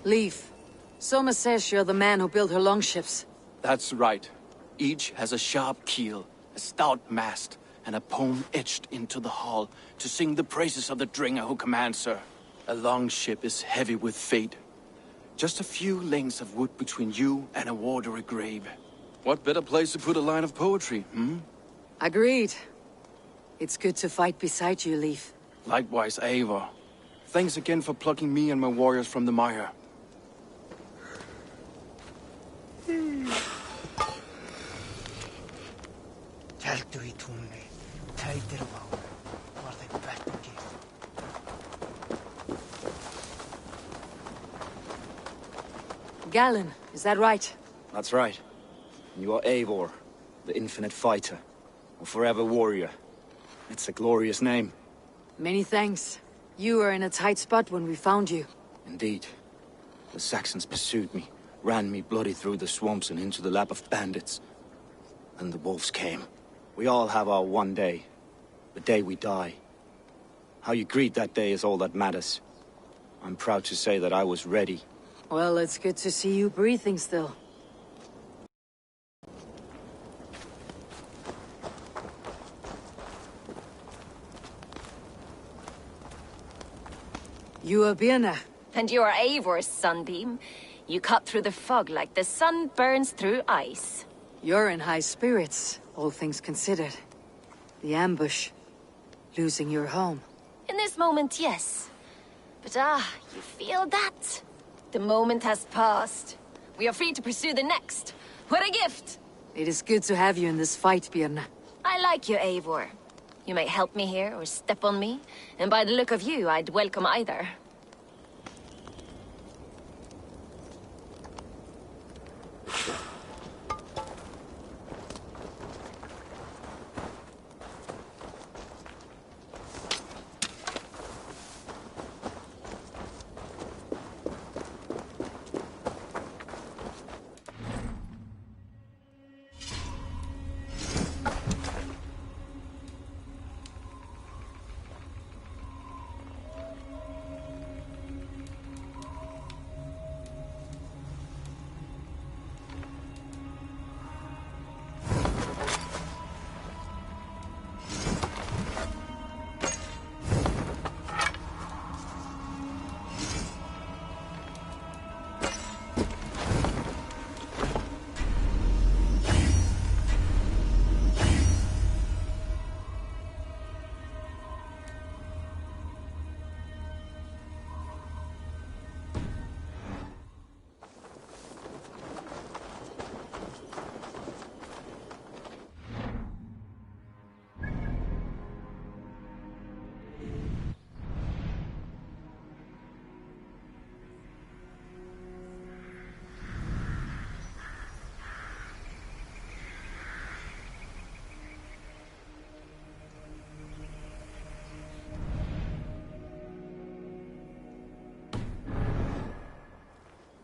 Leaf. Soma says you're the man who built her longships. That's right. Each has a sharp keel, a stout mast, and a poem etched into the hull to sing the praises of the dringer who commands her. A longship is heavy with fate. Just a few lengths of wood between you and a watery grave. What better place to put a line of poetry, hmm? Agreed. It's good to fight beside you, Leaf. Likewise, Eivor. Thanks again for plucking me and my warriors from the mire. Galen, is that right? That's right. And you are Eivor, the infinite fighter, a forever warrior. It's a glorious name. Many thanks. You were in a tight spot when we found you. Indeed. The Saxons pursued me, ran me bloody through the swamps and into the lap of bandits. And the wolves came. We all have our one day. The day we die. How you greet that day is all that matters. I'm proud to say that I was ready. Well, it's good to see you breathing still. You are Birna. And you are Eivor's sunbeam. You cut through the fog like the sun burns through ice. You're in high spirits, all things considered. The ambush. Losing your home. In this moment, yes. But you feel that? The moment has passed. We are free to pursue the next. What a gift! It is good to have you in this fight, Birna. I like you, Eivor. You may help me here or step on me, and by the look of you, I'd welcome either.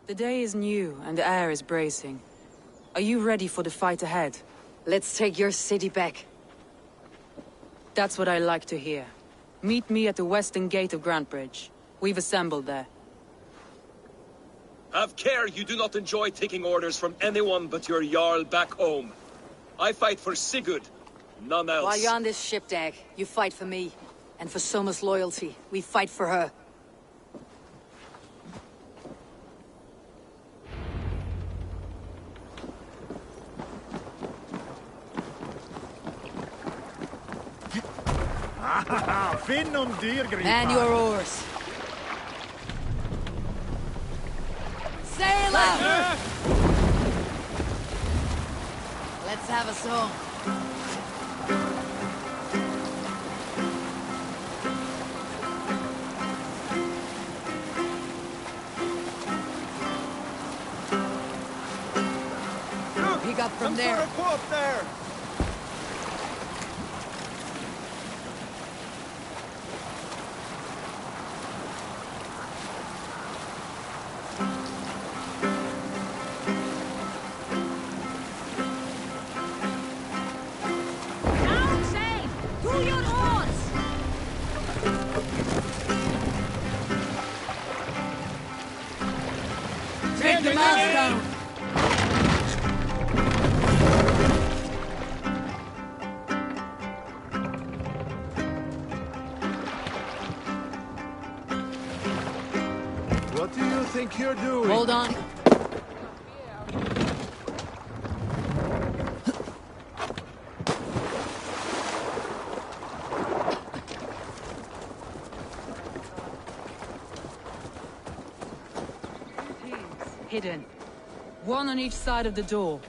The day is new, and the air is bracing. Are you ready for the fight ahead? Let's take your city back. That's what I like to hear. Meet me at the western gate of Grantbridge. We've assembled there. Have care you do not enjoy taking orders from anyone but your Jarl back home. I fight for Sigurd, none else. While you're on this ship, Dag, you fight for me. And for Soma's loyalty, we fight for her. Man your oars. Sail up! Let's have a song. Pick up from there. Sort of boat there. think you're doing? Hold on. Hidden. One on each side of the door.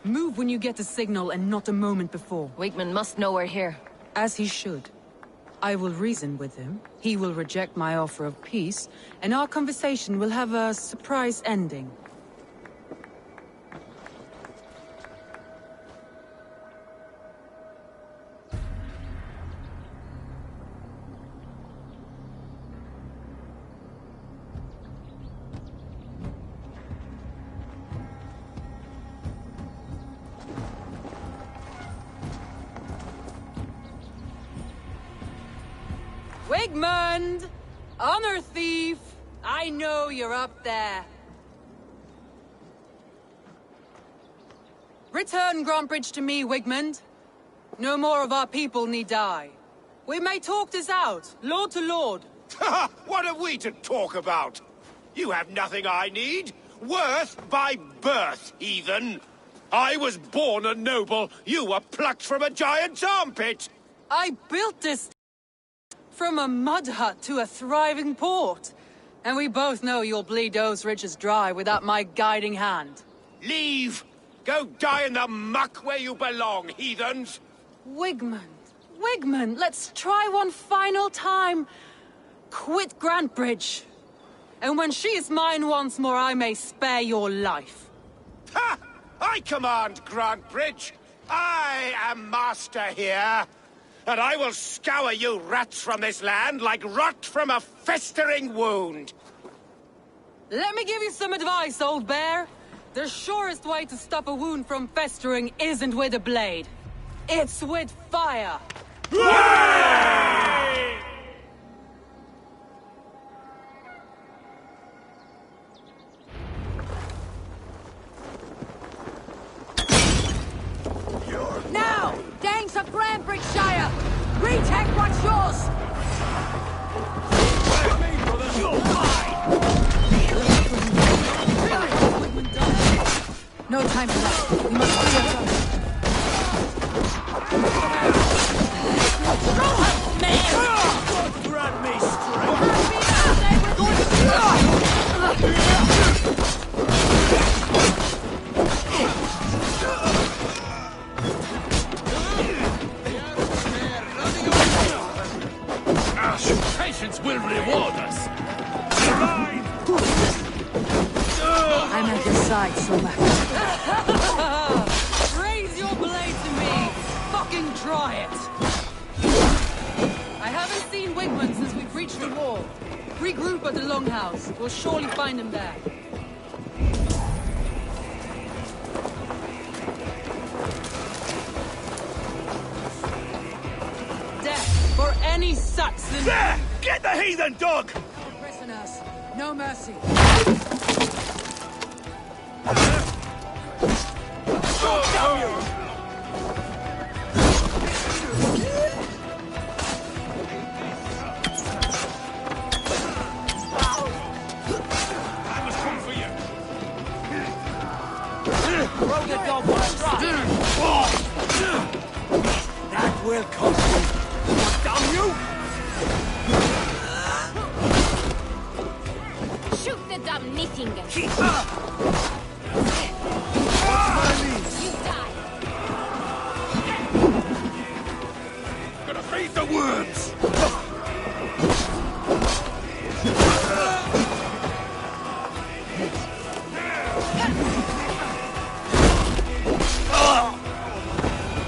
Move when you get the signal and not a moment before. Wigman must know we're here. As he should. I will reason with him, he will reject my offer of peace, and our conversation will have a surprise ending. Wigmund! Honor thief! I know you're up there. Return Grantbridge to me, Wigmund. No more of our people need die. We may talk this out, lord to lord. What are we to talk about? You have nothing I need. Worth by birth, heathen. I was born a noble. You were plucked from a giant's armpit. I built this from a mud hut to a thriving port. And we both know you'll bleed those riches dry without my guiding hand. Leave! Go die in the muck where you belong, heathens! Wigmund, let's try one final time. Quit Grantbridge. And when she is mine once more, I may spare your life. Ha! I command Grantbridge! I am master here! And I will scour you rats from this land like rot from a festering wound! Let me give you some advice, old bear. The surest way to stop a wound from festering isn't with a blade. It's with fire! Now! Danes of Grantbridgeshire! Retake what's yours! No time for that. We must free ourselves. Grant me Patience will reward us. I'm at your side, Soma. Raise your blade to me! Fucking try it! I haven't seen Wigmund since we breached the wall. Regroup at the Longhouse. We'll surely find him there. Death for any Saxon! There! Get the heathen dog! No prisoners. No mercy. Throw the dog one strike! That will cost you! Damn you! Shoot the damn knitting! You die! Gonna feed the worms!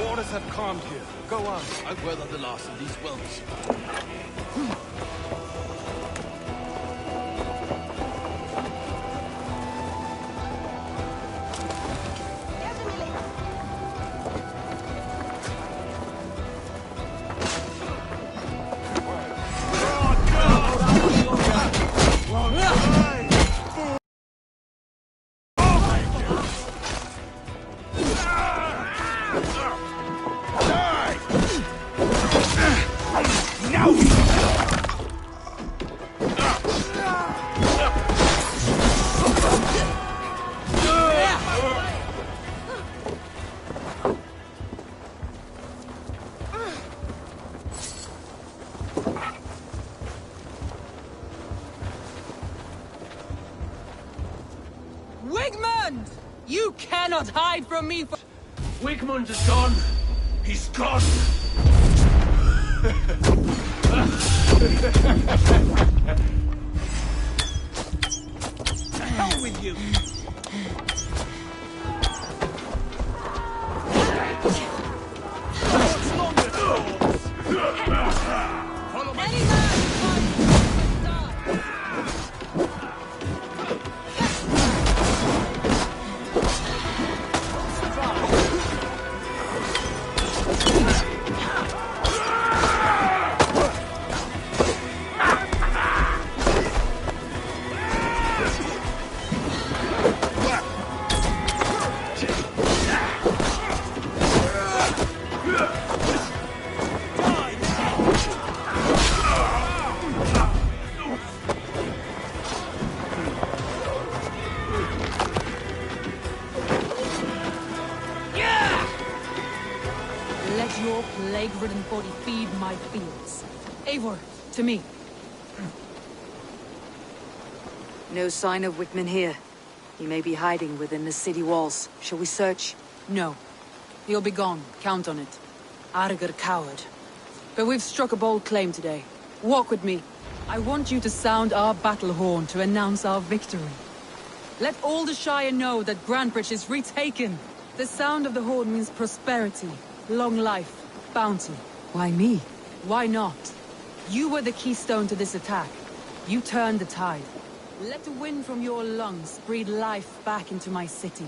Waters have calmed here. Go on. I've weathered the last of these wells. cannot hide from me for— Wigmund is gone. He's gone. Hell with you. What's longer, dwarves? Follow my Any man who fights must die. Let your plague-ridden body feed my fields. Eivor, to me. No sign of Wickman here. He may be hiding within the city walls. Shall we search? No. He'll be gone. Count on it. Arger coward. But we've struck a bold claim today. Walk with me. I want you to sound our battle horn to announce our victory. Let all the Shire know that Grantebridge is retaken. The sound of the horn means prosperity, long life, bounty. Why me? Why not? You were the keystone to this attack. You turned the tide. Let the wind from your lungs breathe life back into my city.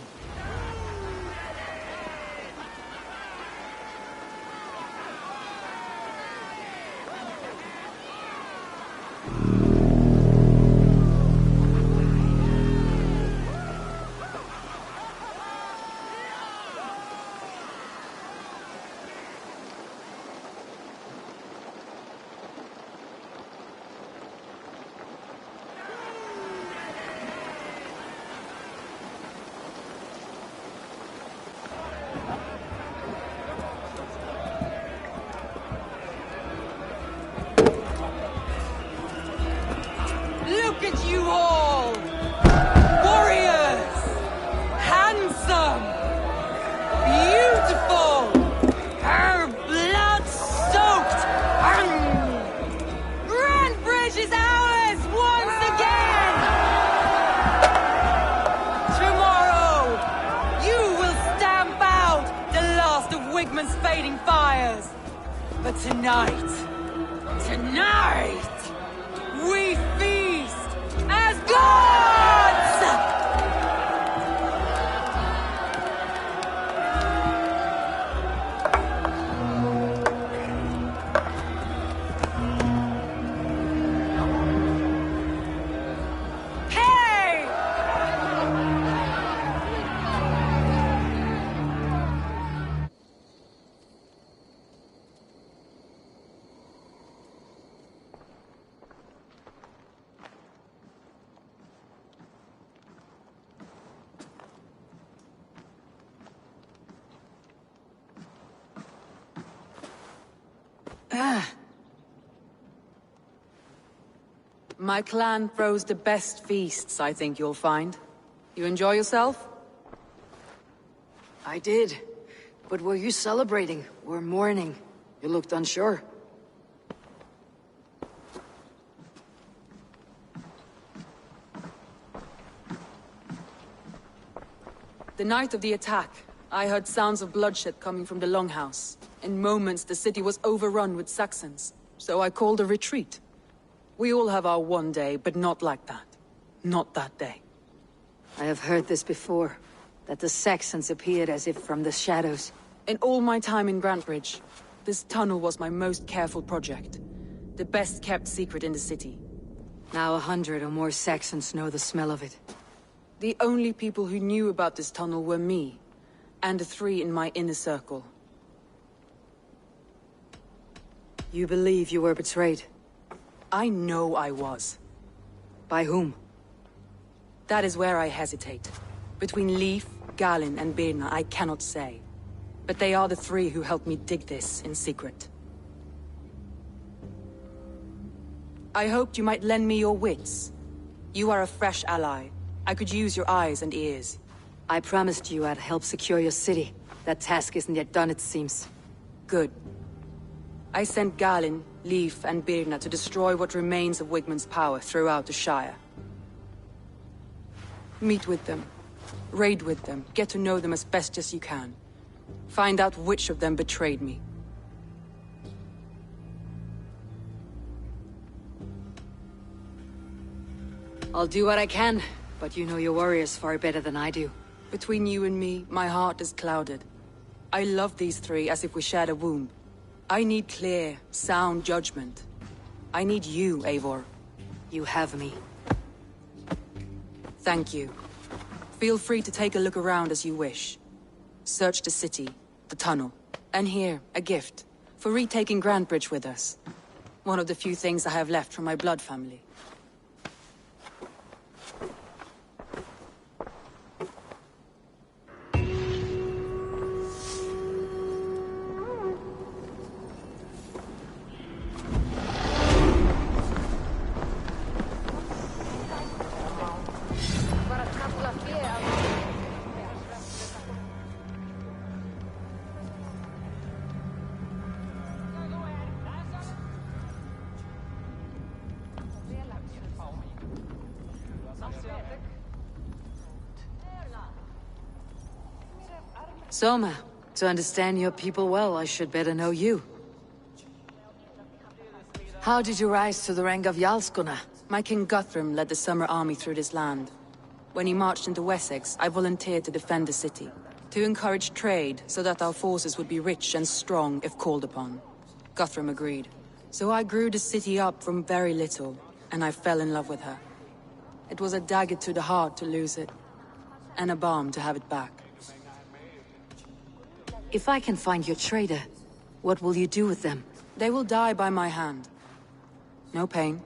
Look at you all! Warriors! Handsome! Beautiful! Her blood-soaked! Grantebridge is ours once again! Tomorrow, you will stamp out the last of Wigman's fading fires. But tonight, we feast as gods! Hey! My clan throws the best feasts, I think you'll find. You enjoy yourself? I did. But were you celebrating or mourning? You looked unsure. The night of the attack, I heard sounds of bloodshed coming from the Longhouse. In moments, the city was overrun with Saxons, so I called a retreat. We all have our one day, but not like that. Not that day. I have heard this before, that the Saxons appeared as if from the shadows. In all my time in Grantebridge, this tunnel was my most careful project. The best kept secret in the city. Now 100 or more Saxons know the smell of it. The only people who knew about this tunnel were me, and the 3 in my inner circle. You believe you were betrayed? I know I was. By whom? That is where I hesitate. Between Leif, Galin, and Birna, I cannot say. But they are the 3 who helped me dig this in secret. I hoped you might lend me your wits. You are a fresh ally. I could use your eyes and ears. I promised you I'd help secure your city. That task isn't yet done, it seems. Good. I sent Galin, Leif, and Birna to destroy what remains of Wigmund's power throughout the Shire. Meet with them. Raid with them. Get to know them as best as you can. Find out which of them betrayed me. I'll do what I can, but you know your warriors far better than I do. Between you and me, my heart is clouded. I love these three as if we shared a womb. I need clear, sound judgment. I need you, Eivor. You have me. Thank you. Feel free to take a look around as you wish. Search the city, the tunnel, and here, a gift, for retaking Grantebridge with us. One of the few things I have left from my blood family. Soma, to understand your people well, I should better know you. How did you rise to the rank of Jarlskunna? My king Guthrum led the summer army through this land. When he marched into Wessex, I volunteered to defend the city. To encourage trade, so that our forces would be rich and strong if called upon. Guthrum agreed. So I grew the city up from very little, and I fell in love with her. It was a dagger to the heart to lose it, and a balm to have it back. If I can find your traitor, what will you do with them? They will die by my hand. No pain.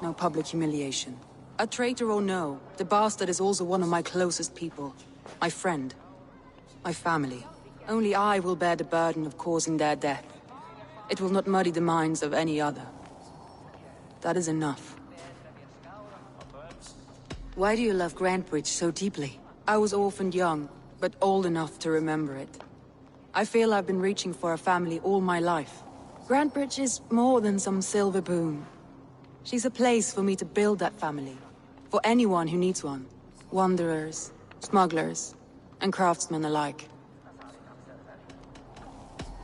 No public humiliation. A traitor or no, the bastard is also one of my closest people. My friend. My family. Only I will bear the burden of causing their death. It will not muddy the minds of any other. That is enough. Why do you love Grantebridge so deeply? I was orphaned young, but old enough to remember it. I feel I've been reaching for a family all my life. Grantebridge is more than some silver boon. She's a place for me to build that family. For anyone who needs one. Wanderers, smugglers, and craftsmen alike.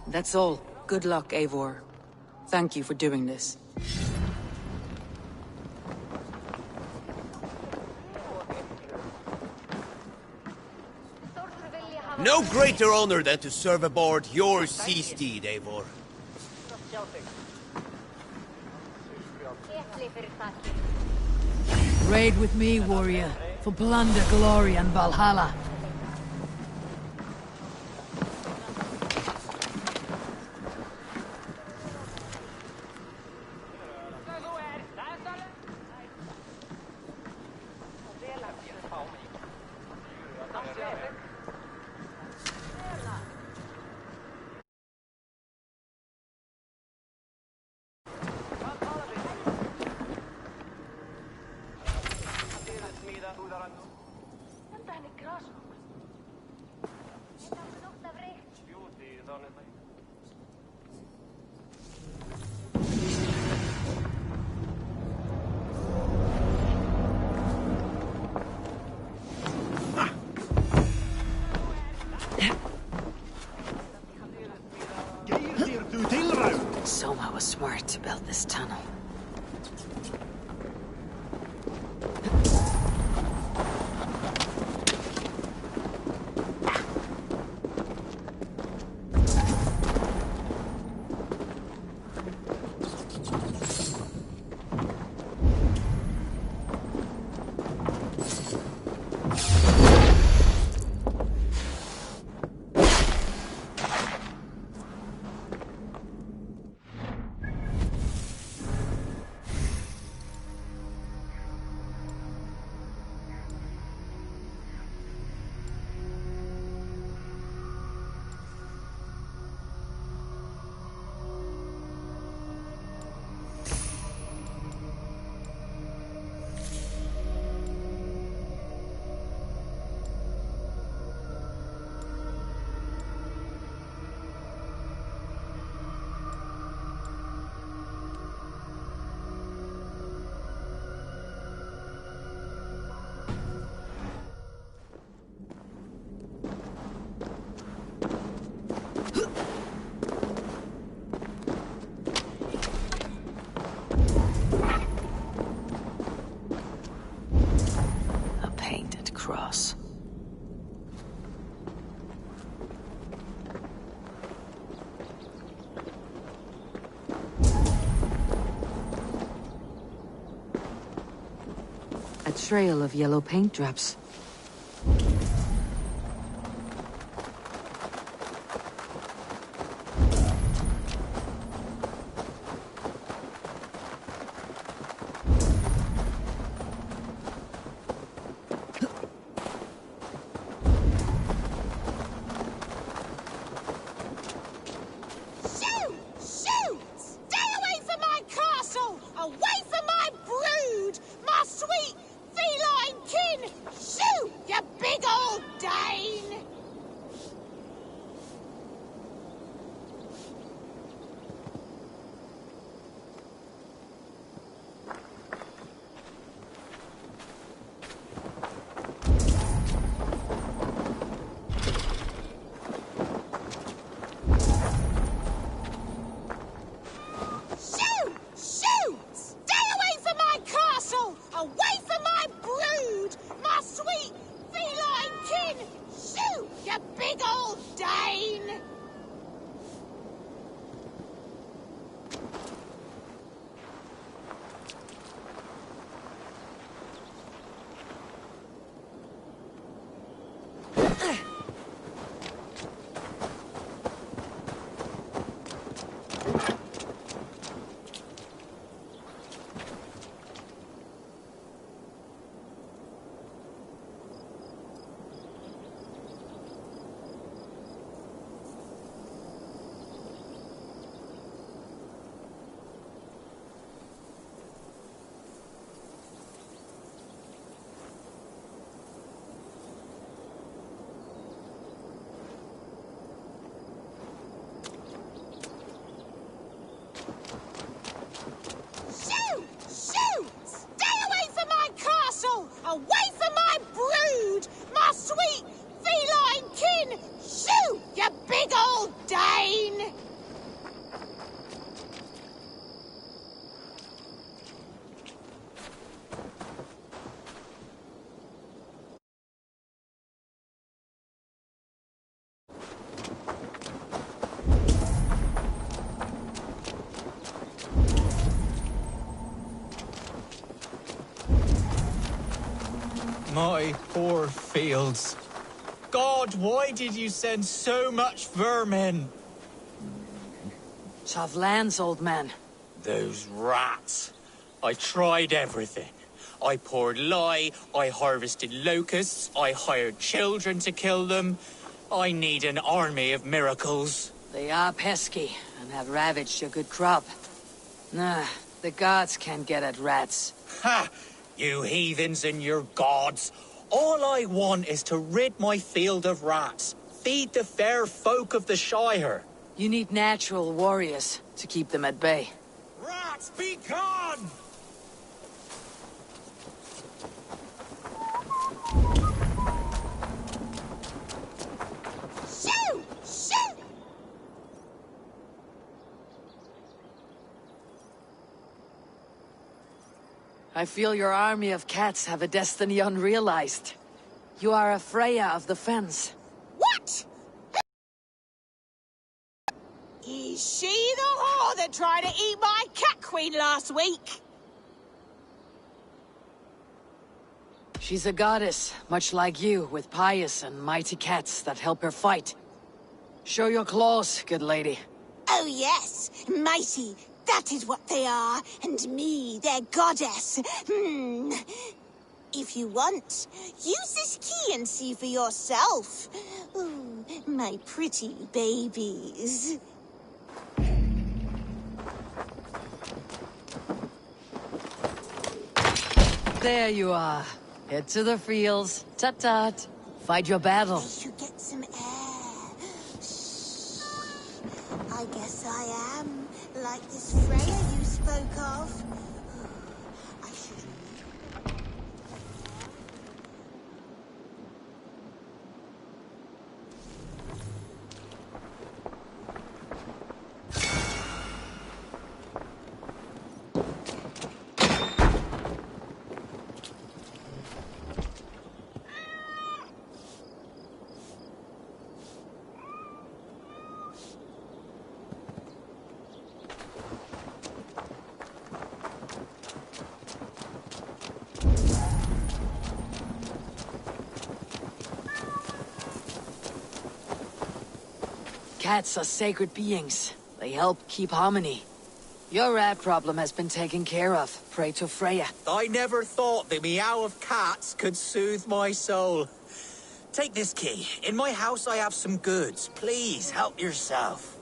That's all. Good luck, Eivor. Thank you for doing this. No greater honor than to serve aboard your sea steed, Eivor. Raid with me, warrior, for plunder, glory, and Valhalla. Soma was smart to build this tunnel. trail of yellow paint drops. My poor fields. God, why did you send so much vermin? Tough lands, old man. Those rats. I tried everything. I poured lye, I harvested locusts, I hired children to kill them. I need an army of miracles. They are pesky, and have ravaged your good crop. Nah, the gods can't get at rats. Ha! You heathens and your gods. All I want is to rid my field of rats. Feed the fair folk of the Shire. You need natural warriors to keep them at bay. Rats, be gone! Shoo! Shoo! I feel your army of cats have a destiny unrealized. You are a Freya of the Fens. What? Is she the whore that tried to eat my cat queen last week? She's a goddess, much like you, with pious and mighty cats that help her fight. Show your claws, good lady. Oh yes, mighty. That is what they are, and me, their goddess. If you want, use this key and see for yourself. Ooh, my pretty babies. There you are. Head to the fields. Tut-tut. Fight your battle. I should get some air. Shh. I guess I am like this Freya you spoke of. I should. cats are sacred beings. They help keep harmony. Your rat problem has been taken care of. Pray to Freya. I never thought the meow of cats could soothe my soul. Take this key. In my house I have some goods. Please, help yourself.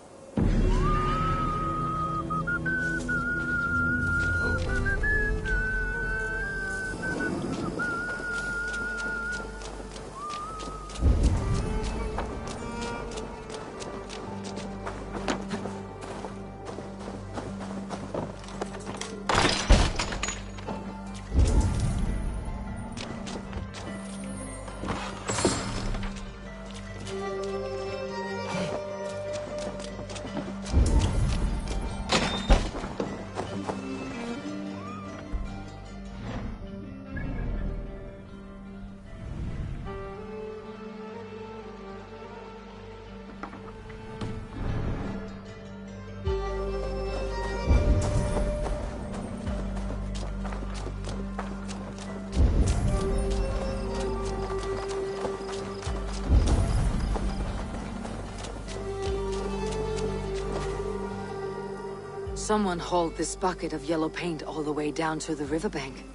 Someone hauled this bucket of yellow paint all the way down to the riverbank.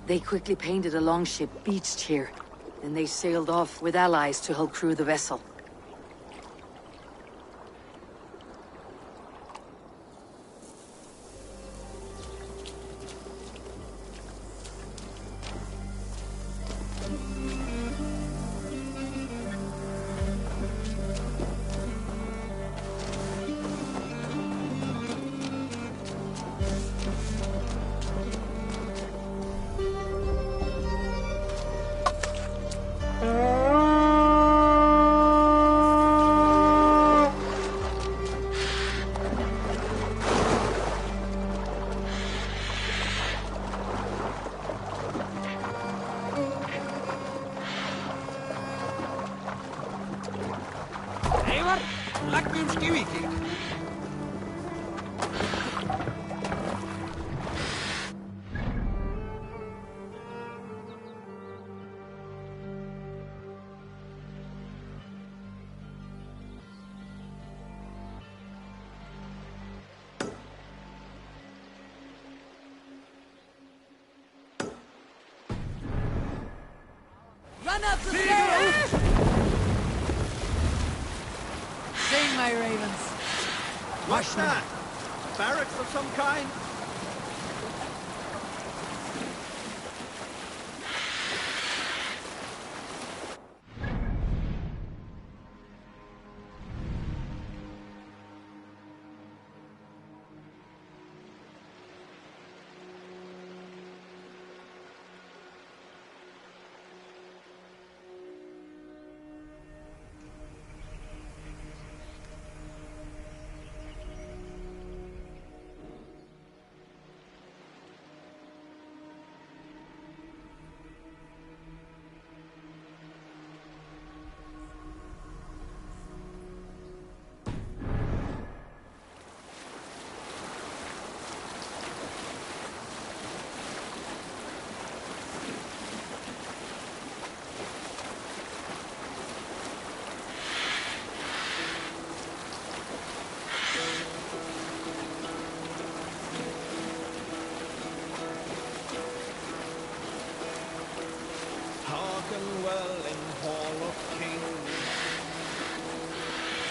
They quickly painted a longship beached here, and they sailed off with allies to help crew the vessel. Run up the stairs! Sing, my ravens. What's that? Barracks of some kind?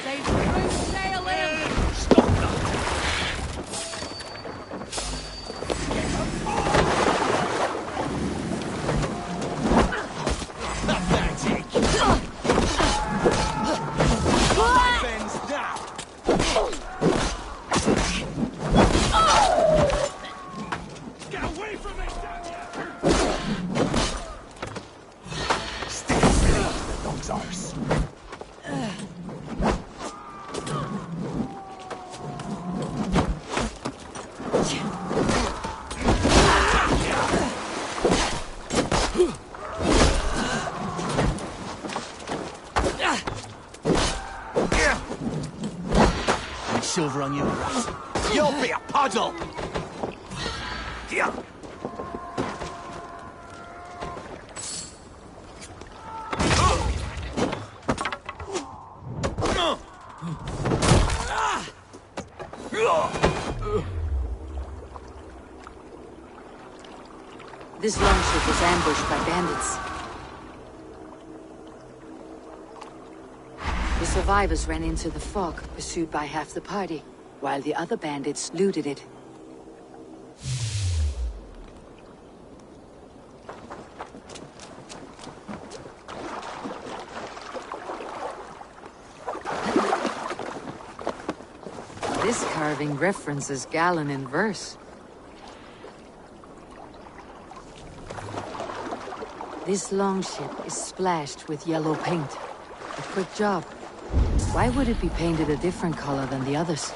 Say smooth sailing! Stop that! Get away from me, damn Stay still, the dog's ours. Silver on you, rat. You'll be a puddle! Yeah. This longship was ambushed by bandits. The survivors ran into the fog, pursued by half the party, while the other bandits looted it. This carving references Galen in verse. This longship is splashed with yellow paint. A quick job. Why would it be painted a different color than the others?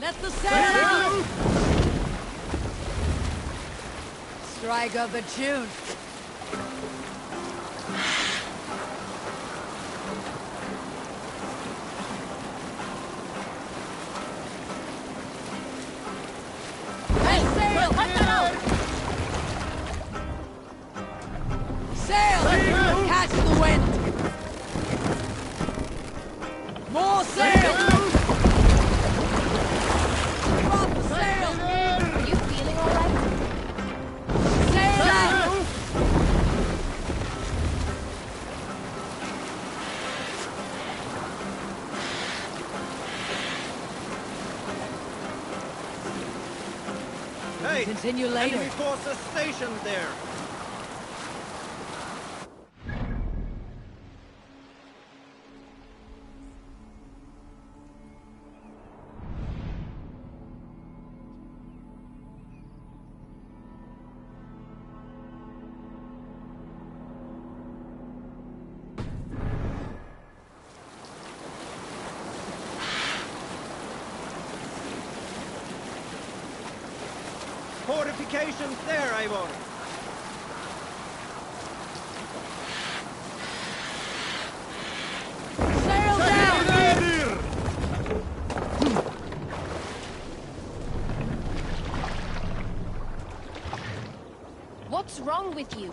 Let the sail out! Strike up a tune. Hey, sail! Cut that out! Sail! Catch the wind! More sail! Hey! Continue later. Enemy forces stationed there! fortifications there, Eivor. Sail down! What's wrong with you?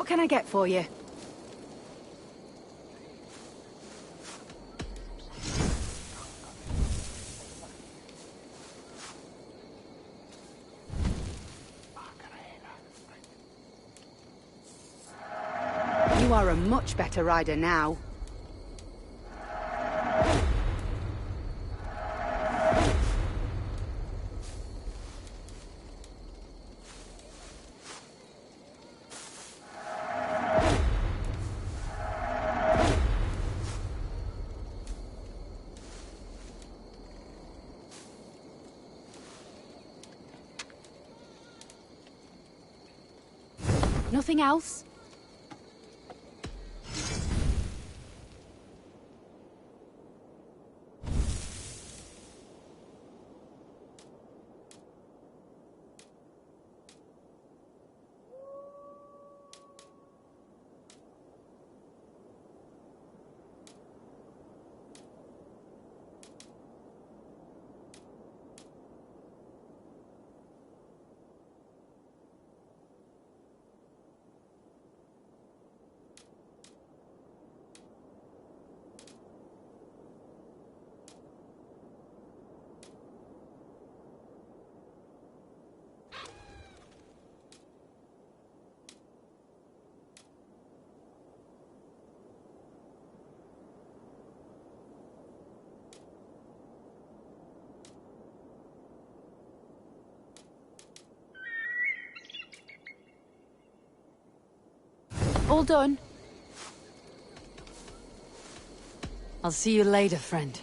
What can I get for you? You are a much better rider now. Nothing else? All done. I'll see you later, friend.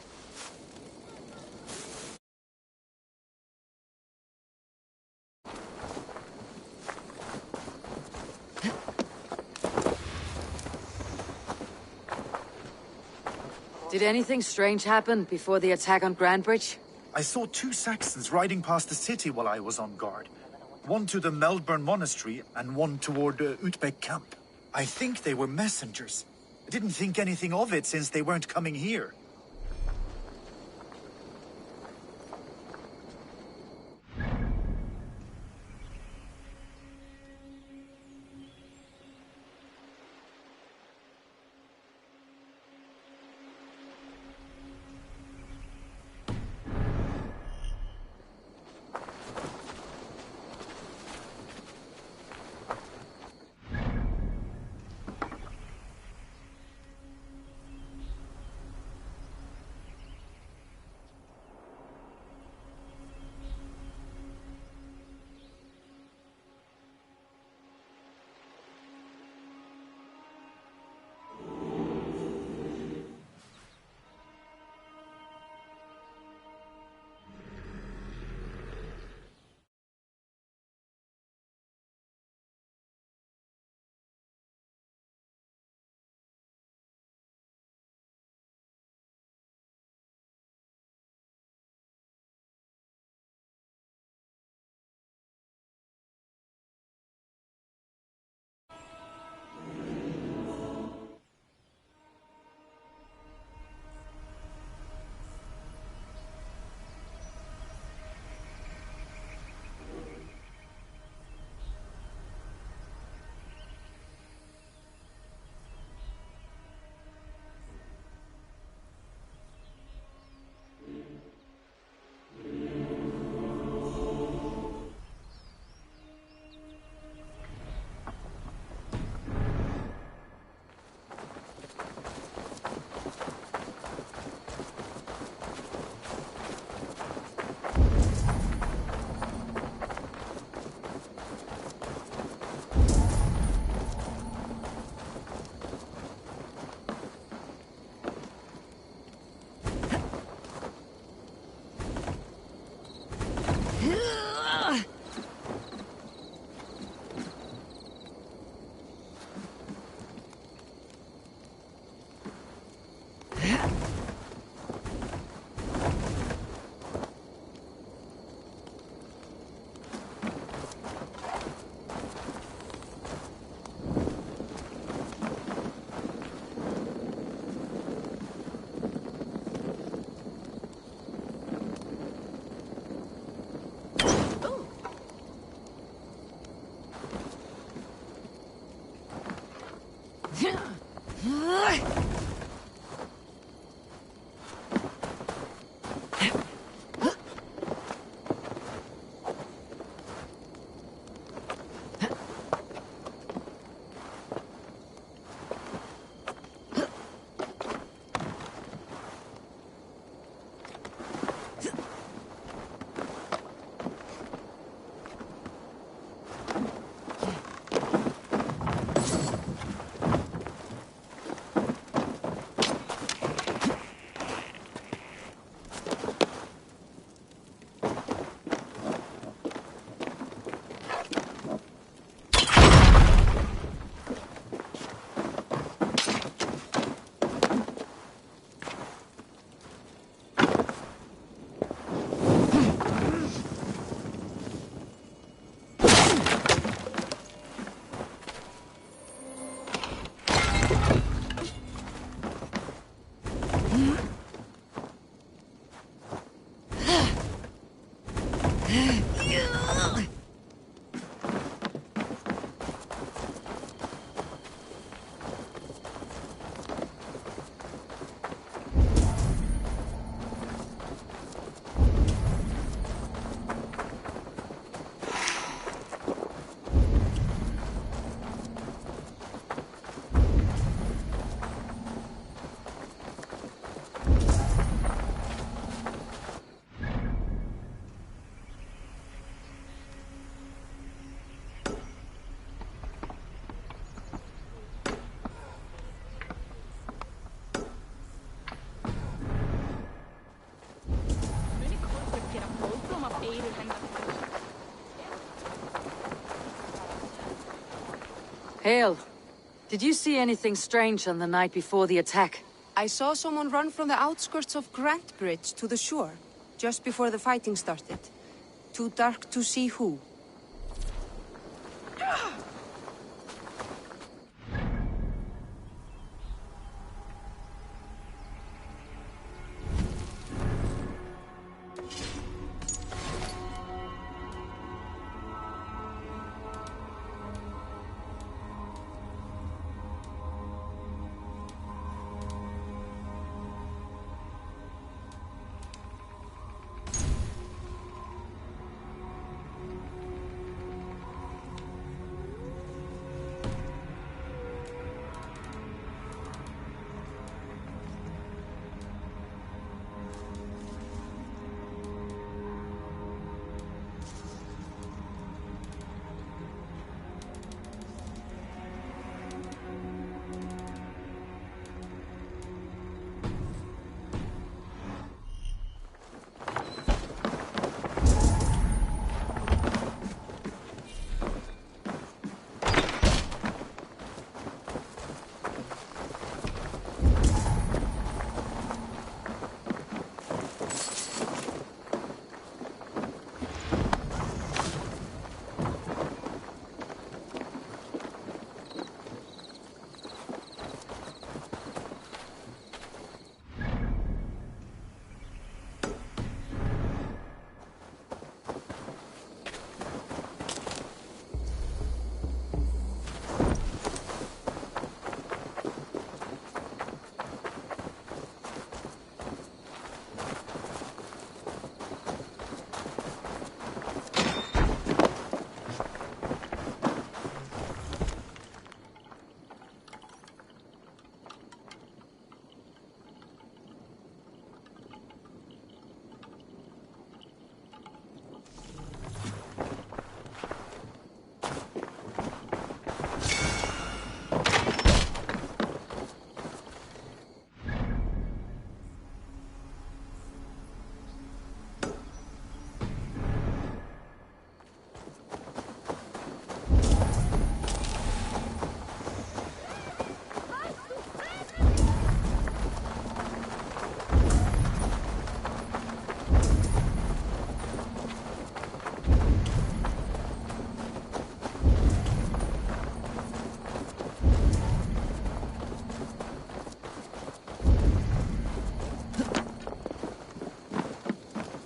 Did anything strange happen before the attack on Grandbridge? I saw 2 Saxons riding past the city while I was on guard. One to the Meldburn Monastery and one toward Utbeck Camp. I think they were messengers. I didn't think anything of it since they weren't coming here. Hail. Did you see anything strange on the night before the attack? I saw someone run from the outskirts of Grantbridge to the shore, just before the fighting started. Too dark to see who.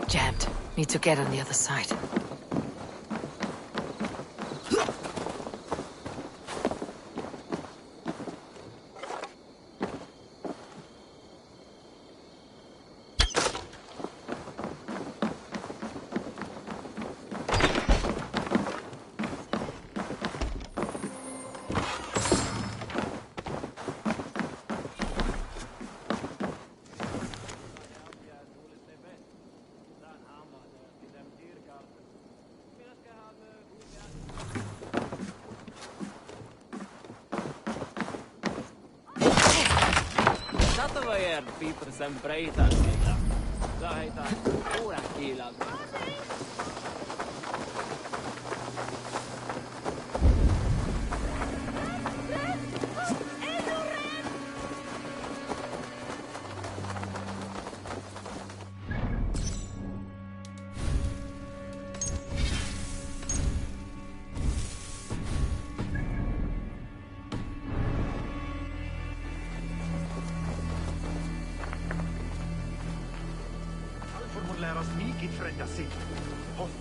Jammed. Need to get on the other side.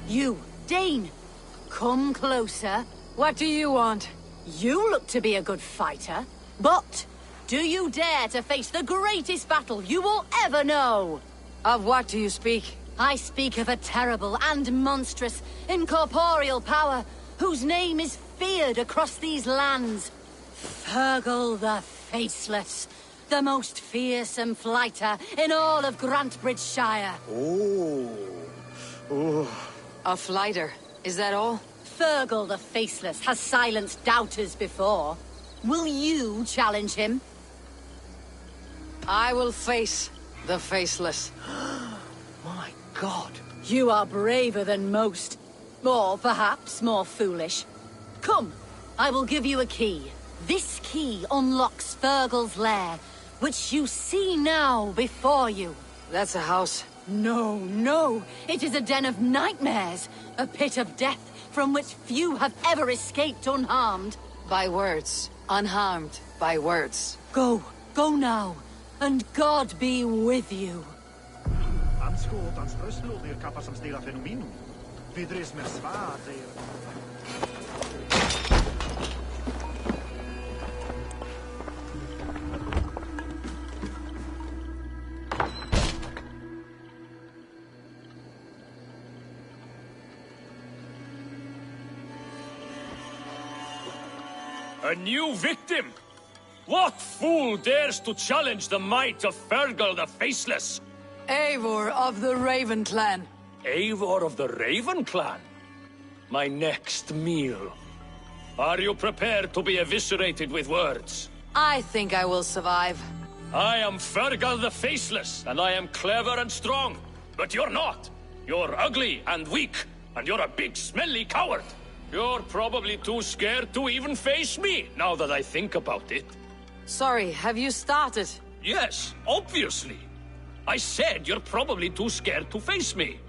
You, Dane! Come closer. What do you want? You look to be a good fighter, but do you dare to face the greatest battle you will ever know? Of what do you speak? I speak of a terrible and monstrous incorporeal power whose name is feared across these lands. Fergal the Faceless, the most fearsome fighter in all of Grantbridgeshire. A fighter, is that all? Fergal the Faceless has silenced doubters before. Will you challenge him? I will face the Faceless. My God. You are braver than most. Or perhaps more foolish. Come, I will give you a key. This key unlocks Fergal's lair, which you see now before you. That's a house. No, no. It is a den of nightmares. A pit of death from which few have ever escaped unharmed. By words. Unharmed by words. Go. Go now. And God be with you. Anskådans röstlådor kappa som stela fenomenon. Vidres med svärd. A new victim? What fool dares to challenge the might of Fergal the Faceless? Eivor of the Raven Clan. Eivor of the Raven Clan? My next meal. Are you prepared to be eviscerated with words? I think I will survive. I am Fergal the Faceless, and I am clever and strong. But you're not. You're ugly and weak, and you're a big smelly coward. You're probably too scared to even face me, now that I think about it. Sorry, have you started? Yes, obviously. I said you're probably too scared to face me.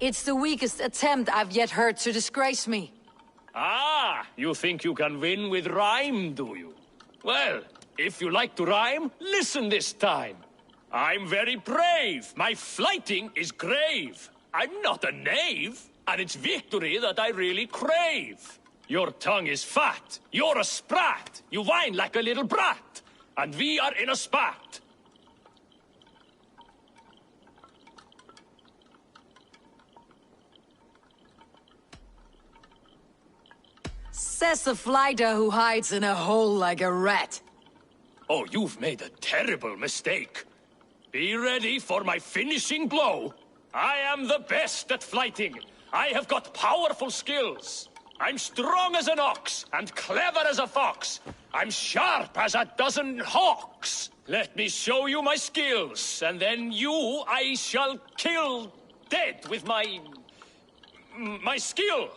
It's the weakest attempt I've yet heard to disgrace me. Ah, you think you can win with rhyme, do you? Well, if you like to rhyme, listen this time. I'm very brave. My flighting is grave. I'm not a knave, and it's victory that I really crave. Your tongue is fat. You're a sprat. You whine like a little brat. And we are in a spat. Says the flighter who hides in a hole like a rat. Oh, you've made a terrible mistake. Be ready for my finishing blow. I am the best at flighting. I have got powerful skills. I'm strong as an ox and clever as a fox. I'm sharp as a dozen hawks. Let me show you my skills, and then you I shall kill dead with my skill.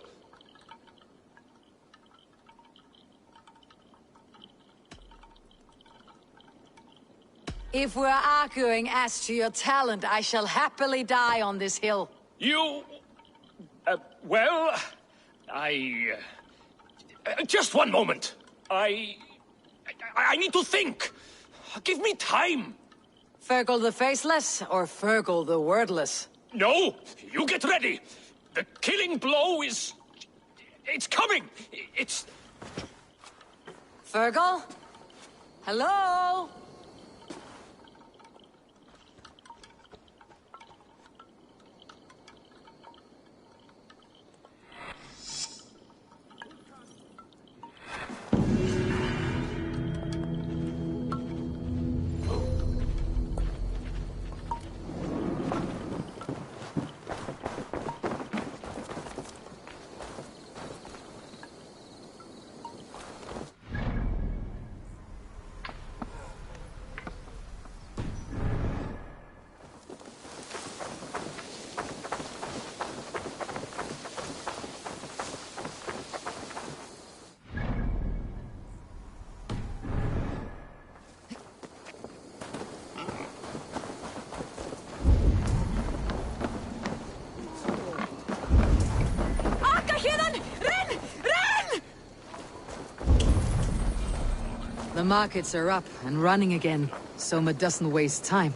If we're arguing as to your talent, I shall happily die on this hill. You... well... just one moment. I need to think. Give me time. Fergal the Faceless or Fergal the Wordless? No, you get ready. The killing blow is... it's coming. It's... Fergal? Hello? The markets are up and running again. Soma doesn't waste time.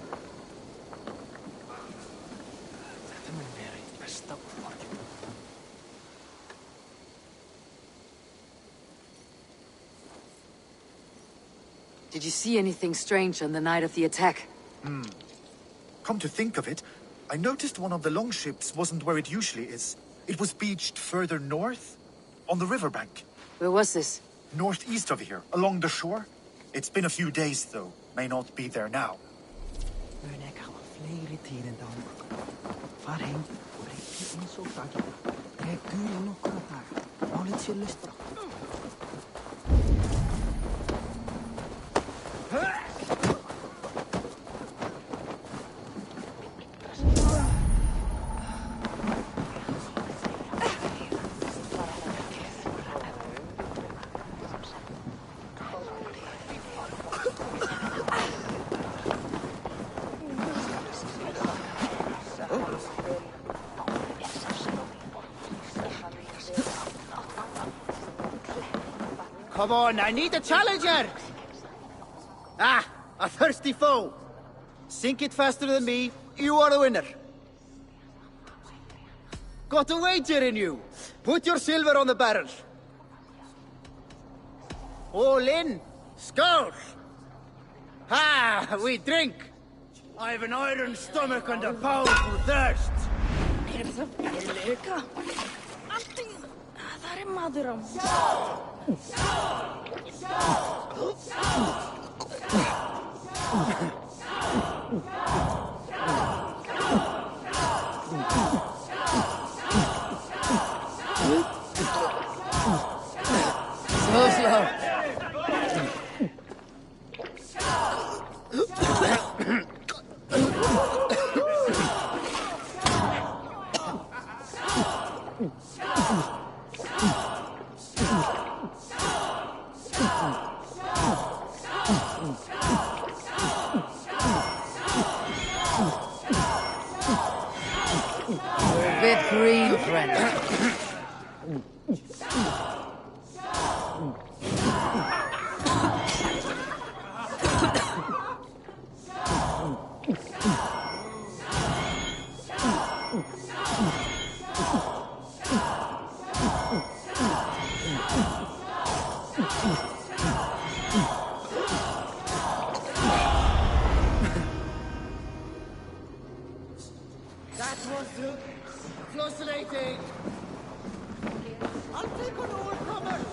Did you see anything strange on the night of the attack? Come to think of it, I noticed one of the longships wasn't where it usually is. It was beached further north, on the riverbank. Where was this? Northeast of here, along the shore. It's been a few days, though. May not be there now. Come on, I need a challenger! Ah, a thirsty foe! Sink it faster than me, you are the winner. Got a wager in you. Put your silver on the barrel. All in. Skål! Ha! We drink! I have an iron stomach and a powerful thirst. Slow, slow. You're a bit green, friend. That was fascinating. I'll take on all comers.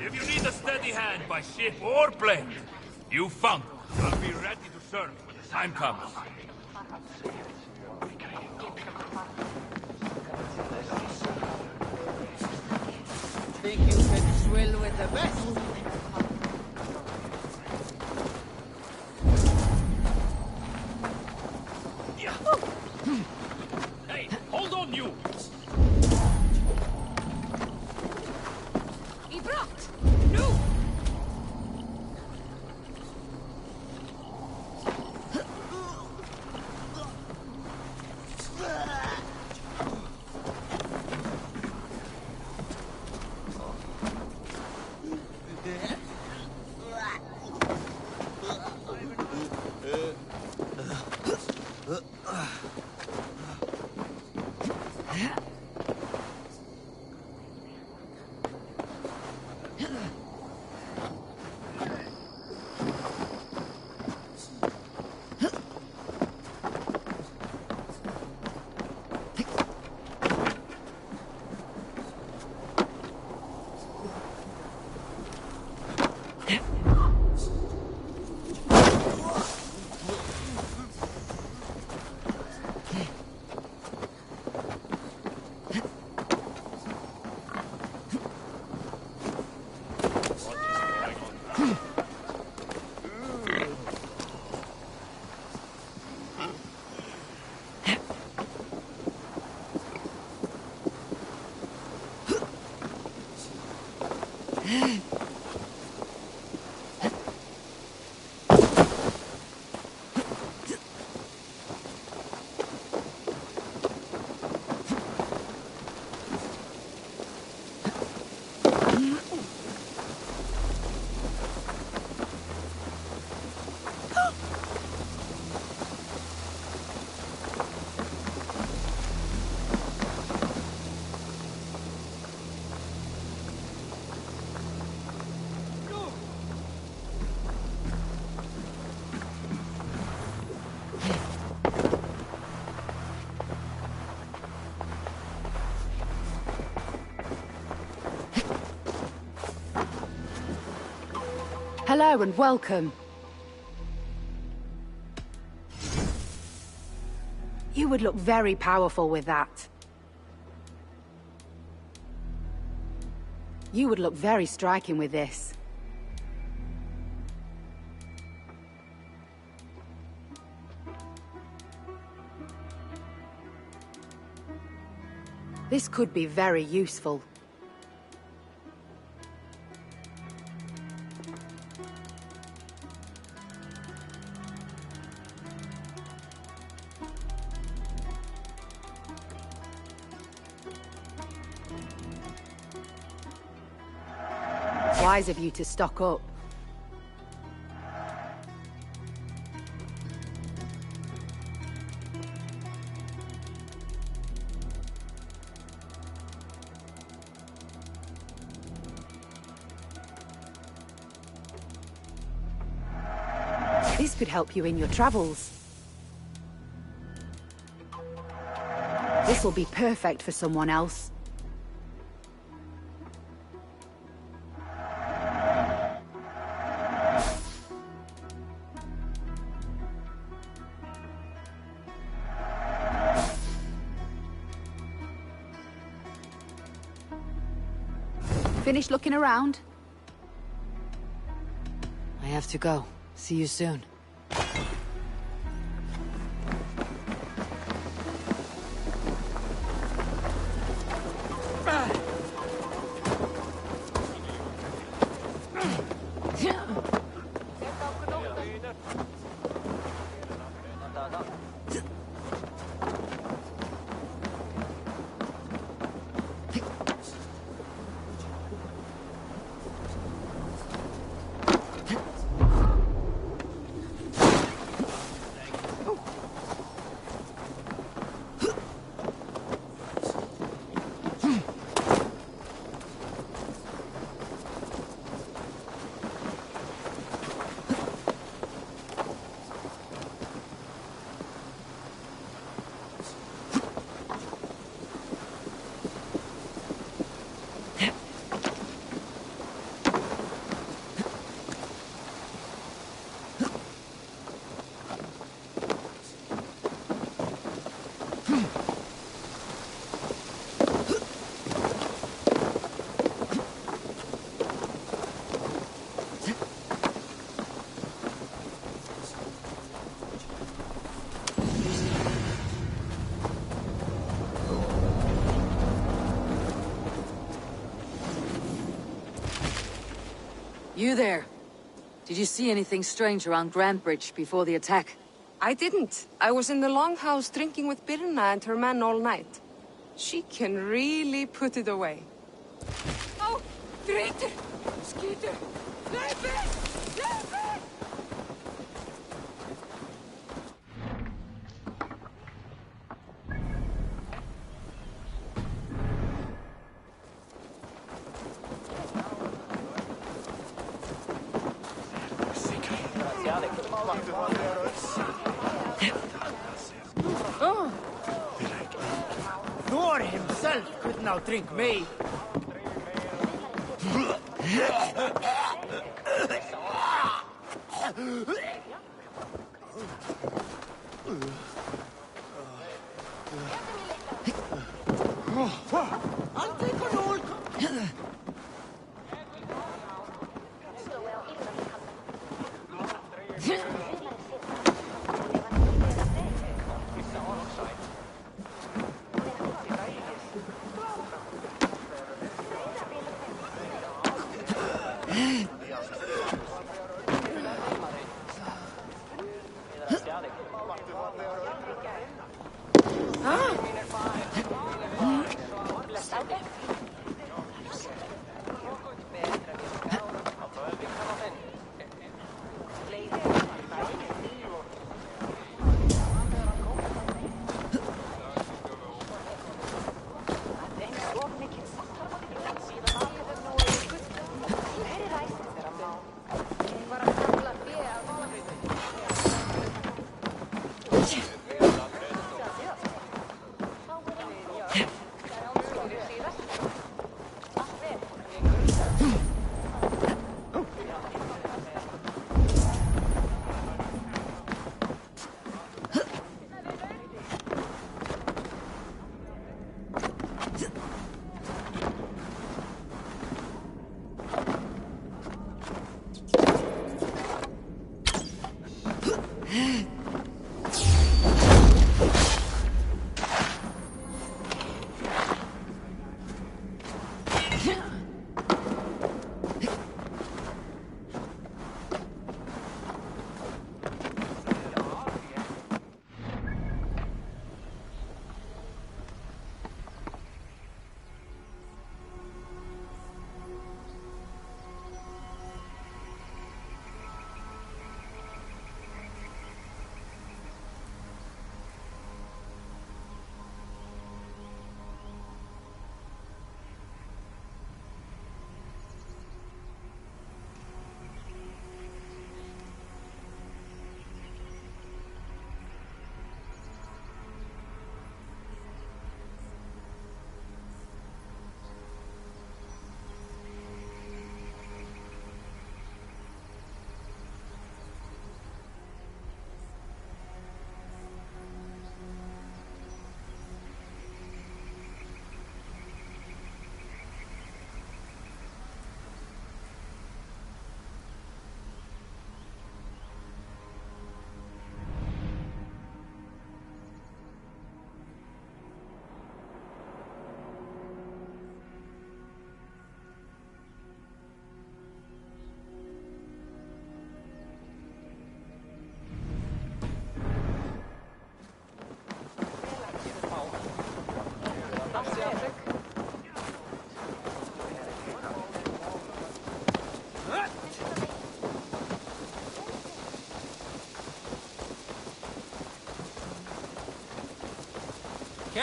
If you need a steady hand by ship or plane, you found it. I'll be ready to serve when the time comes. Think you can swill with the best? Hey, hold on, you! Hello and welcome. You would look very powerful with that. You would look very striking with this. This could be very useful. Wise of you to stock up. This could help you in your travels. This will be perfect for someone else. Finished looking around? I have to go. See you soon. You there. Did you see anything strange around Grand Bridge before the attack? I didn't. I was in the longhouse drinking with Birna and her men all night. She can really put it away. Oh, traitor! Skeeter! Oh. Thor himself could not drink me. I'll take an old...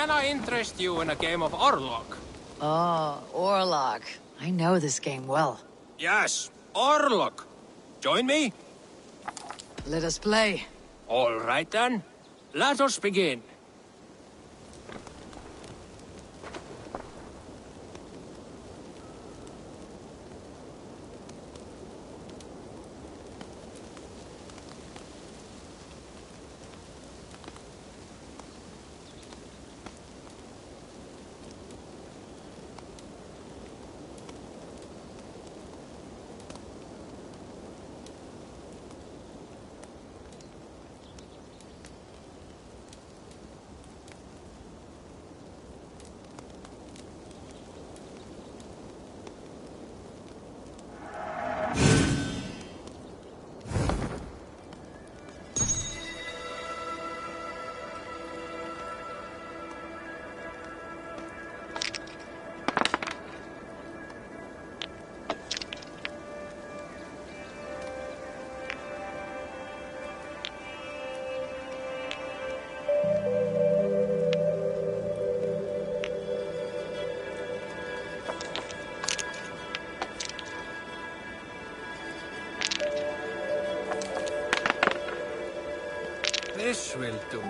Can I interest you in a game of Orlog? Oh, Orlog. I know this game well. Yes, Orlog. Join me? Let us play. All right then. Let us begin. This will do.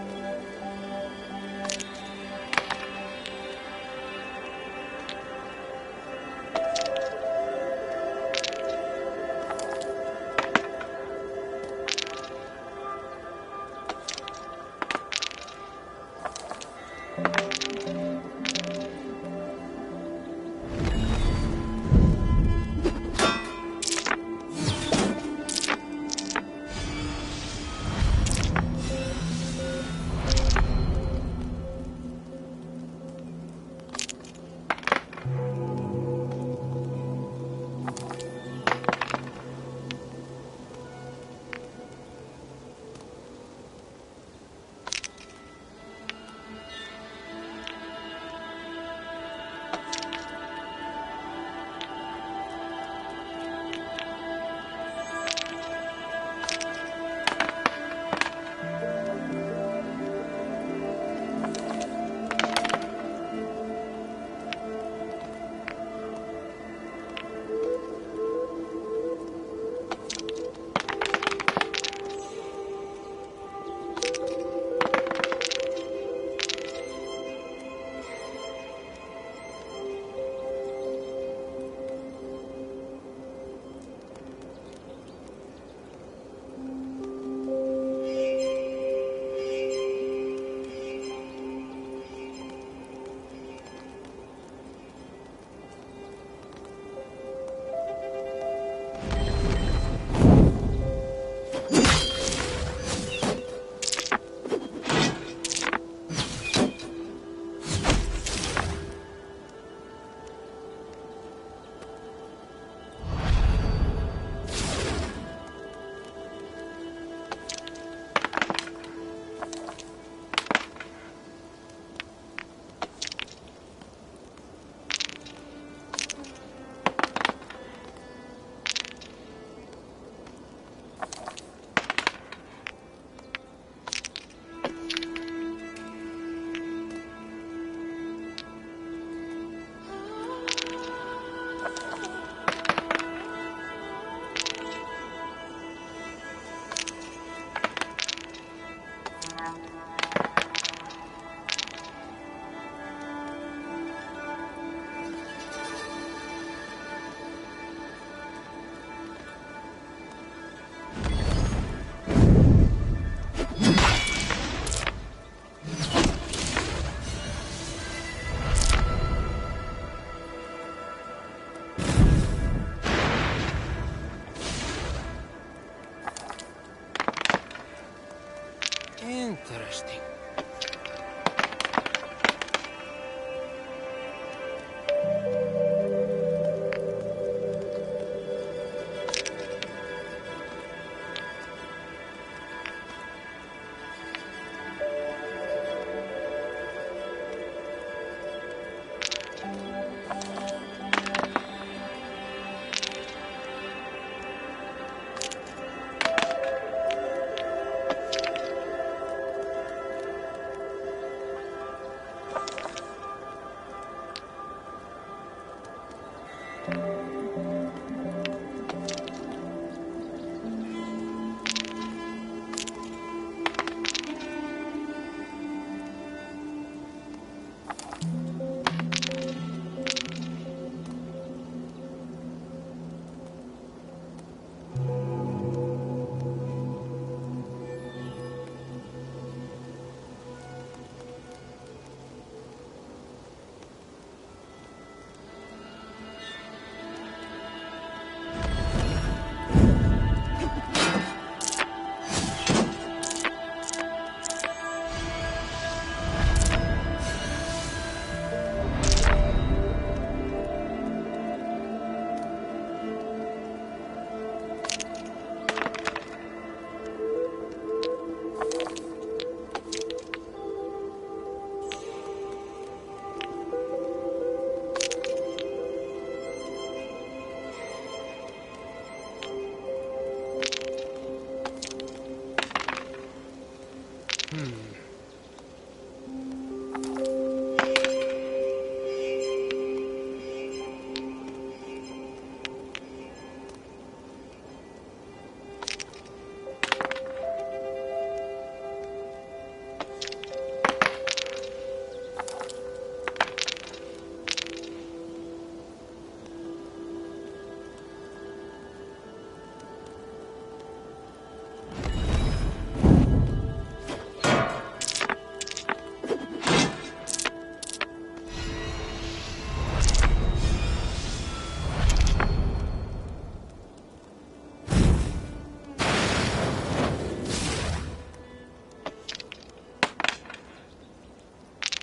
Interesting.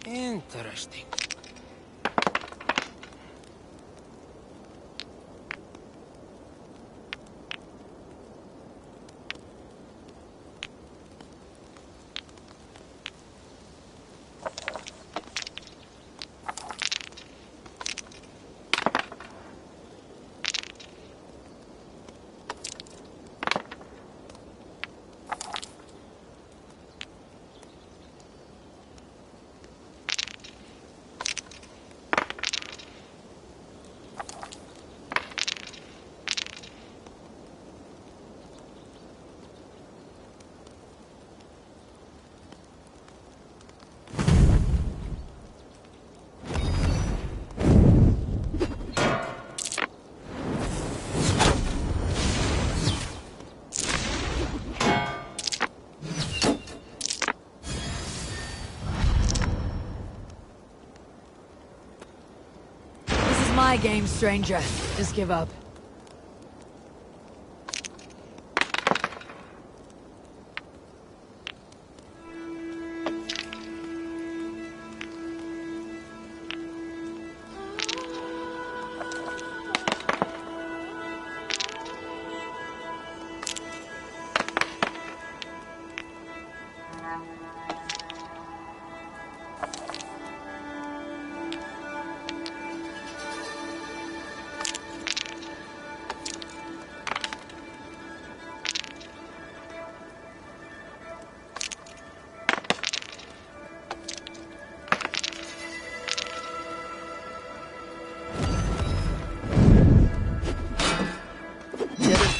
Interesting. My game, stranger. Just give up.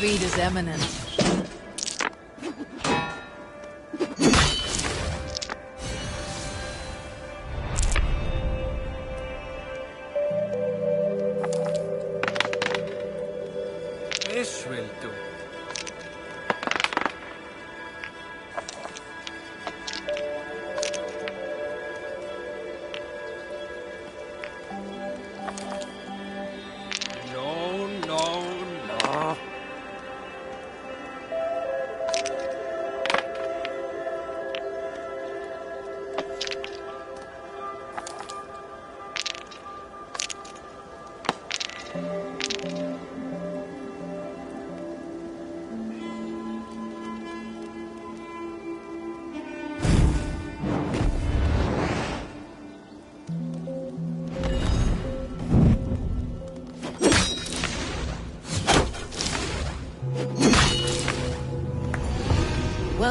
Defeat is imminent. This will do. No, no, no.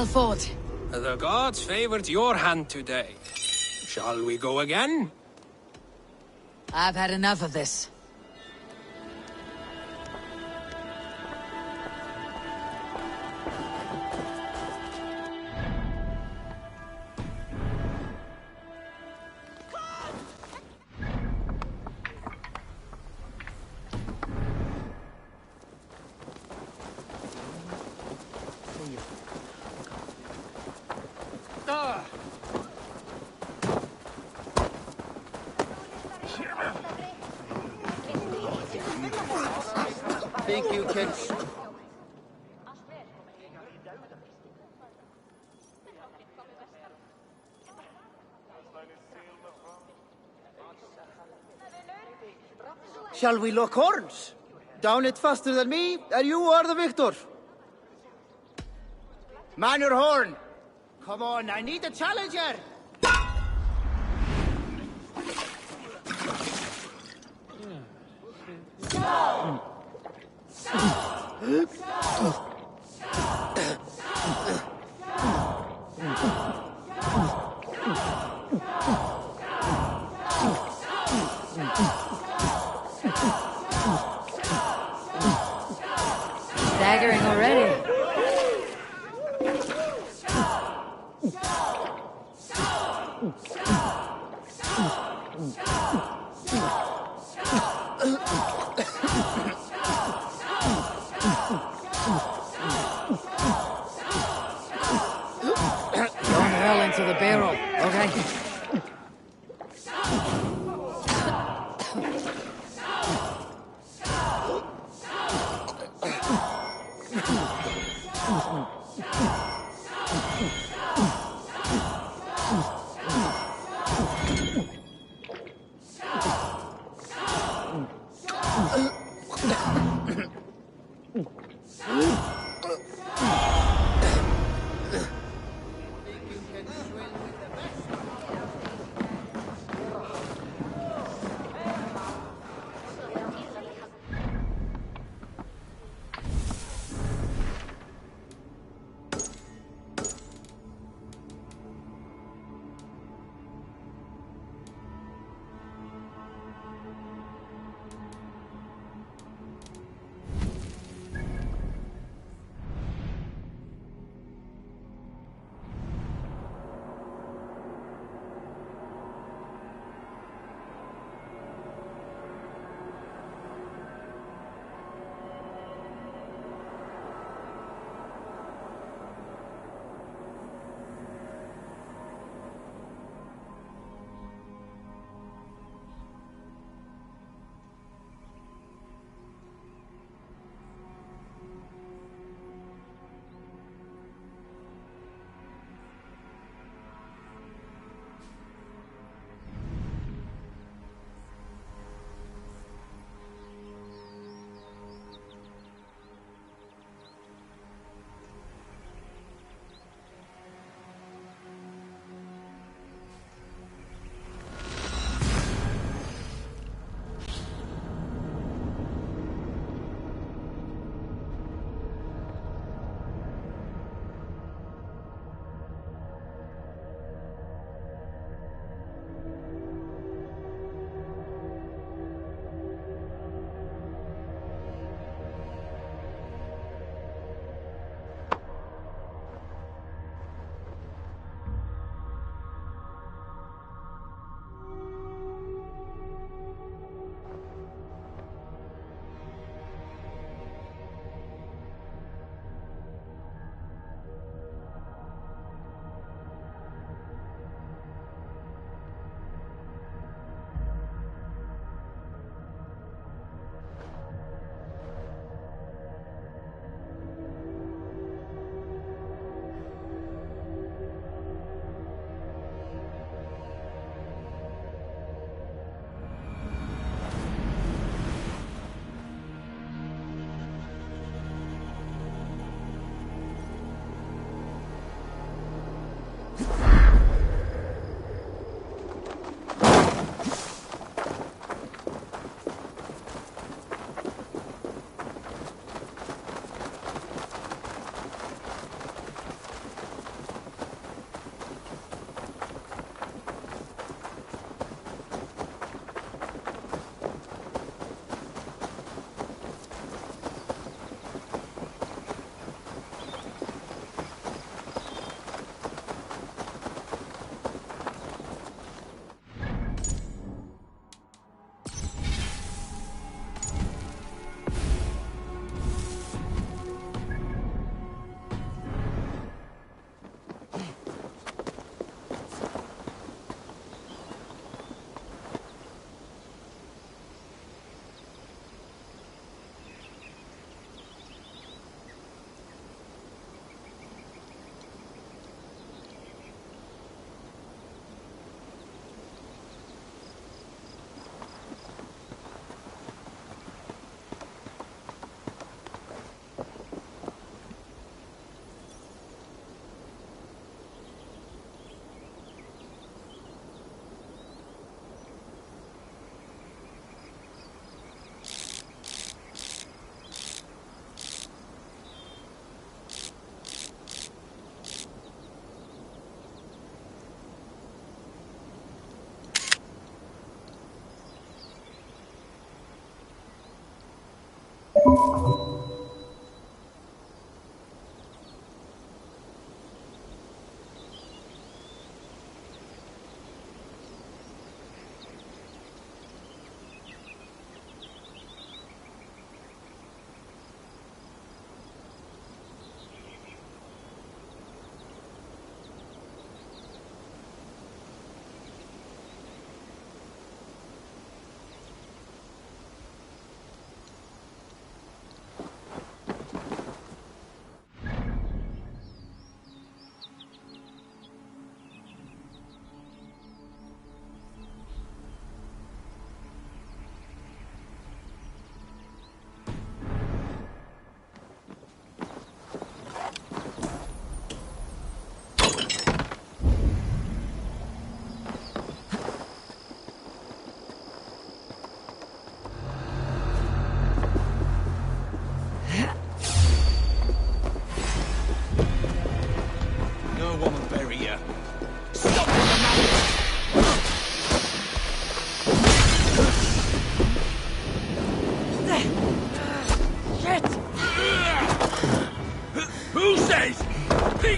Well fought. The gods favored your hand today. Shall we go again? I've had enough of this. Thank you, kids. Shall we lock horns? Down it faster than me, and you are the victor. Man your horn! Come on, I need a challenger! Staggering already. Don't hurl into the barrel, okay?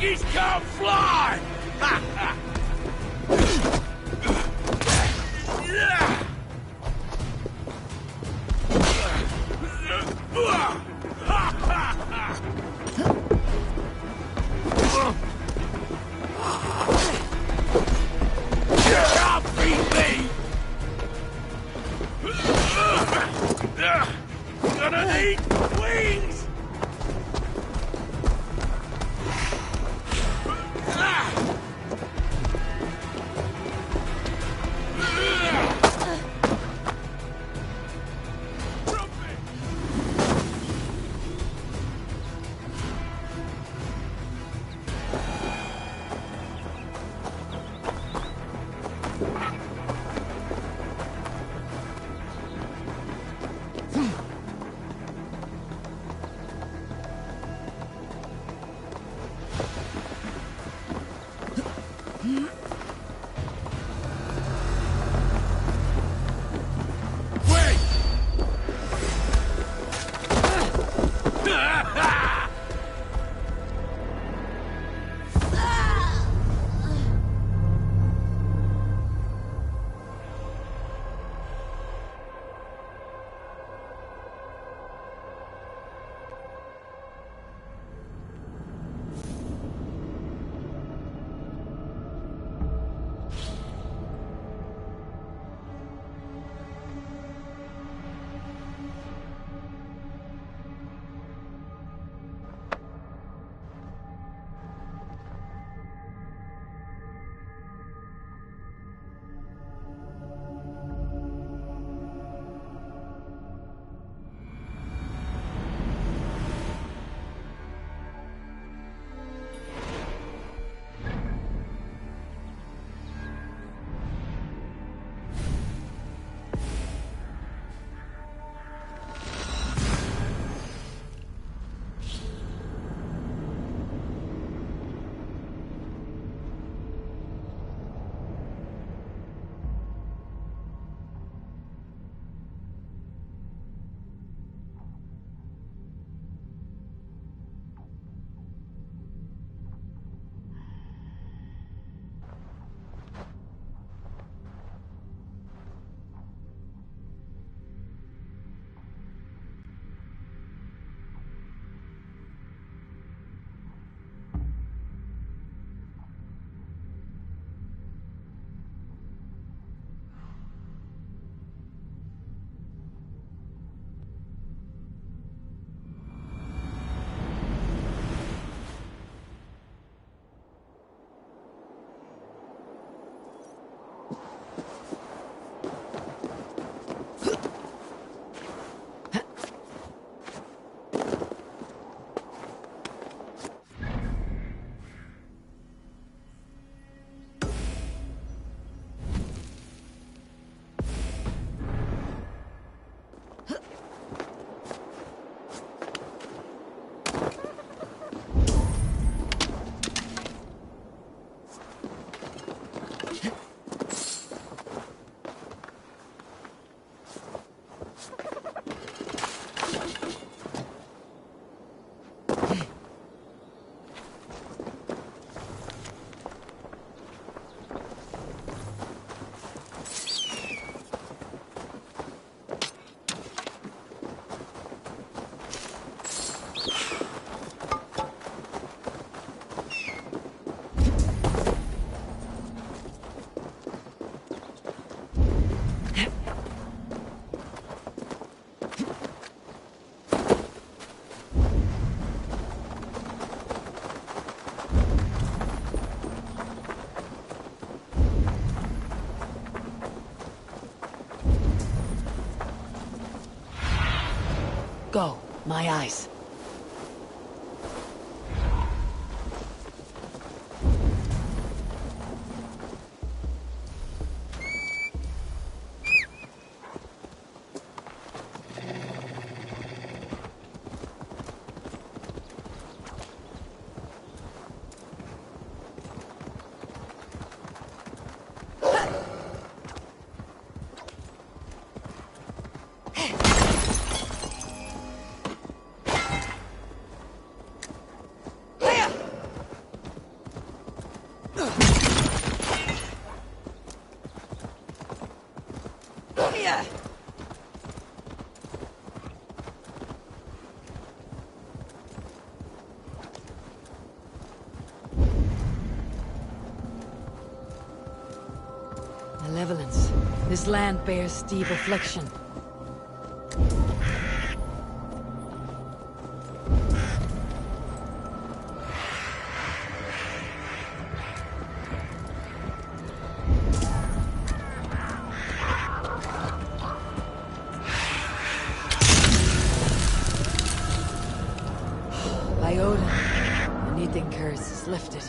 piggies can't fly! Ha ha! Can't beat me! Gonna need wings! Go, my eyes. This land bears deep affliction. By Odin, the Nidin curse is lifted.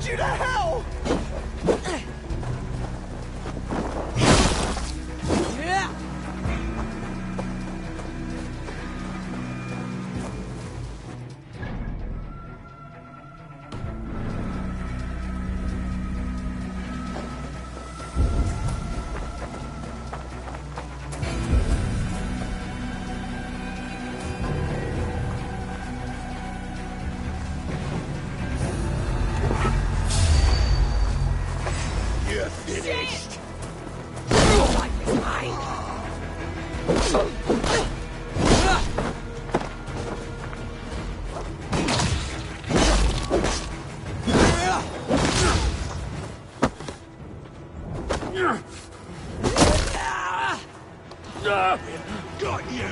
You to hell! Finished! Got you!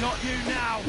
Got you now!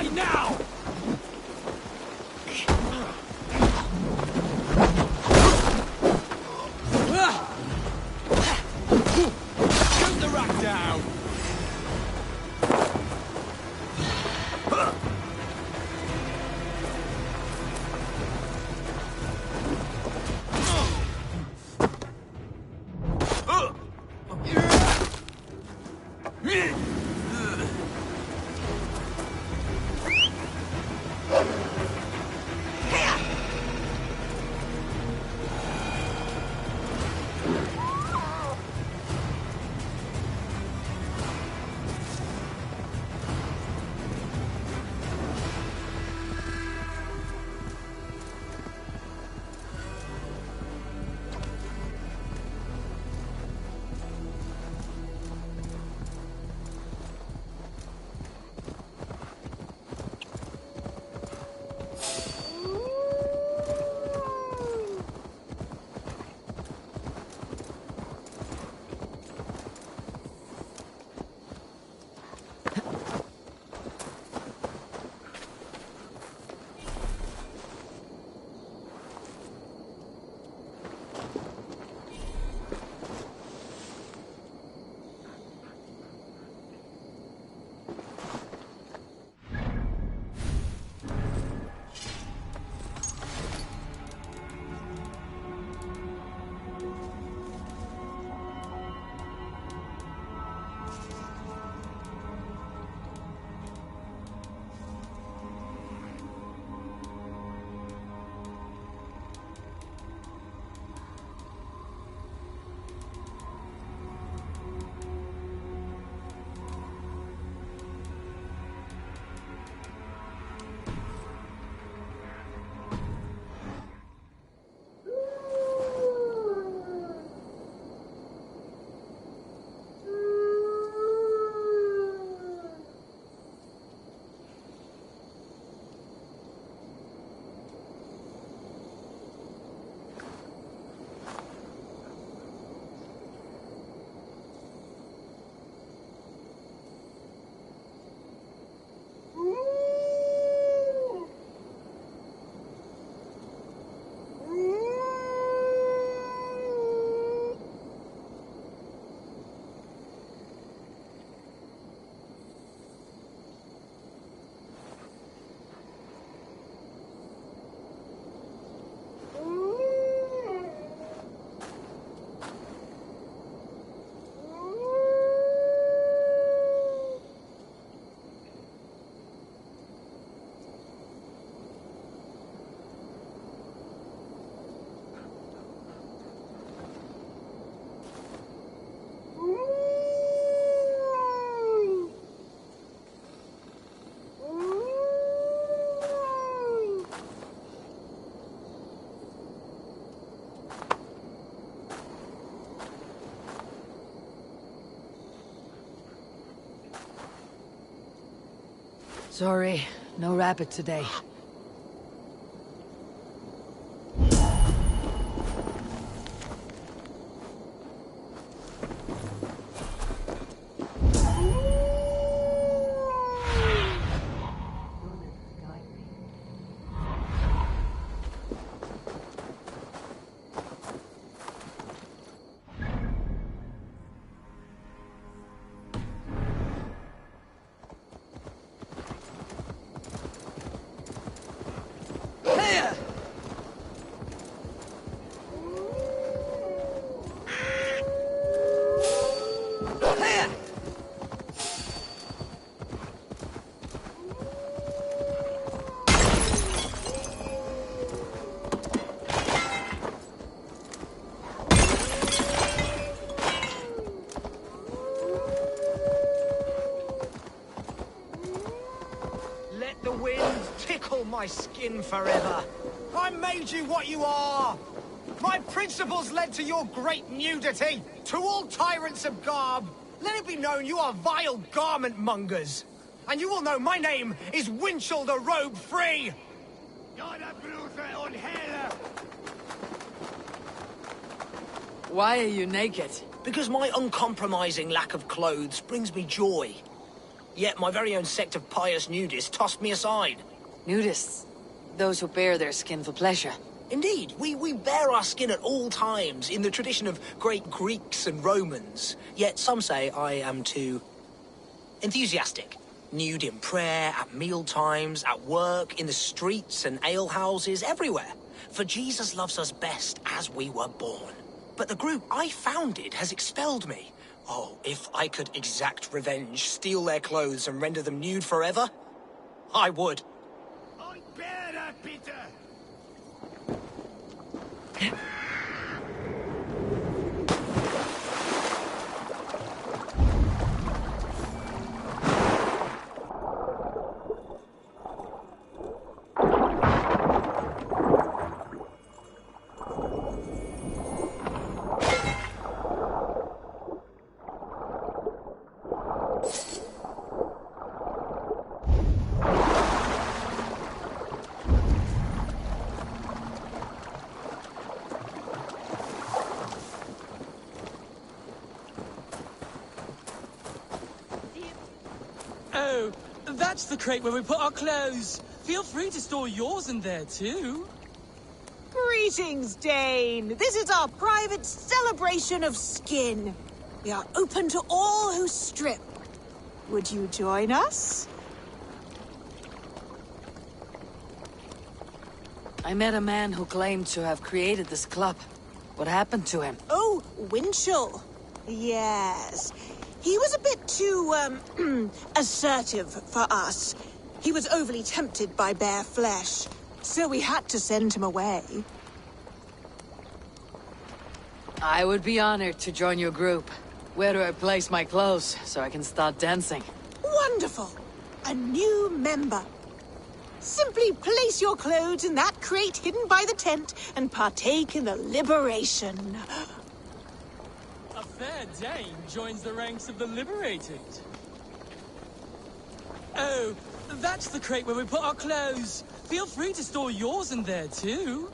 Die now! Shoot the rat down! Sorry, no rabbit today. Let the wind tickle my skin forever. I made you what you are. My principles led to your great nudity. To all tyrants of garb, let it be known you are vile garment mongers. And you will know my name is Winchell the Robe Free. Why are you naked? Because my uncompromising lack of clothes brings me joy. Yet my very own sect of pious nudists tossed me aside. Nudists? Those who bare their skin for pleasure. Indeed, we bare our skin at all times, in the tradition of great Greeks and Romans. Yet some say I am too enthusiastic. Nude in prayer, at meal times, at work, in the streets and alehouses, everywhere. For Jesus loves us best as we were born. But the group I founded has expelled me. Oh, if I could exact revenge, steal their clothes and render them nude forever, I would. I bear that, Peter! Oh, that's the crate where we put our clothes. Feel free to store yours in there, too. Greetings, Dane. This is our private celebration of skin. We are open to all who strip. Would you join us? I met a man who claimed to have created this club. What happened to him? Oh, Winchell. Yes. He was a bit too, assertive for us. He was overly tempted by bare flesh, so we had to send him away. I would be honored to join your group. Where do I place my clothes so I can start dancing? Wonderful! A new member. Simply place your clothes in that crate hidden by the tent and partake in the liberation. A fair Dane joins the ranks of the liberated. Oh, that's the crate where we put our clothes. Feel free to store yours in there, too.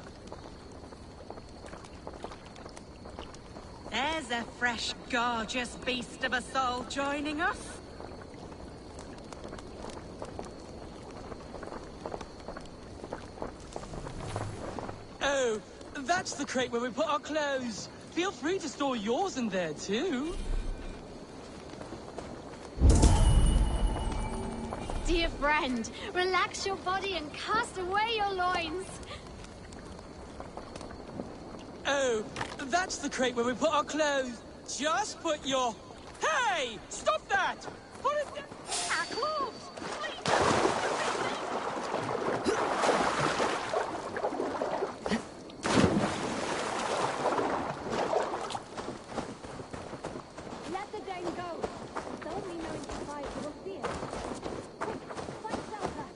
There's a fresh, gorgeous beast of a soul joining us. Oh, that's the crate where we put our clothes. Feel free to store yours in there, too. Dear friend, relax your body and cast away your loins. Oh, that's the crate where we put our clothes. Just put your... Hey! Stop that! What is that? Our clothes! Let the Dane go. Don't mean knowing to fight, we'll see it. Quick, find shelter.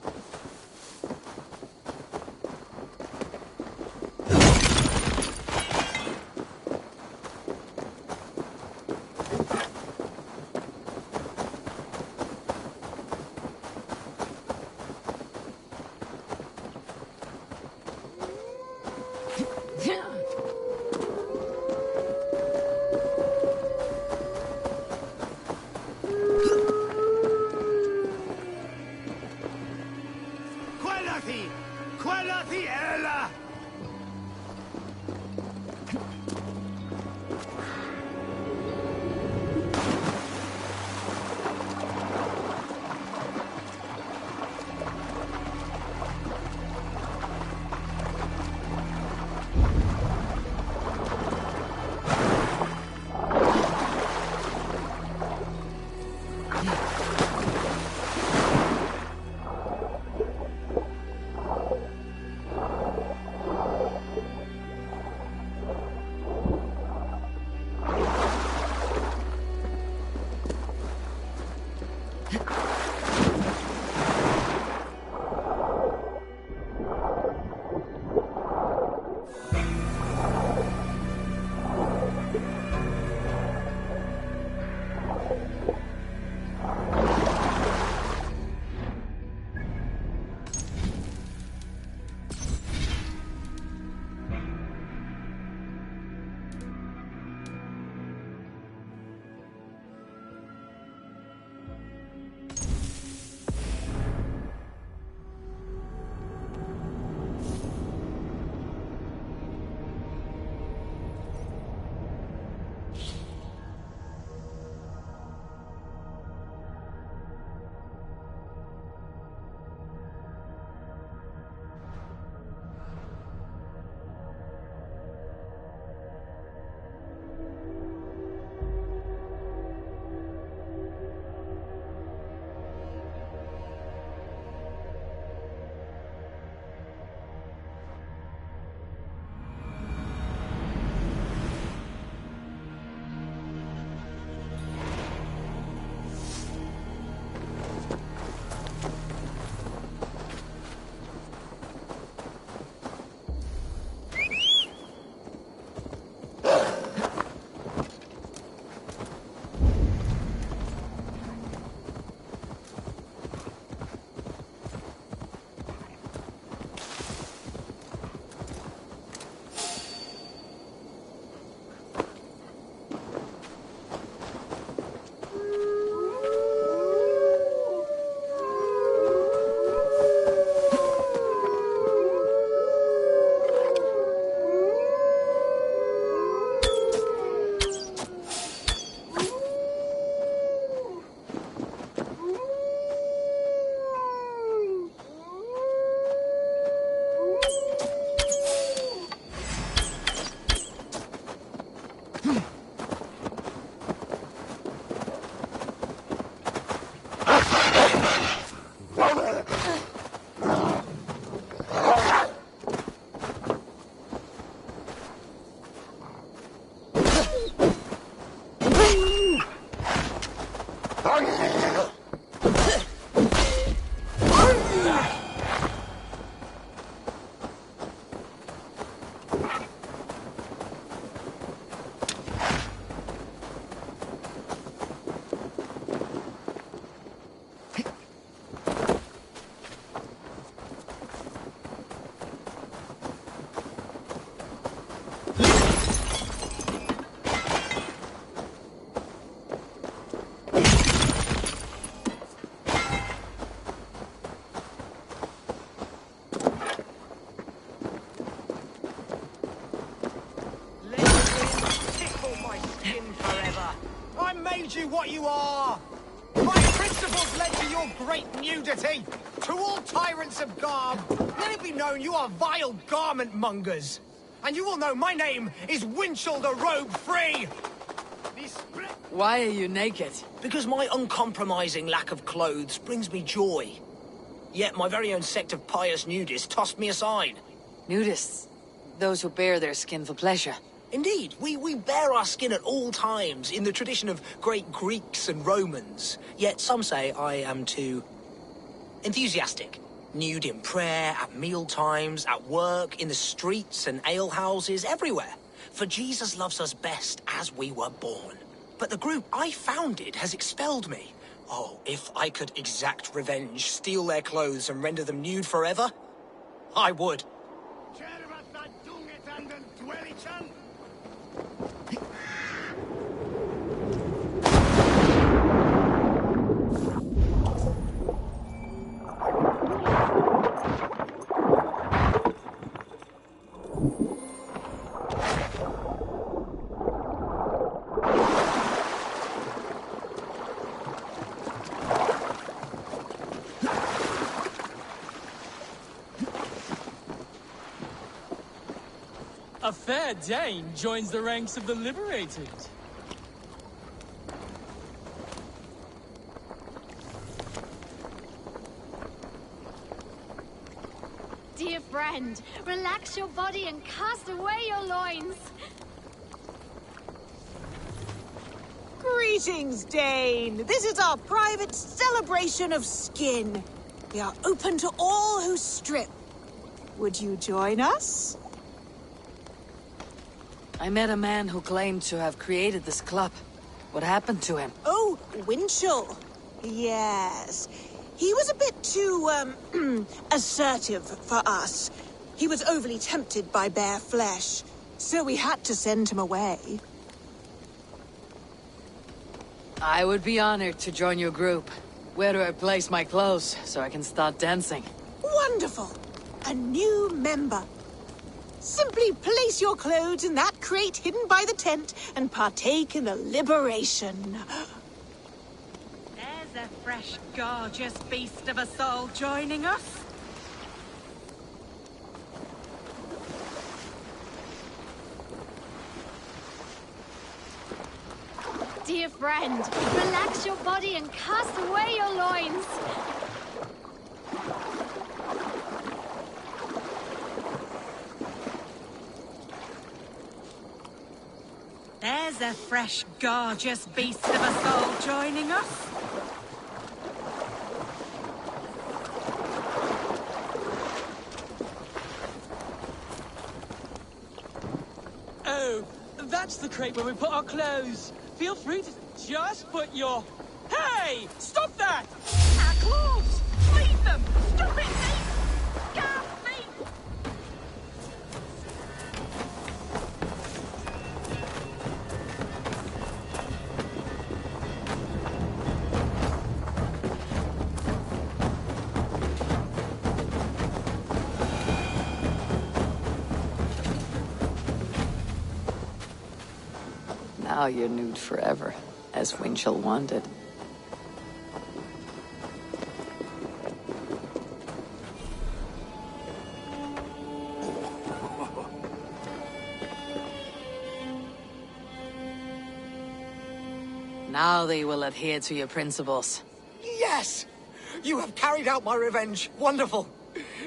Quella ella! your great nudity! To all tyrants of garb, let it be known you are vile garment mongers! And you will know my name is Winchell the Robe Free! Why are you naked? Because my uncompromising lack of clothes brings me joy. Yet my very own sect of pious nudists tossed me aside. Nudists? Those who bare their skin for pleasure. Indeed, we bare our skin at all times, in the tradition of great Greeks and Romans. Yet some say I am too enthusiastic. Nude in prayer, at meal times, at work, in the streets and alehouses, everywhere. For Jesus loves us best as we were born. But the group I founded has expelled me. Oh, if I could exact revenge, steal their clothes and render them nude forever, I would. A fair Dane joins the ranks of the liberated. Dear friend, relax your body and cast away your loins. Greetings, Dane. This is our private celebration of skin. We are open to all who strip. Would you join us? I met a man who claimed to have created this club. What happened to him? Oh, Winchell. Yes. He was a bit too, assertive for us. He was overly tempted by bare flesh, so we had to send him away. I would be honored to join your group. Where do I place my clothes so I can start dancing? Wonderful! A new member. Simply place your clothes in that crate hidden by the tent and partake in the liberation. There's a fresh, gorgeous beast of a soul joining us. Dear friend, relax your body and cast away your loins. There's a fresh, gorgeous beast of a soul joining us. Oh, that's the crate where we put our clothes. Feel free to just put your... Hey! Stop that! Our clothes! Leave them! Stop it, thief! Guard thief! Now you're nude forever, as Winchell wanted. Now they will adhere to your principles. Yes! You have carried out my revenge. Wonderful.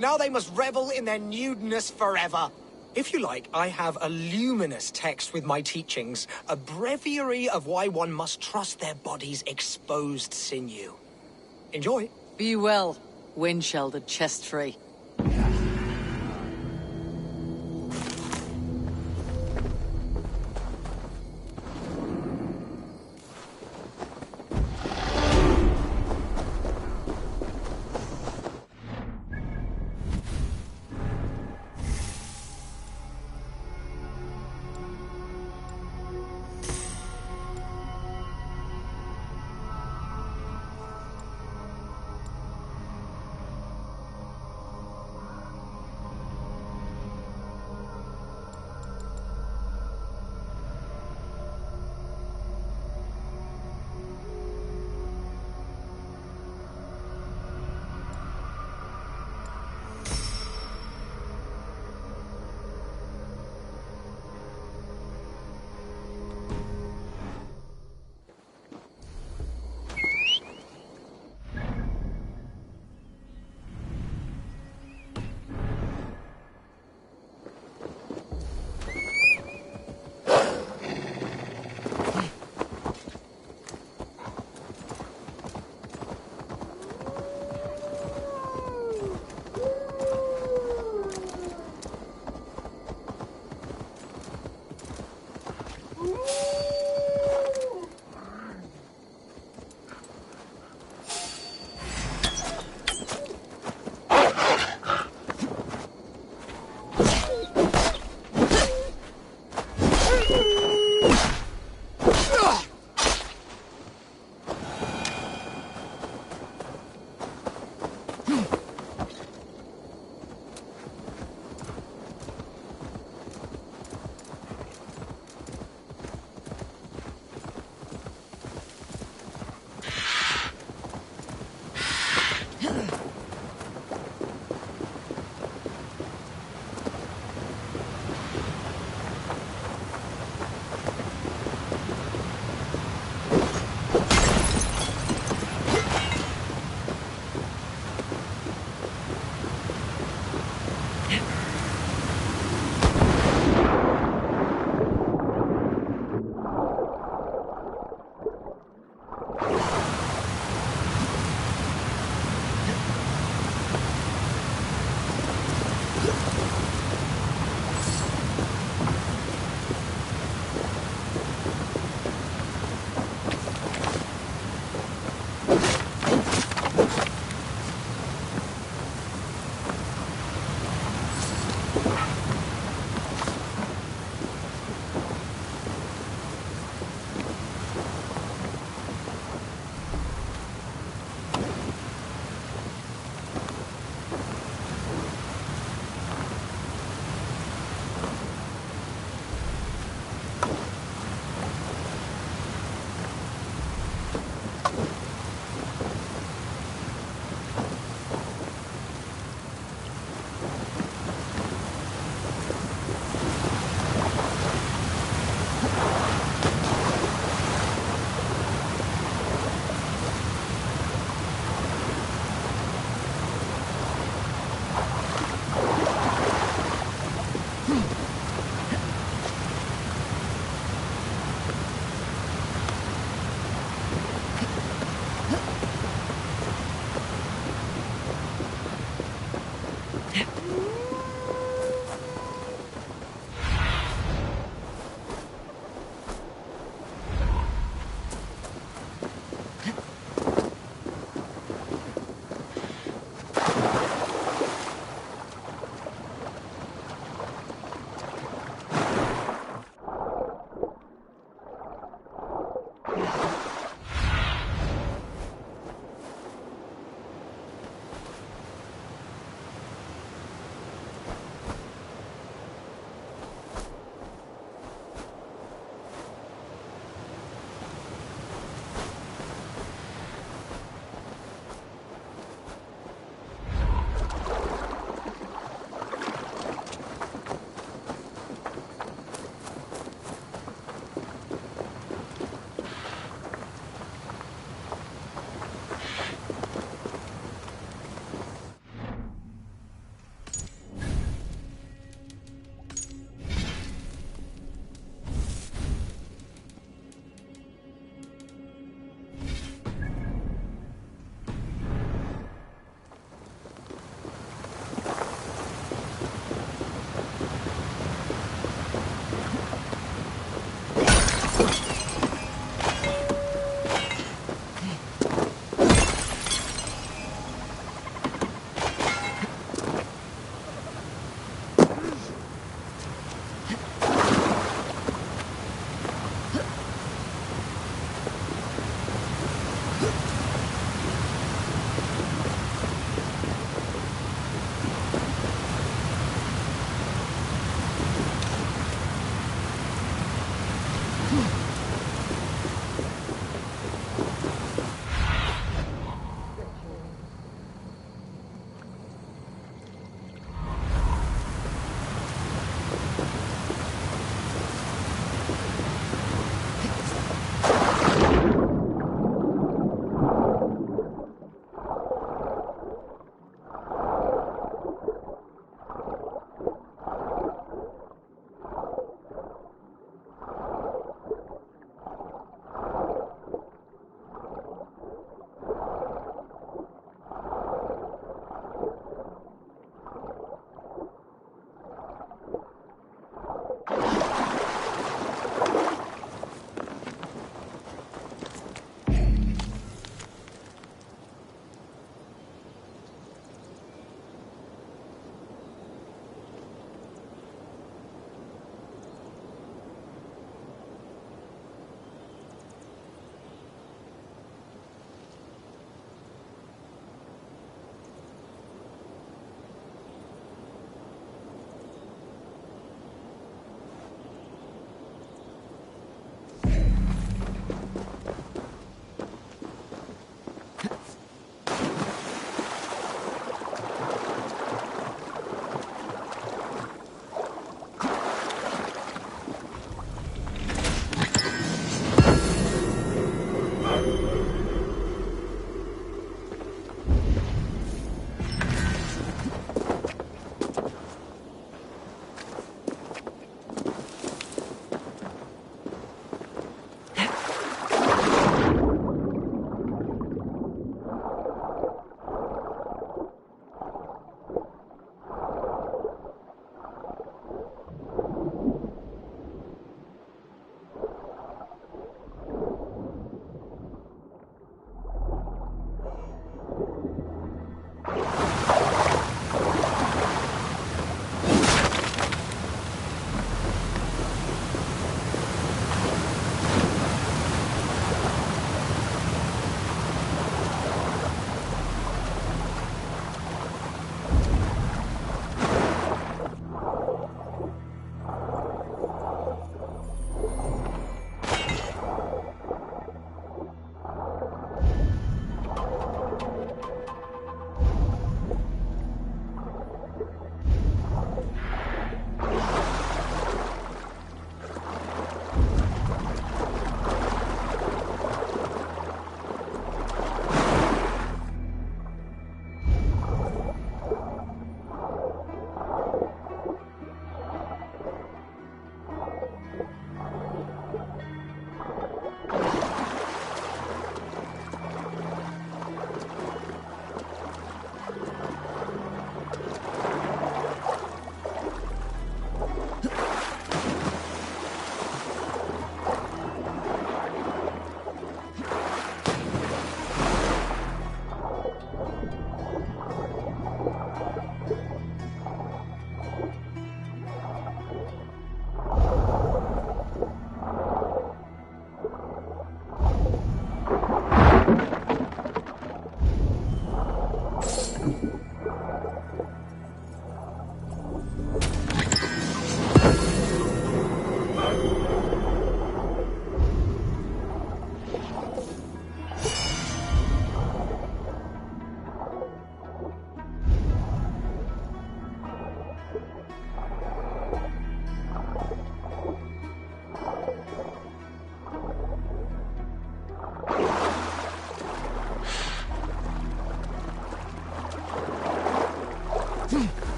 Now they must revel in their nudeness forever. If you like, I have a luminous text with my teachings, a breviary of why one must trust their body's exposed sinew. Enjoy. Be well, Winchell the chest-free.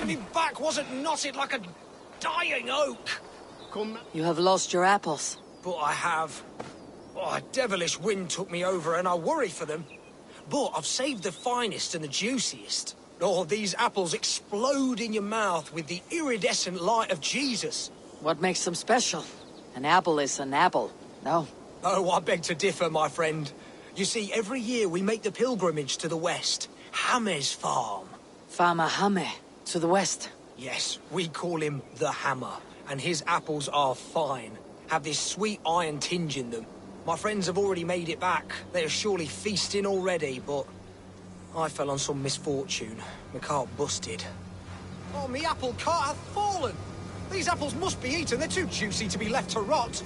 me back wasn't knotted like a dying oak. You have lost your apples. But I have. Oh, a devilish wind took me over and I worry for them. But I've saved the finest and the juiciest. Oh, these apples explode in your mouth with the iridescent light of Jesus. What makes them special? An apple is an apple, no? Oh, I beg to differ, my friend. You see, every year we make the pilgrimage to the west. Hame's farm. Farmer Hame, to the west. Yes, we call him the Hammer. And his apples are fine. Have this sweet iron tinge in them. My friends have already made it back. They are surely feasting already, but I fell on some misfortune. My cart busted. Oh, me apple cart hath fallen! These apples must be eaten. They're too juicy to be left to rot.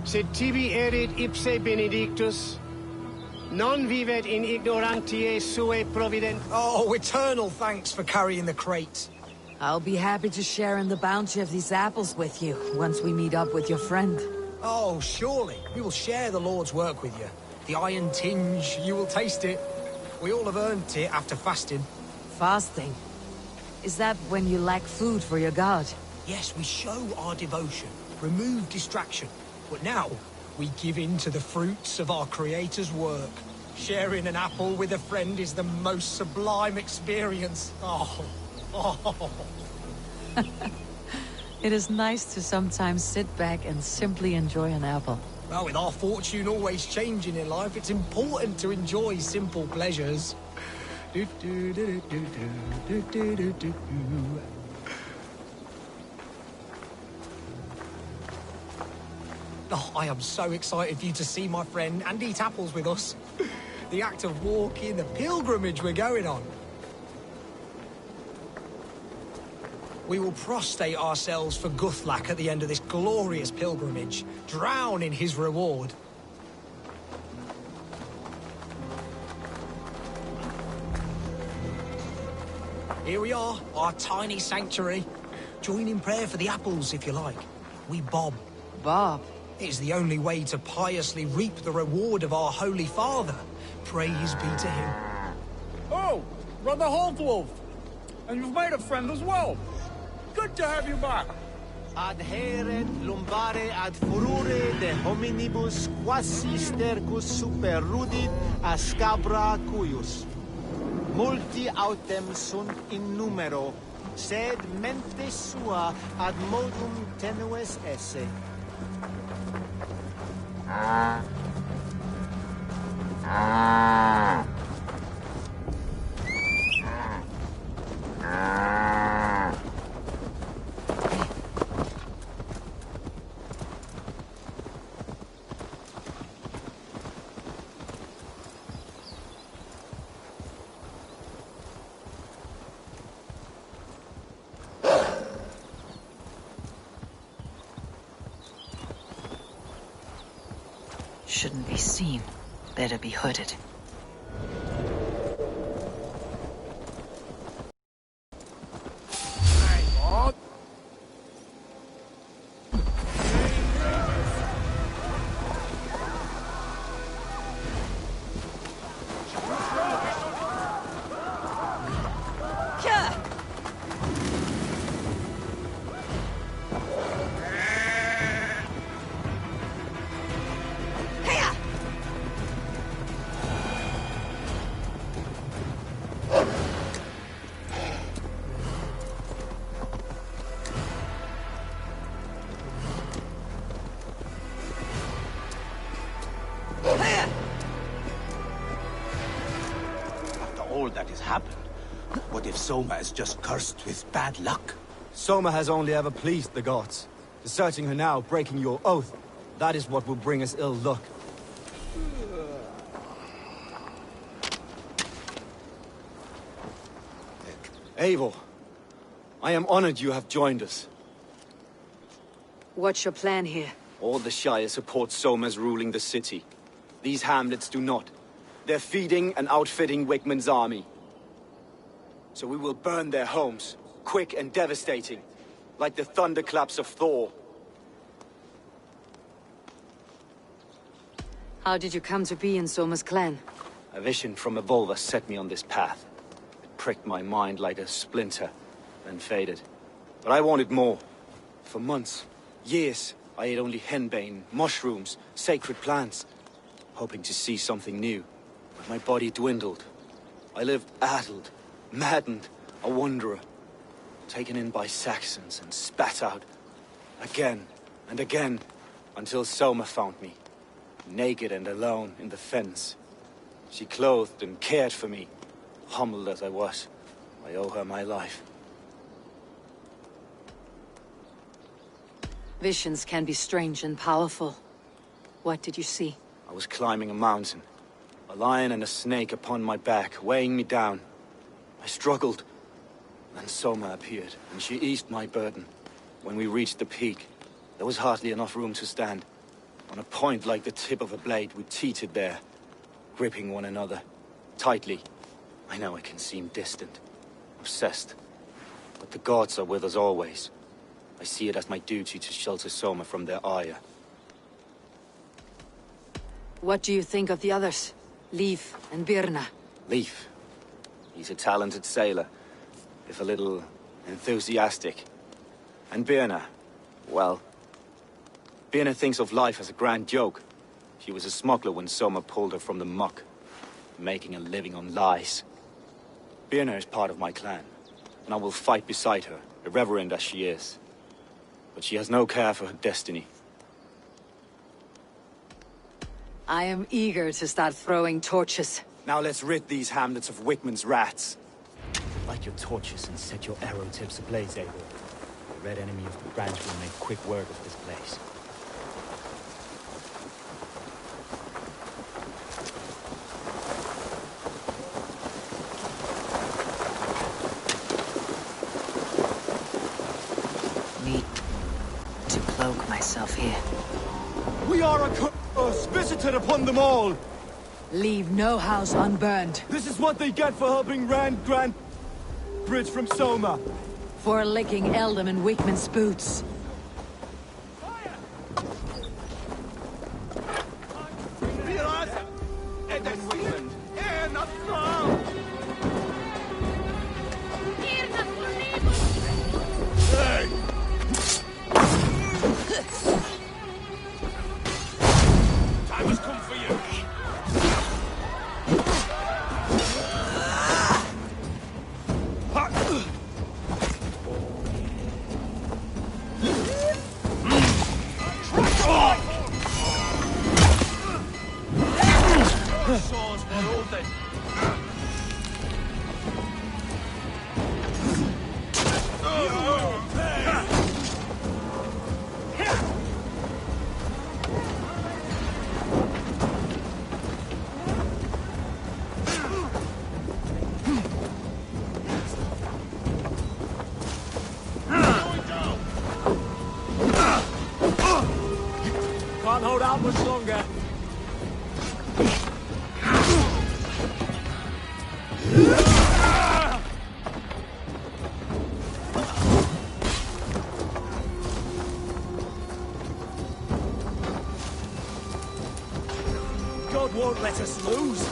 Sed tibi erit ipse benedictus, non vivet in ignorantiae suae provident. Oh, eternal thanks for carrying the crate. I'll be happy to share in the bounty of these apples with you, once we meet up with your friend. Oh, surely. We will share the Lord's work with you. The iron tinge, you will taste it. We all have earned it after fasting. Fasting? Is that when you lack food for your god? Yes, we show our devotion, remove distraction. But now, we give in to the fruits of our Creator's work. Sharing an apple with a friend is the most sublime experience. Oh. It is nice to sometimes sit back and simply enjoy an apple. Well, with our fortune always changing in life, it's important to enjoy simple pleasures. Oh, I am so excited for you to see my friend and eat apples with us. The act of walking, the pilgrimage we're going on. We will prostrate ourselves for Guthlak at the end of this glorious pilgrimage, drown in his reward. Here we are, our tiny sanctuary. Join in prayer for the apples, if you like. We bob. Bob? It is the only way to piously reap the reward of our Holy Father. Praise be to him. Oh, Brother Holtwolf. And you've made a friend as well. Good to have you back. Adheret lumbare ad furore de hominibus quasi stercus super rudit a scabra cuius. Multi autem sunt in numero, sed mente sua ad modum tenues esse. Shouldn't be seen. Better be hooded. All that has happened. What if Soma is just cursed with bad luck? Soma has only ever pleased the gods. Deserting her now, breaking your oath, that is what will bring us ill luck. Eivor, I am honored you have joined us. What's your plan here? All the Shire support Soma's ruling the city. These hamlets do not. They're feeding and outfitting Wickman's army. So we will burn their homes, quick and devastating, like the thunderclaps of Thor. How did you come to be in Soma's clan? A vision from Evolva set me on this path. It pricked my mind like a splinter, then faded. But I wanted more. For months, years, I ate only henbane, mushrooms, sacred plants, hoping to see something new. But my body dwindled. I lived addled, maddened, a wanderer, taken in by Saxons and spat out again and again, until Soma found me, naked and alone in the fens. She clothed and cared for me, humbled as I was. I owe her my life. Visions can be strange and powerful. What did you see? I was climbing a mountain. A lion and a snake upon my back, weighing me down. I struggled. Then Soma appeared, and she eased my burden. When we reached the peak, there was hardly enough room to stand. On a point like the tip of a blade, we teetered there, gripping one another, tightly. I know it can seem distant, obsessed, but the gods are with us always. I see it as my duty to shelter Soma from their ire. What do you think of the others? Leif and Birna? Leif. He's a talented sailor, if a little enthusiastic. And Birna, well, Birna thinks of life as a grand joke. She was a smuggler when Soma pulled her from the muck, making a living on lies. Birna is part of my clan, and I will fight beside her, irreverent as she is. But she has no care for her destiny. I am eager to start throwing torches. Now let's rid these hamlets of Wickman's rats. Light your torches and set your arrow tips ablaze, Abel. The red enemy of the branch will make quick work of this place. Need to cloak myself here. We are a curse visited upon them all! Leave no house unburned. This is what they get for helping Rand Grant Bridge from Soma. For licking Eldam and Wickman's boots. Time has come for you. Swords for Odin. Can't hold out much longer. God won't let us lose.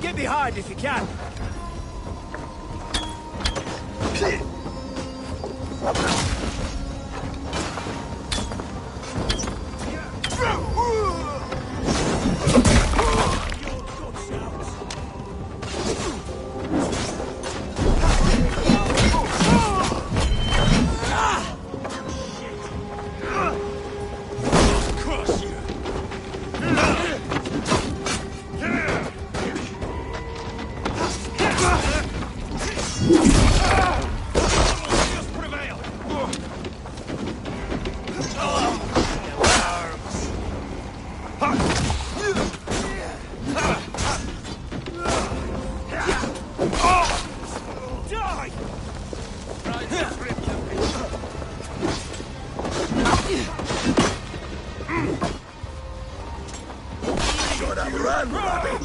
Get behind if you can. Should have run, rabbit!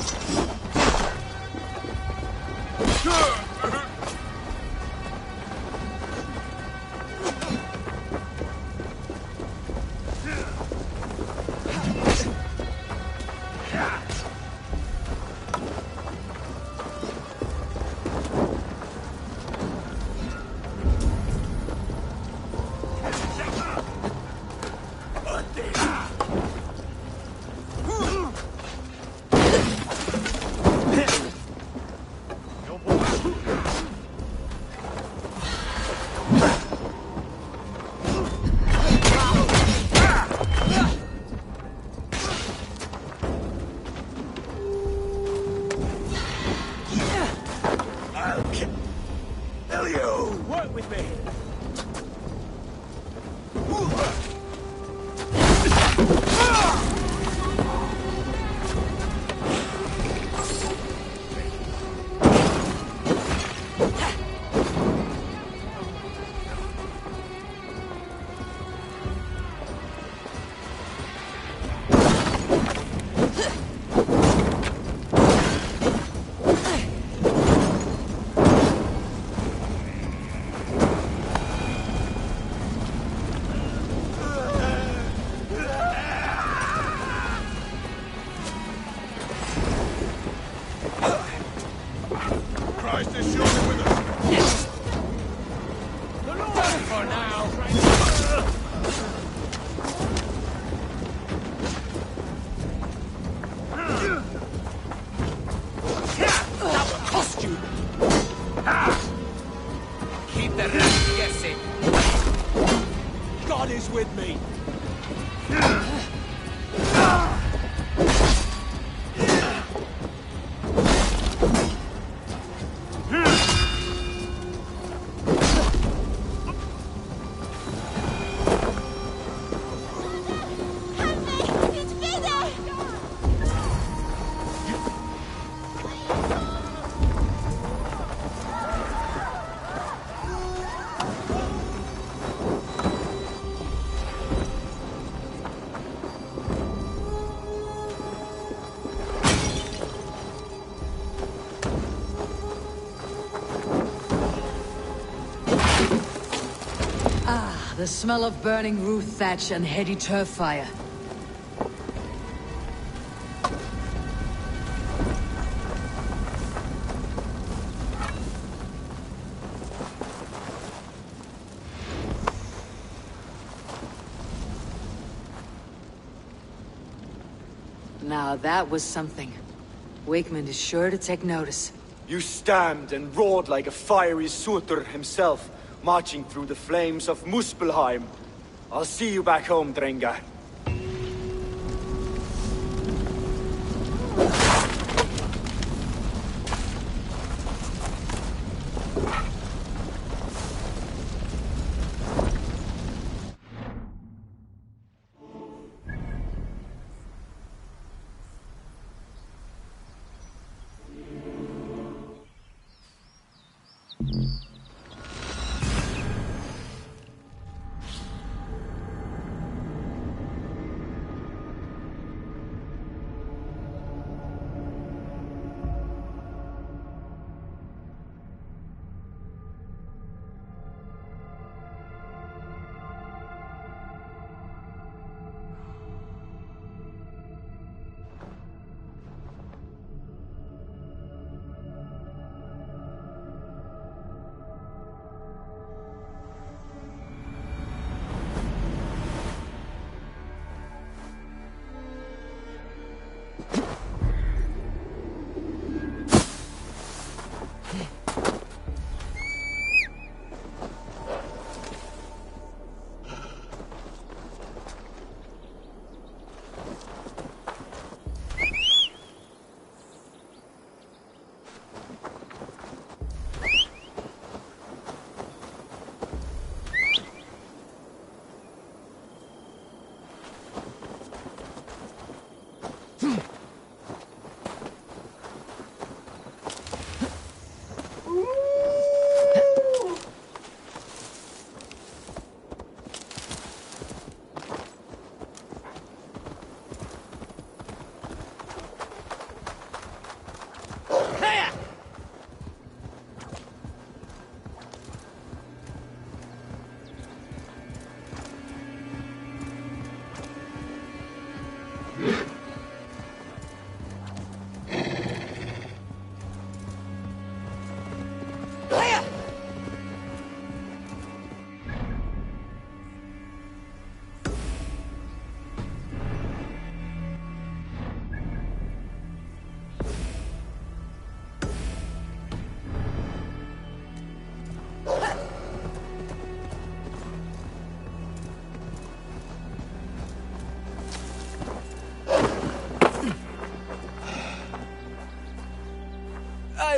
Work with me. Christ is surely with us. Done for now. That will cost you. Ha! Keep the rest guessing. God is with me. The smell of burning roof thatch and heady turf fire. Now that was something. Wakeman is sure to take notice. You stamped and roared like a fiery Surtur himself, marching through the flames of Muspelheim. I'll see you back home, Drenga.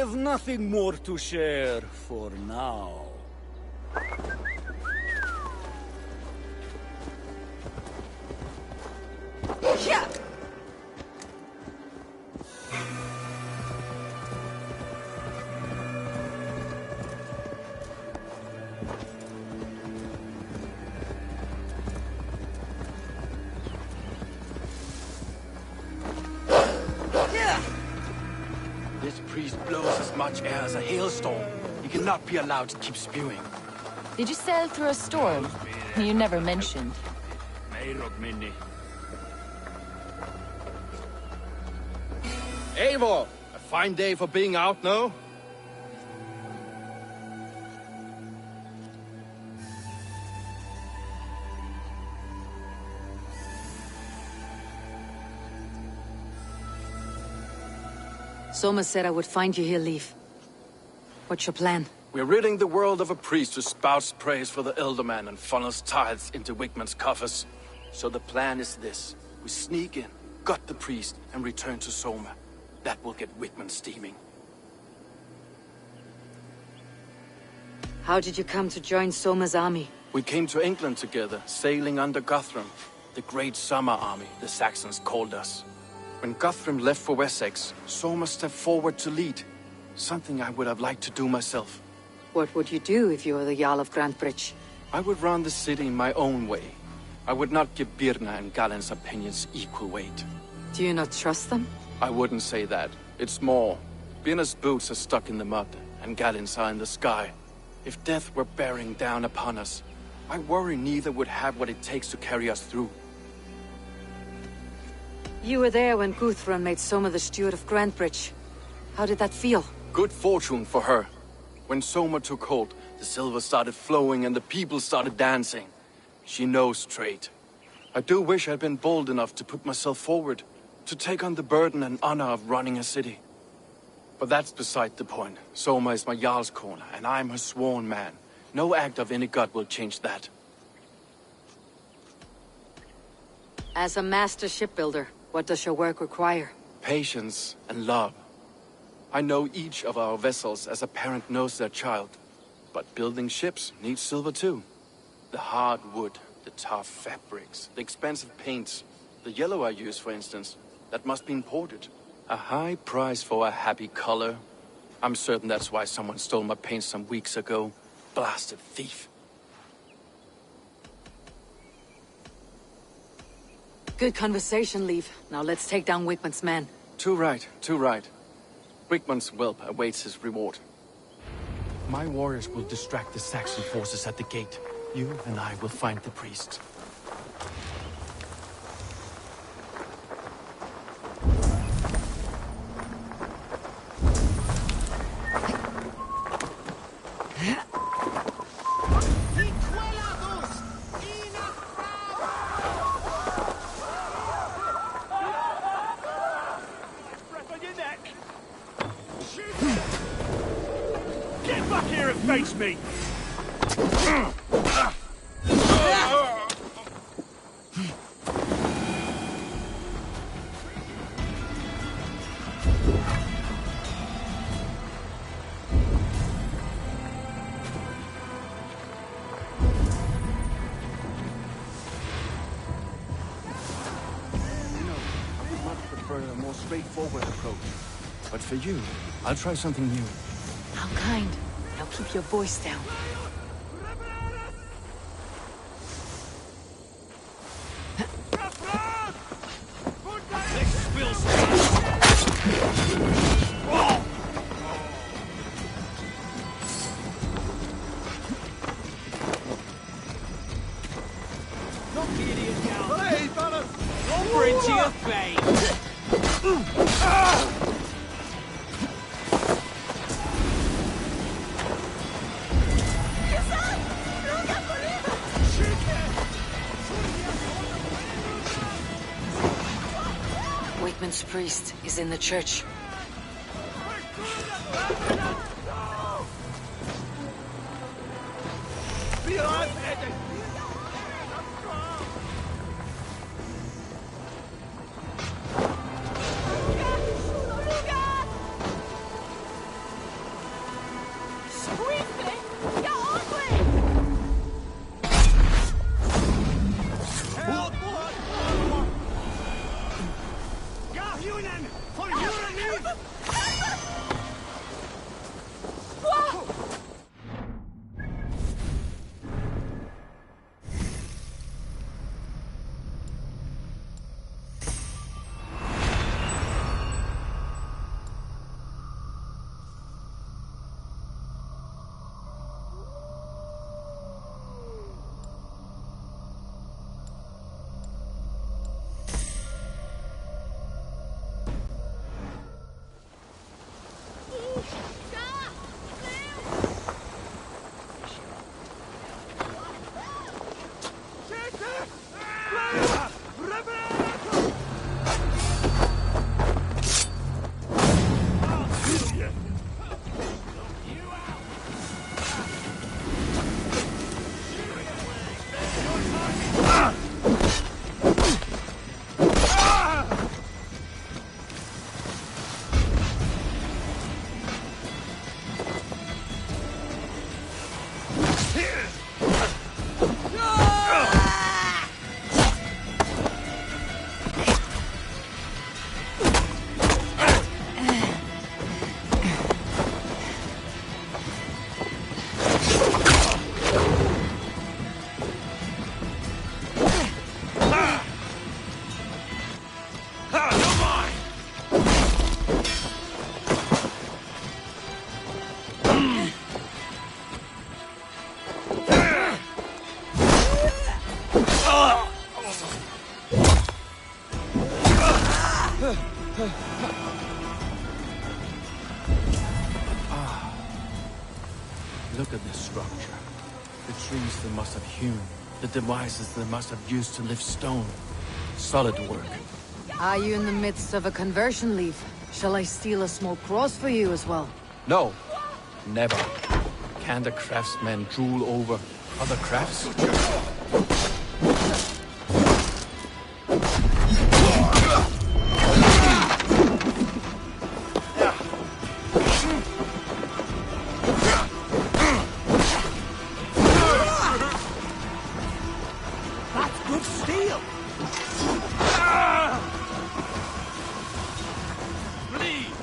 have nothing more to share for now. Yeah. This priest blows as much air as a hailstorm. He cannot be allowed to keep spewing. Did you sail through a storm? You never mentioned. Eivor! A fine day for being out, no? Soma said I would find you here, Leif. What's your plan? We're ridding the world of a priest who spouts praise for the Elderman and funnels tithes into Wigman's coffers. So the plan is this. We sneak in, gut the priest, and return to Soma. That will get Wigman steaming. How did you come to join Soma's army? We came to England together, sailing under Guthrum. The Great Summer Army, the Saxons called us. When Guthrum left for Wessex, Soma stepped forward to lead. Something I would have liked to do myself. What would you do if you were the Jarl of Grantebridge? I would run the city in my own way. I would not give Birna and Galen's opinions equal weight. Do you not trust them? I wouldn't say that. It's more. Birna's boots are stuck in the mud, and Galen's are in the sky. If death were bearing down upon us, I worry neither would have what it takes to carry us through. You were there when Guthrum made Soma the steward of Grantebridge. How did that feel? Good fortune for her. When Soma took hold, the silver started flowing and the people started dancing. She knows trade. I do wish I'd been bold enough to put myself forward, to take on the burden and honor of running a city. But that's beside the point. Soma is my Jarl's corner, and I'm her sworn man. No act of any god will change that. As a master shipbuilder, what does your work require? Patience and love. I know each of our vessels as a parent knows their child. But building ships needs silver too. The hard wood, the tough fabrics, the expensive paints. The yellow I use, for instance, that must be imported. A high price for a happy color. I'm certain that's why someone stole my paint some weeks ago. Blasted thief. Good conversation, Leif. Now let's take down Wigman's men. Too right, too right. Wigman's whelp awaits his reward. My warriors will distract the Saxon forces at the gate. You and I will find the priest. Get back here and face me! A more straightforward approach. But for you, I'll try something new. How kind. Now keep your voice down. Over into your face! Wigman's priest is in the church. Look at this structure. The trees they must have hewn. The devices they must have used to lift stone. Solid work. Are you in the midst of a conversion leaf? Shall I steal a small cross for you as well? No. Never. Can the craftsmen drool over other crafts? That's good steel! Bleed!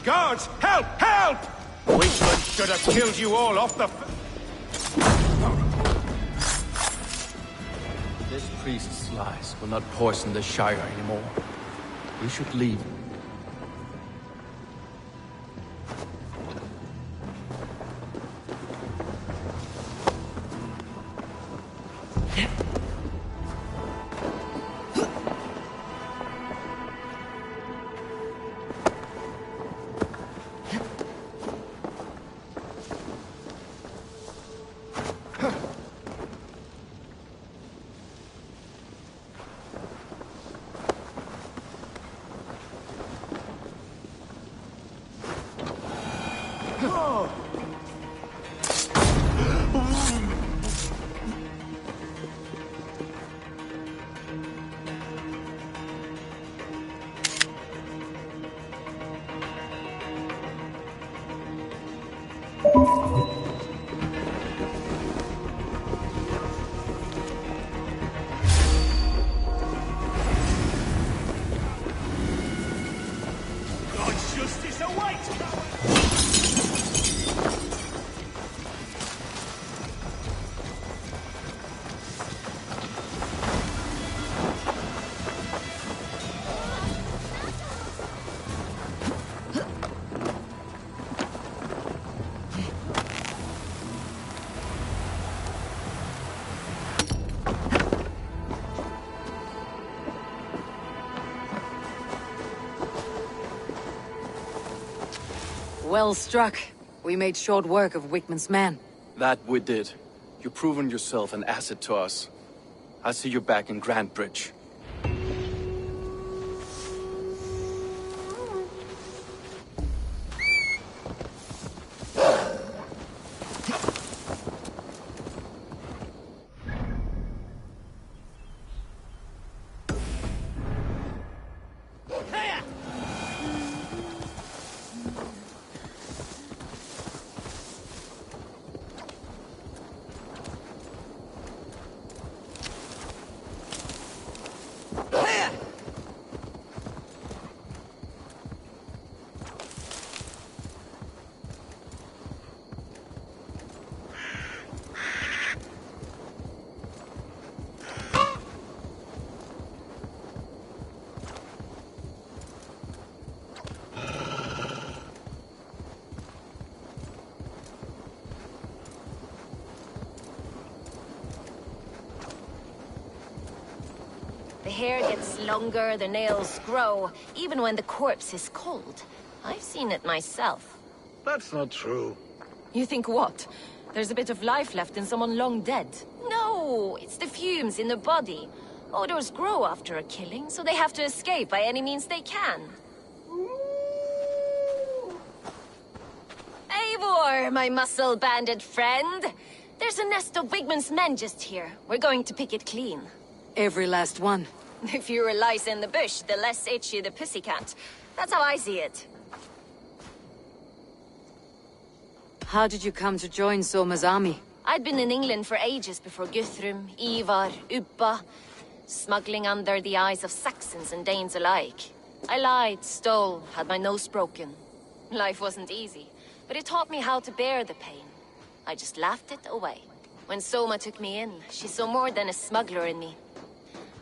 Guards, help! Help! Witchman should have killed you all off the... This priest's lies will not poison the Shire anymore. We should leave. God's justice awaits! Well struck. We made short work of Wickman's men. That we did. You've proven yourself an asset to us. I'll see you back in Grantbridge. The hair gets longer, the nails grow, even when the corpse is cold. I've seen it myself. That's not true. You think what? There's a bit of life left in someone long dead? No, it's the fumes in the body. Odors grow after a killing, so they have to escape by any means they can. Eivor, my muscle-banded friend! There's a nest of Wigman's men just here. We're going to pick it clean. Every last one. The fewer lice in the bush, the less itchy the pussycat. That's how I see it. How did you come to join Soma's army? I'd been in England for ages before Guthrum, Ivar, Ubba, smuggling under the eyes of Saxons and Danes alike. I lied, stole, had my nose broken. Life wasn't easy, but it taught me how to bear the pain. I just laughed it away. When Soma took me in, she saw more than a smuggler in me.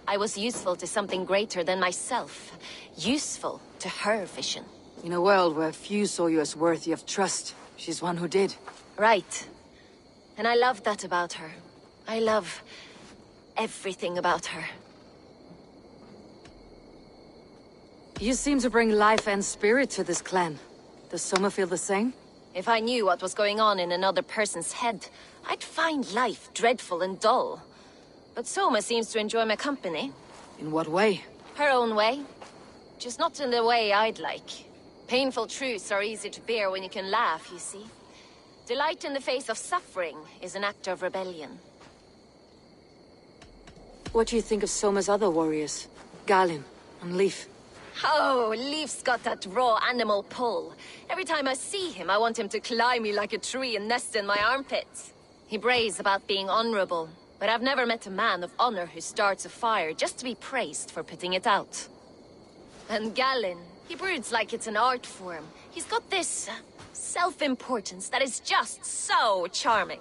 I was useful to something greater than myself. Useful to her vision. In a world where few saw you as worthy of trust, she's one who did. Right. And I love that about her. I love everything about her. You seem to bring life and spirit to this clan. Does Soma feel the same? If I knew what was going on in another person's head, I'd find life dreadful and dull. But Soma seems to enjoy my company. In what way? Her own way. Just not in the way I'd like. Painful truths are easy to bear when you can laugh, you see. Delight in the face of suffering is an act of rebellion. What do you think of Soma's other warriors? Galin and Leaf? Oh, Leaf's got that raw animal pull. Every time I see him, I want him to climb me like a tree and nest in my armpits. He brays about being honorable, but I've never met a man of honor who starts a fire just to be praised for putting it out. And Galin, he broods like it's an art form. He's got this self-importance that is just so charming.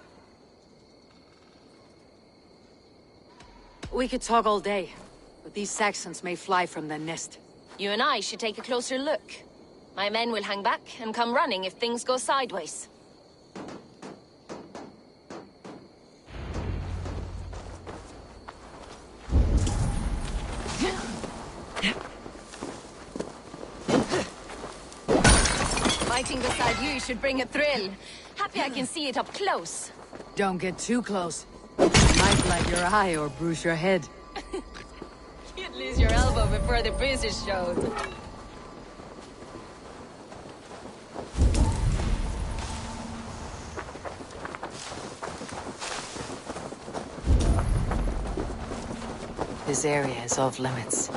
We could talk all day, but these Saxons may fly from their nest. You and I should take a closer look. My men will hang back and come running if things go sideways. Fighting beside you should bring a thrill. Happy I can see it up close. Don't get too close. You might blind your eye or bruise your head. You'd lose your elbow before the bruises showed. This area is off limits.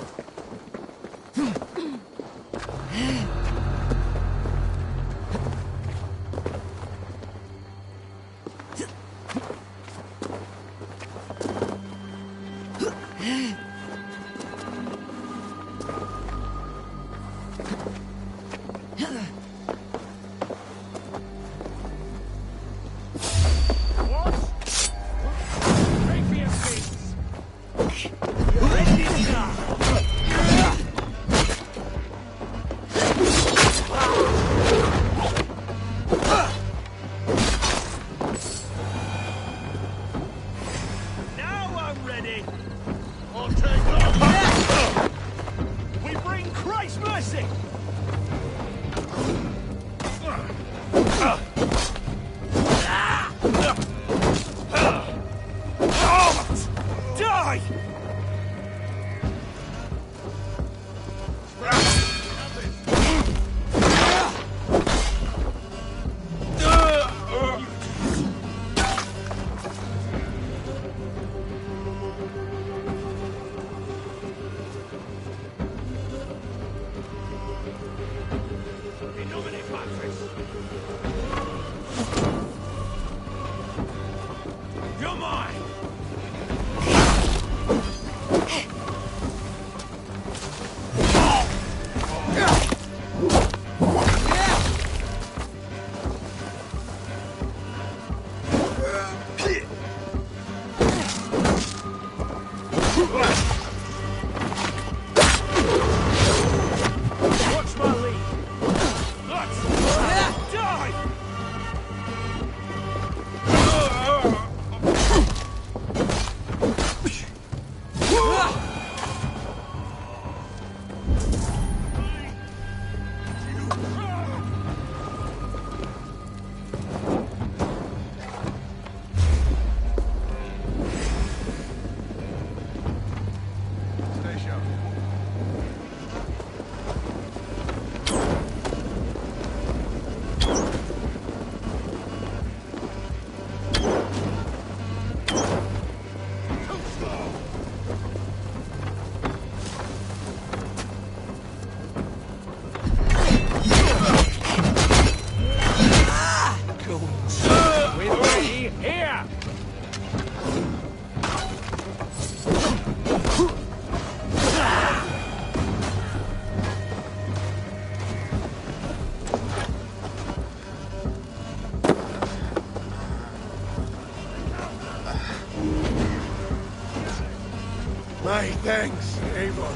My thanks, Eivor.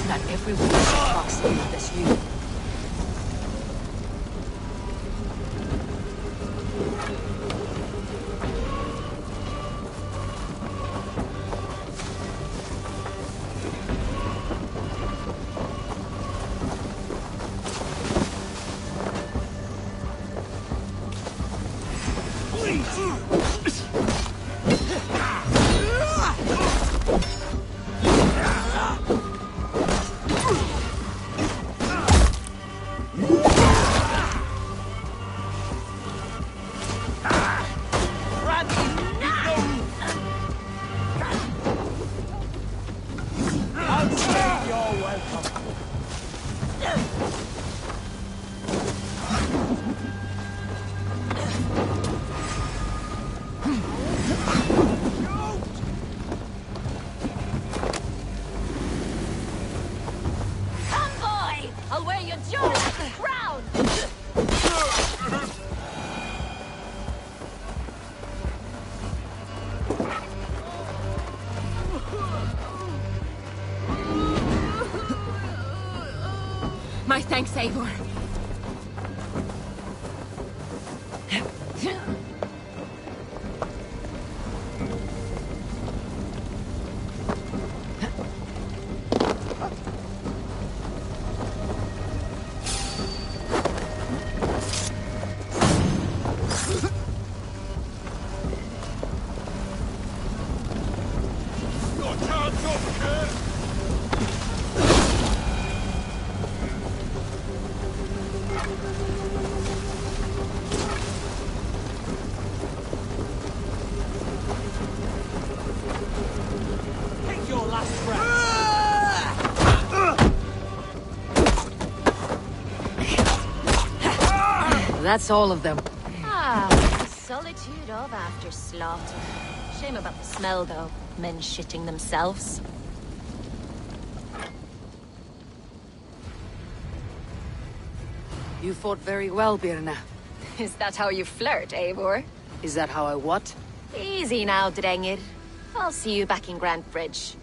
Not everyone is as possible as you. Your crown! My thanks, Eivor. Take your last breath. That's all of them. Ah, the solitude of after slaughter. Shame about the smell, though. Men shitting themselves. You fought very well, Birna. Is that how you flirt, Eivor? Is that how I what? Easy now, Drengir. I'll see you back in Grand Bridge.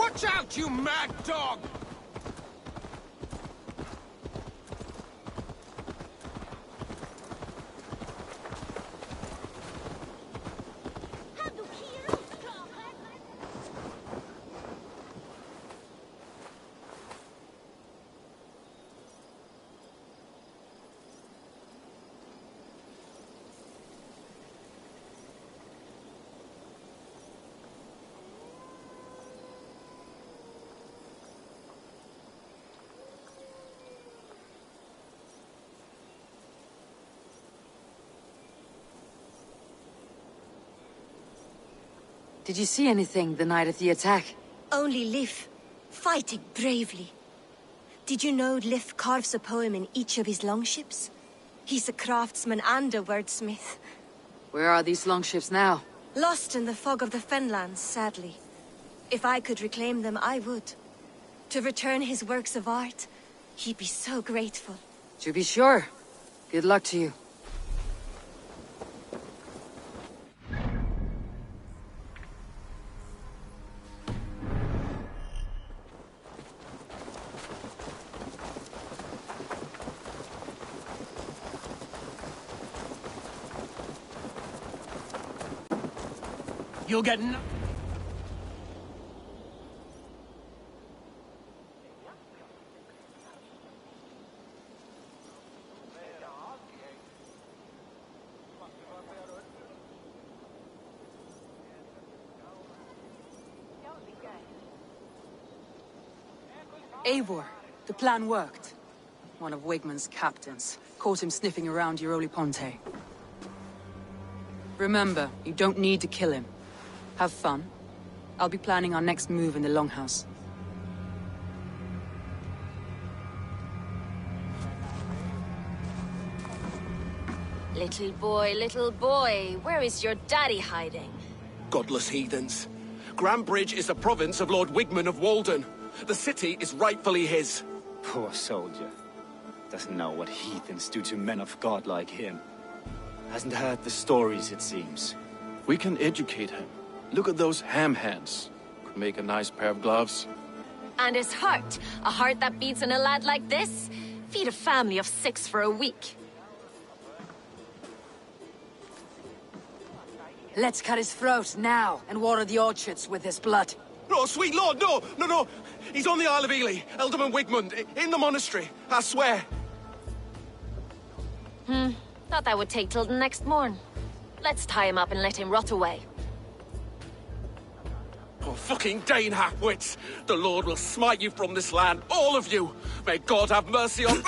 Watch out, you mad dog! Did you see anything the night of the attack? Only Lif, fighting bravely. Did you know Lif carves a poem in each of his longships? He's a craftsman and a wordsmith. Where are these longships now? Lost in the fog of the Fenlands, sadly. If I could reclaim them, I would. To return his works of art, he'd be so grateful. To be sure. Good luck to you. You'll get Eivor, the plan worked. One of Wigmund's captains caught him sniffing around Euroli Ponte. Remember, you don't need to kill him. Have fun. I'll be planning our next move in the Longhouse. Little boy, where is your daddy hiding? Godless heathens. Grambridge is the province of Lord Wigmund of Walden. The city is rightfully his. Poor soldier. Doesn't know what heathens do to men of God like him. Hasn't heard the stories, it seems. We can educate him. Look at those ham hands. Could make a nice pair of gloves. And his heart. A heart that beats in a lad like this? Feed a family of 6 for a week. Let's cut his throat now and water the orchards with his blood. Oh, sweet lord, no! He's on the Isle of Ely, Ealdorman Wigmund, in the monastery, I swear. Thought that would take till the next morn. Let's tie him up and let him rot away. Oh, fucking Dane halfwits! The Lord will smite you from this land, all of you! May God have mercy on...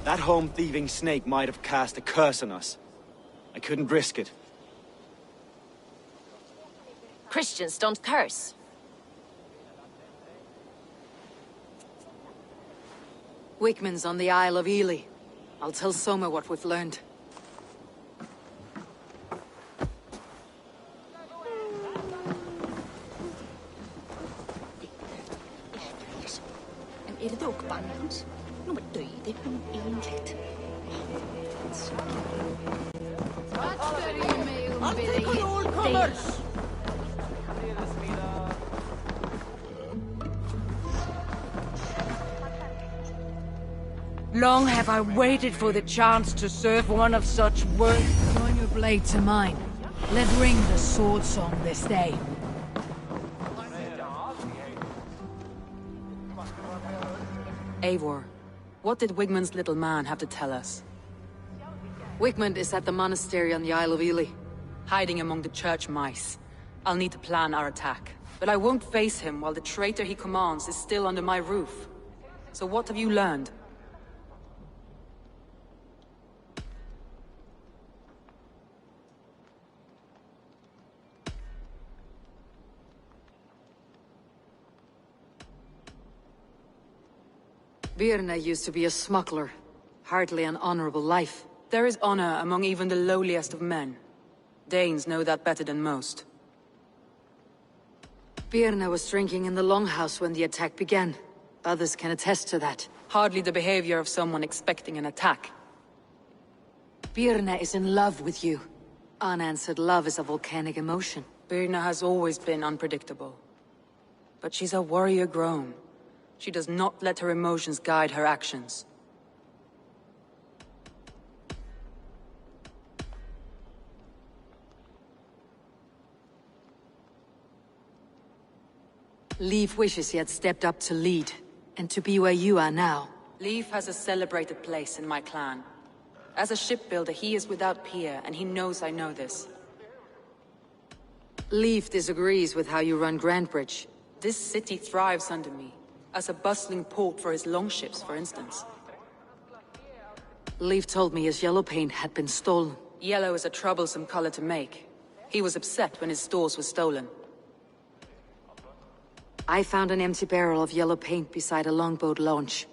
That home-thieving snake might have cast a curse on us. I couldn't risk it. Christians don't curse. Wigmund's on the Isle of Ely. I'll tell Soma what we've learned. En är det ook bannens? Nu maar döde hun enkelt. I'll take on all comers! Long have I waited for the chance to serve one of such worth. Join your blade to mine. Let ring the sword song this day. Eivor, what did Wigmund's little man have to tell us? Wigmund is at the monastery on the Isle of Ely. Hiding among the church mice. I'll need to plan our attack. But I won't face him while the traitor he commands is still under my roof. So what have you learned? Birna used to be a smuggler. Hardly an honorable life. There is honor among even the lowliest of men. Danes know that better than most. Birna was drinking in the Longhouse when the attack began. Others can attest to that. Hardly the behavior of someone expecting an attack. Birna is in love with you. Unanswered love is a volcanic emotion. Birna has always been unpredictable. But she's a warrior grown. She does not let her emotions guide her actions. Leif wishes he had stepped up to lead, and to be where you are now. Leif has a celebrated place in my clan. As a shipbuilder, he is without peer, and he knows I know this. Leif disagrees with how you run Grandbridge. This city thrives under me, as a bustling port for his longships, for instance. Leif told me his yellow paint had been stolen. Yellow is a troublesome color to make. He was upset when his stores were stolen. I found an empty barrel of yellow paint beside a longboat launch.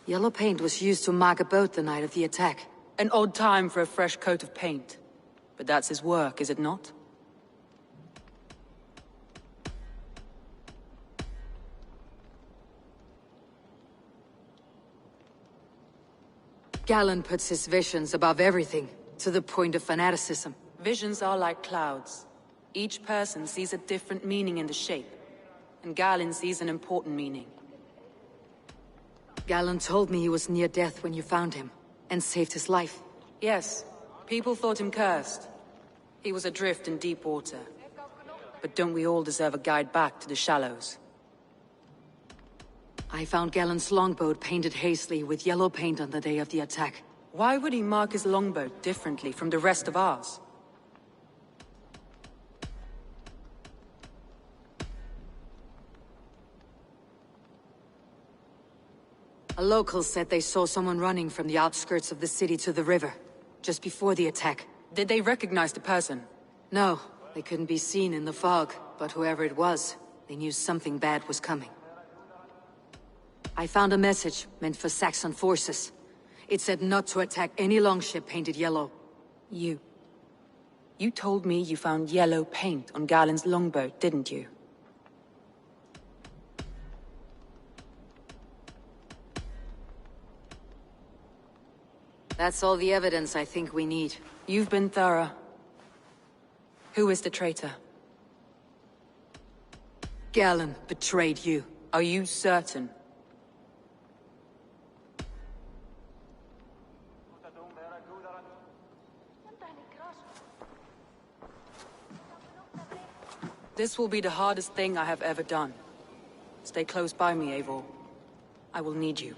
Yellow paint was used to mark a boat the night of the attack. An odd time for a fresh coat of paint. But that's his work, is it not? Galen puts his visions above everything, to the point of fanaticism. Visions are like clouds. Each person sees a different meaning in the shape. And Galen sees an important meaning. Galen told me he was near death when you found him, and saved his life. Yes, people thought him cursed. He was adrift in deep water. But don't we all deserve a guide back to the shallows? I found Galen's longboat painted hastily with yellow paint on the day of the attack. Why would he mark his longboat differently from the rest of ours? A local said they saw someone running from the outskirts of the city to the river, just before the attack. Did they recognize the person? No, they couldn't be seen in the fog, but whoever it was, they knew something bad was coming. I found a message meant for Saxon forces. It said not to attack any longship painted yellow. You told me you found yellow paint on Galen's longboat, didn't you? That's all the evidence I think we need. You've been thorough. Who is the traitor? Galen betrayed you. Are you certain? This will be the hardest thing I have ever done. Stay close by me, Eivor. I will need you.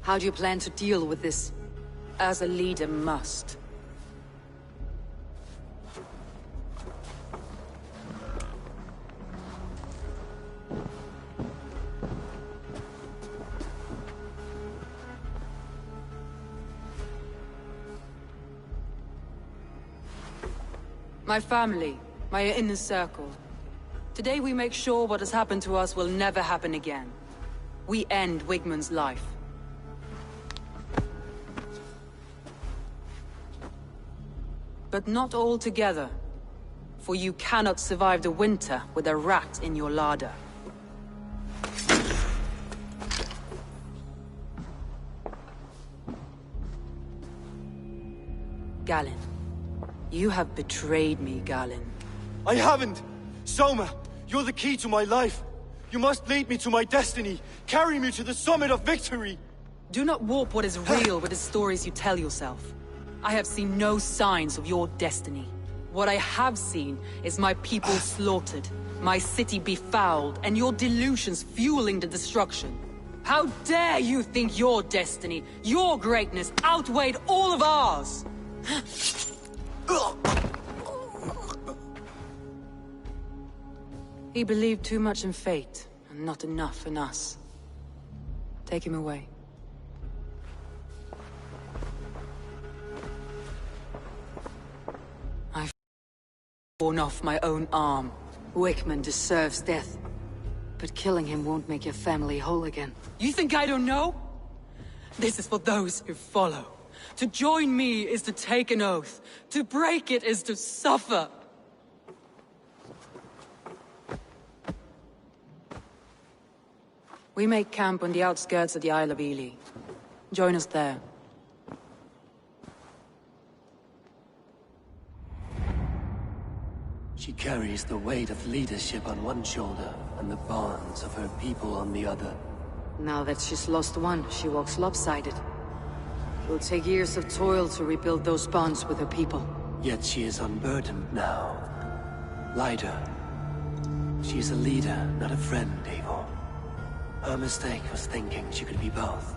How do you plan to deal with this? As a leader must. My family, my inner circle. Today we make sure what has happened to us will never happen again. We end Wigmund's life. But not all together. For you cannot survive the winter with a rat in your larder. Galen. You have betrayed me, Galen. I haven't! Soma, you're the key to my life. You must lead me to my destiny. Carry me to the summit of victory. Do not warp what is real with the stories you tell yourself. I have seen no signs of your destiny. What I have seen is my people slaughtered, my city befouled, and your delusions fueling the destruction. How dare you think your destiny, your greatness, outweighed all of ours? He believed too much in fate, and not enough in us. Take him away. I've torn off my own arm. Wigmund deserves death. But killing him won't make your family whole again. You think I don't know? This is for those who follow. To join me is to take an oath. To break it is to suffer. We make camp on the outskirts of the Isle of Ely. Join us there. She carries the weight of leadership on one shoulder, and the bonds of her people on the other. Now that she's lost one, she walks lopsided. It will take years of toil to rebuild those bonds with her people. Yet she is unburdened now. Lighter. She's a leader, not a friend, Eivor. Her mistake was thinking she could be both.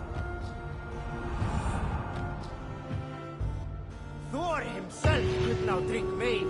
Thor himself could now drink me.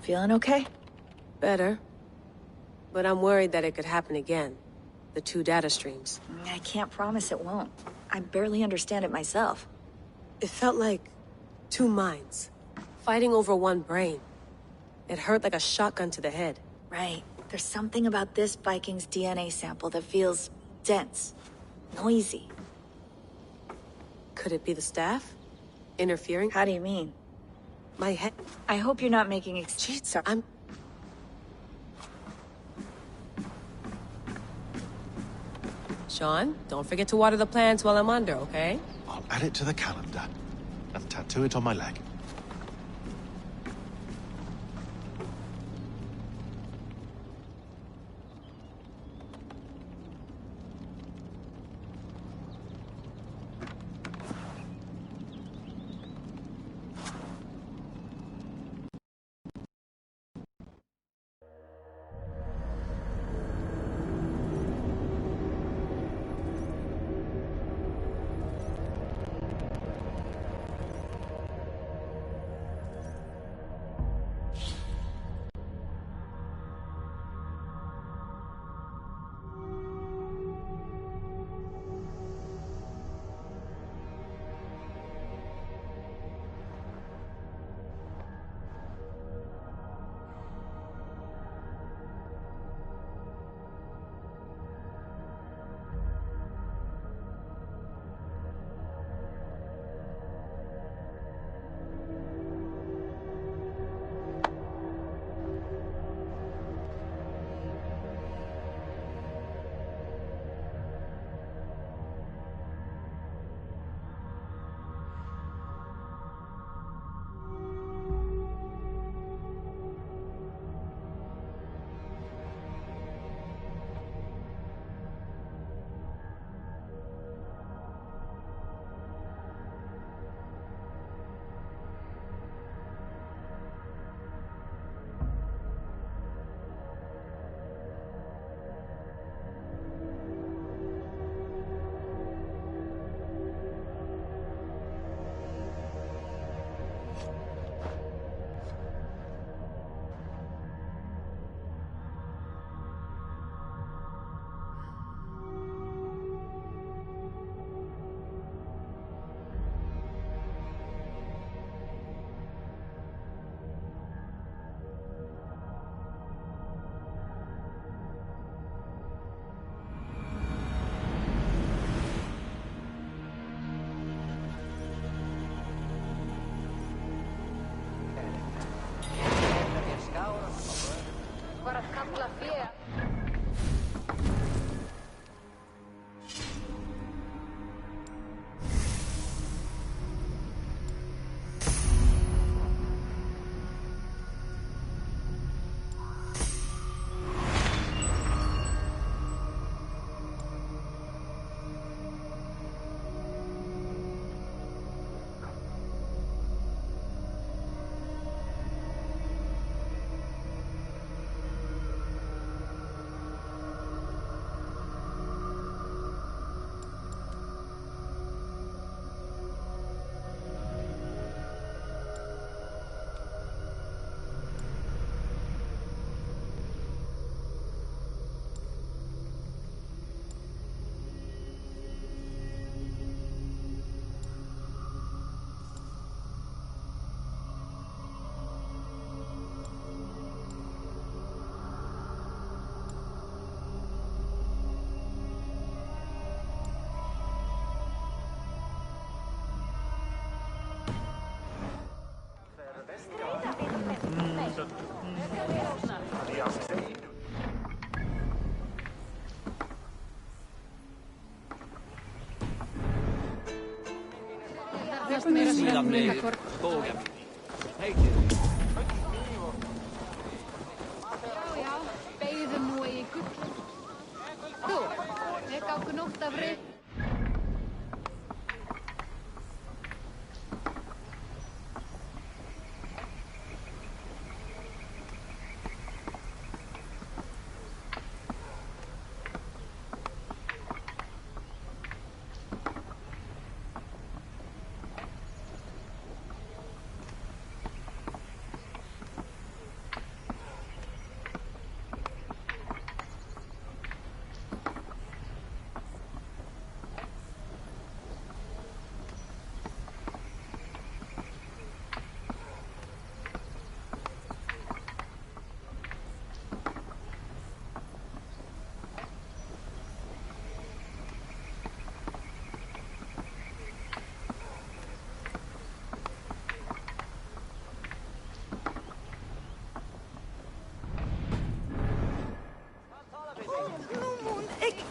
Feeling okay? Better. But I'm worried that it could happen again. The two data streams. I can't promise it won't. I barely understand it myself. It felt like two minds, fighting over one brain. It hurt like a shotgun to the head. Right. There's something about this Viking's DNA sample that feels dense, noisy. Could it be the staff? Interfering? How do you mean? My head... I hope you're not making excuses. I'm... Sean, don't forget to water the plants while I'm under, okay? I'll add it to the calendar and tattoo it on my leg.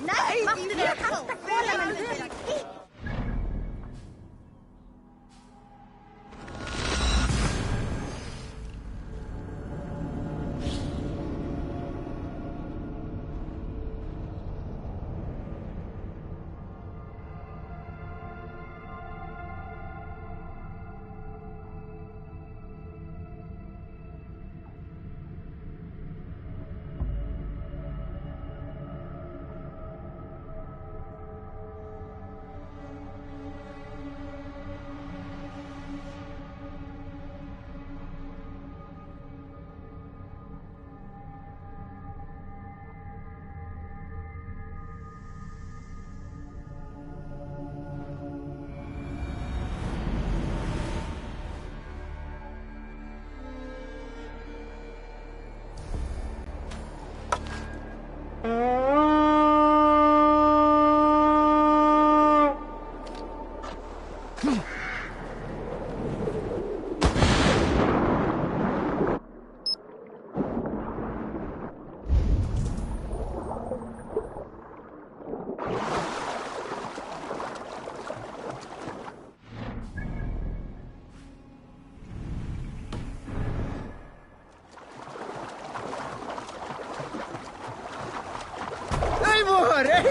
Nej, macht det där kasta kolan.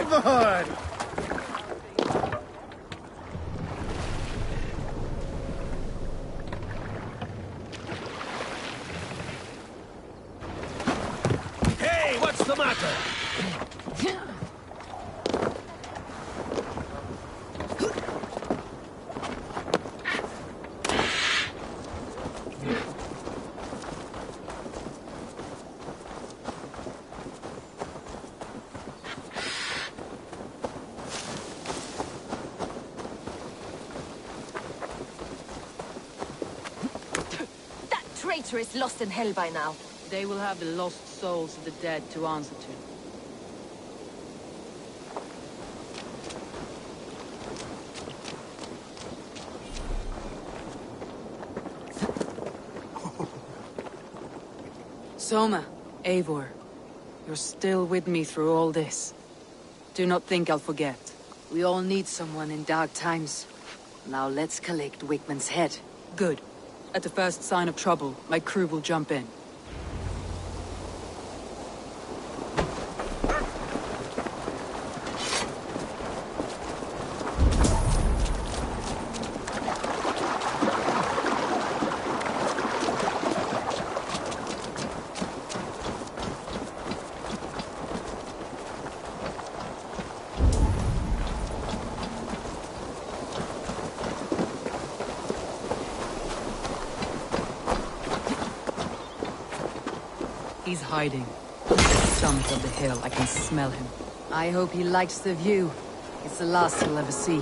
Eivor! Hey, what's the matter? Traitor is lost in hell by now. They will have the lost souls of the dead to answer to. Soma, Eivor, you're still with me through all this. Do not think I'll forget. We all need someone in dark times. Now let's collect Wickman's head. Good. At the first sign of trouble, my crew will jump in. He's hiding. At the summit of the hill, I can smell him. I hope he likes the view. It's the last he'll ever see.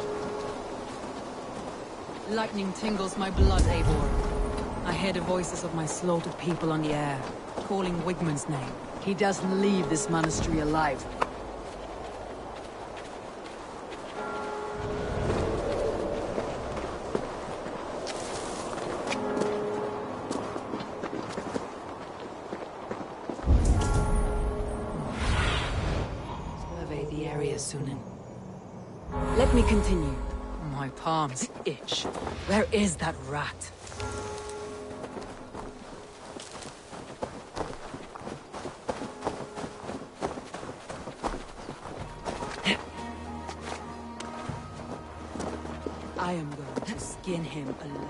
Lightning tingles my blood, Eivor. I hear the voices of my slaughtered people on the air, calling Wigmund's name. He doesn't leave this monastery alive. Let me continue. My palms itch. Where is that rat? I am going to skin him alive.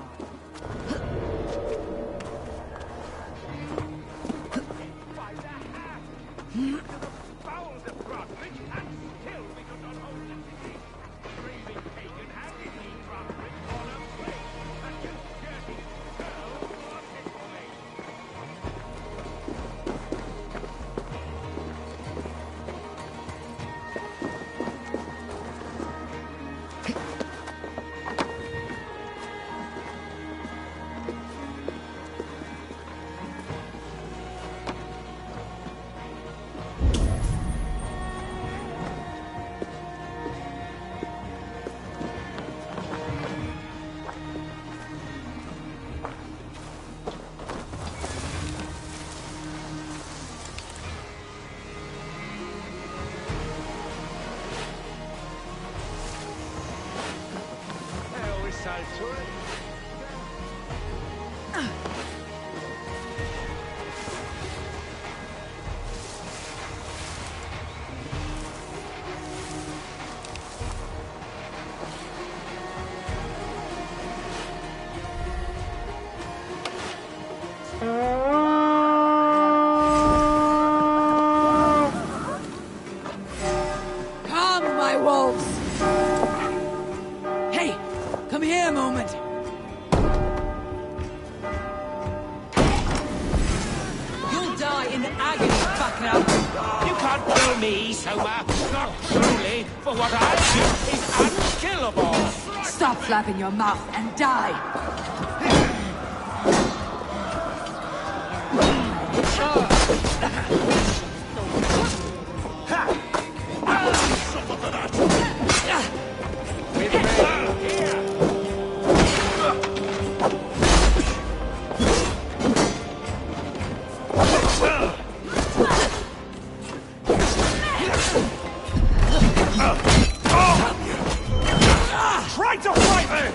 Come, my wolves! Hey, come here a moment. You'll die in agony, fucker! You can't kill me, Soma. Not truly, for what I do is unkillable. Stop flapping your mouth and die! Try to fight me!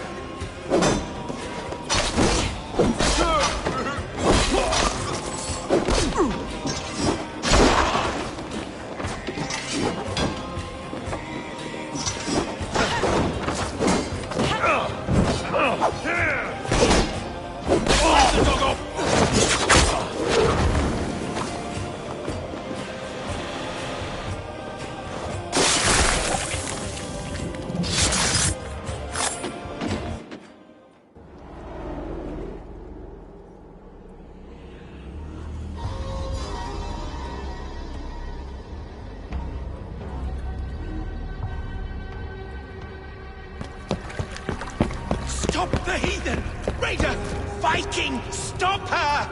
Stop the heathen! Raider! Viking! Stop her!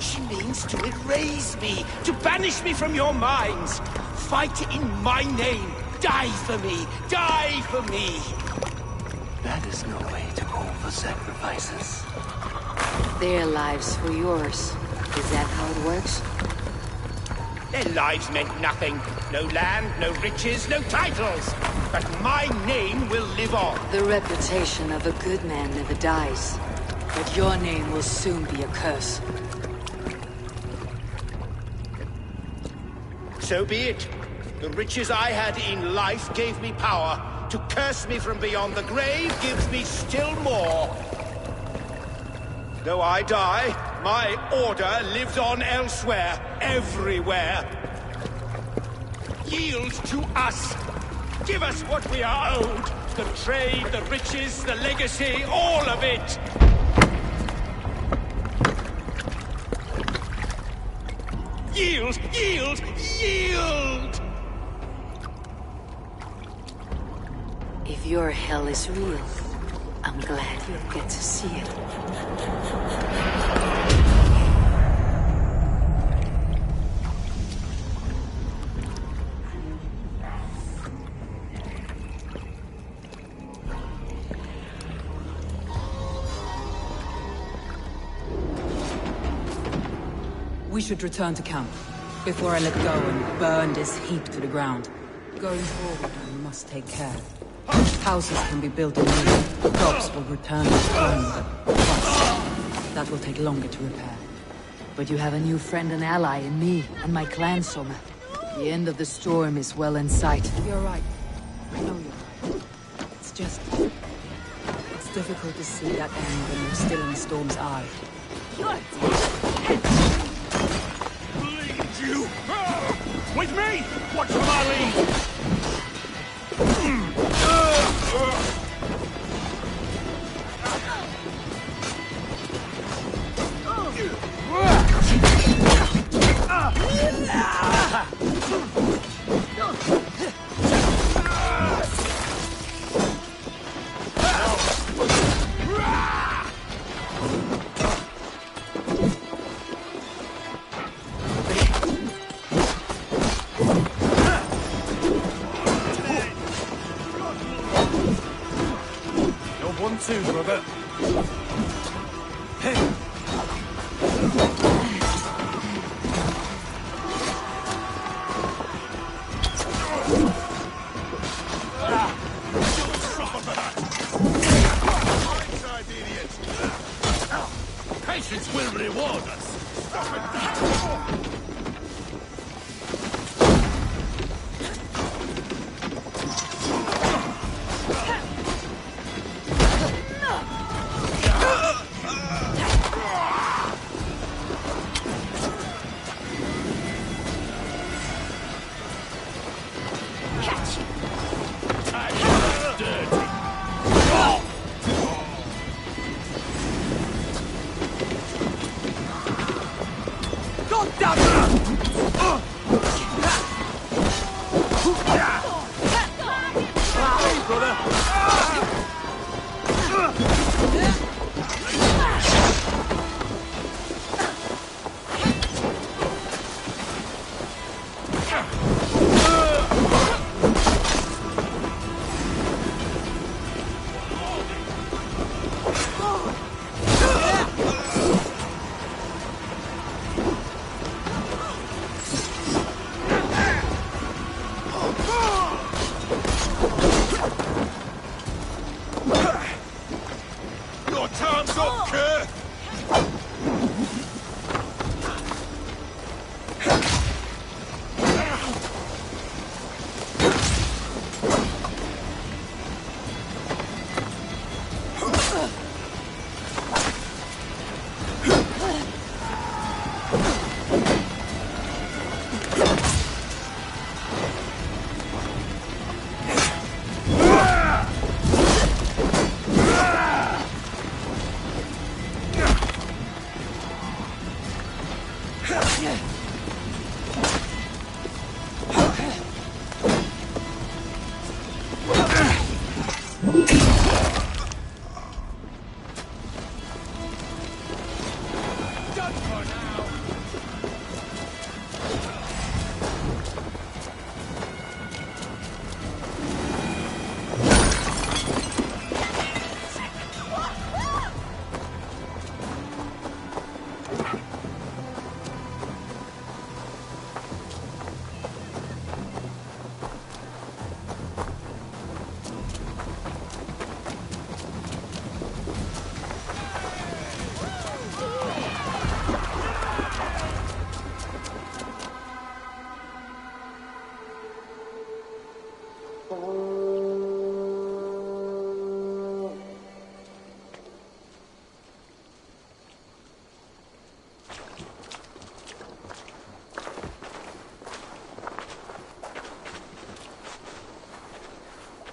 She means to erase me, to banish me from your minds. Fight in my name. Die for me. Die for me. That is no way to call for sacrifices. Their lives for yours. Is that how it works? Their lives meant nothing. No land, no riches, no titles. But my name will live on. The reputation of a good man never dies. But your name will soon be a curse. So be it. The riches I had in life gave me power. To curse me from beyond the grave gives me still more. Though I die, my order lives on elsewhere, everywhere. Yield to us. Give us what we are owed. The trade, the riches, the legacy, all of it. Yield, yield, yield! If your hell is real, I'm glad you'll get to see it. We should return to camp, before I let go and burn this heap to the ground. Going forward, I must take care. Houses can be built anew. Crops will return to time, but plus, that will take longer to repair. But you have a new friend and ally in me and my clan, Soma. The end of the storm is well in sight. You're right. I know you're right. It's just... it's difficult to see that end when you're still in the storm's eye. Bleed you! With me! Watch for my lead! Too, brother. Hey. Patience will reward us.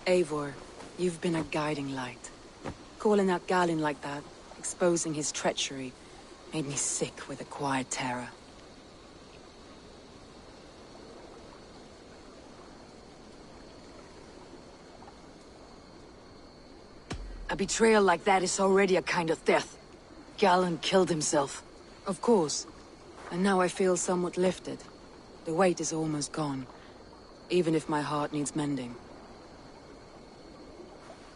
Eivor, you've been a guiding light. Calling out Galinn like that, exposing his treachery, made me sick with a quiet terror. A betrayal like that is already a kind of death. Galinn killed himself. Of course. And now I feel somewhat lifted. The weight is almost gone, even if my heart needs mending.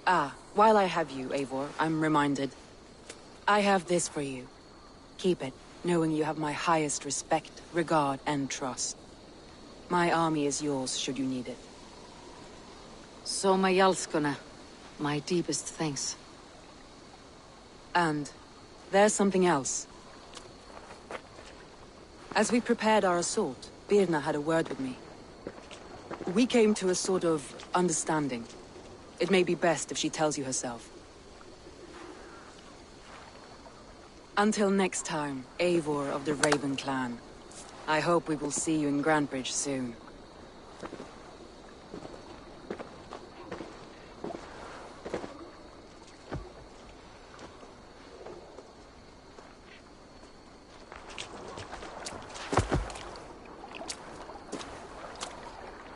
Ah, while I have you, Eivor, I'm reminded. I have this for you. Keep it. knowing you have my highest respect, regard, and trust. My army is yours, should you need it. So my Jalskuna, my deepest thanks. And there's something else. As we prepared our assault, Birna had a word with me. We came to a sort of understanding. It may be best if she tells you herself. Until next time, Eivor of the Raven clan. I hope we will see you in Grantebridge soon.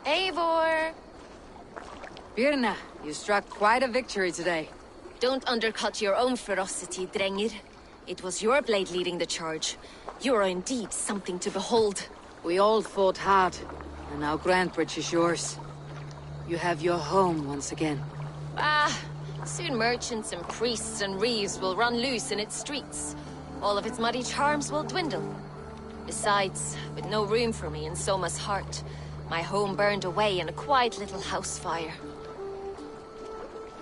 Eivor! Birna, you struck quite a victory today. Don't undercut your own ferocity, Drengir. It was your blade leading the charge. You are indeed something to behold. We all fought hard, and now Grantebridge is yours. You have your home once again. Soon merchants and priests and reeves will run loose in its streets. All of its muddy charms will dwindle. Besides, with no room for me in Soma's heart, my home burned away in a quiet little house fire.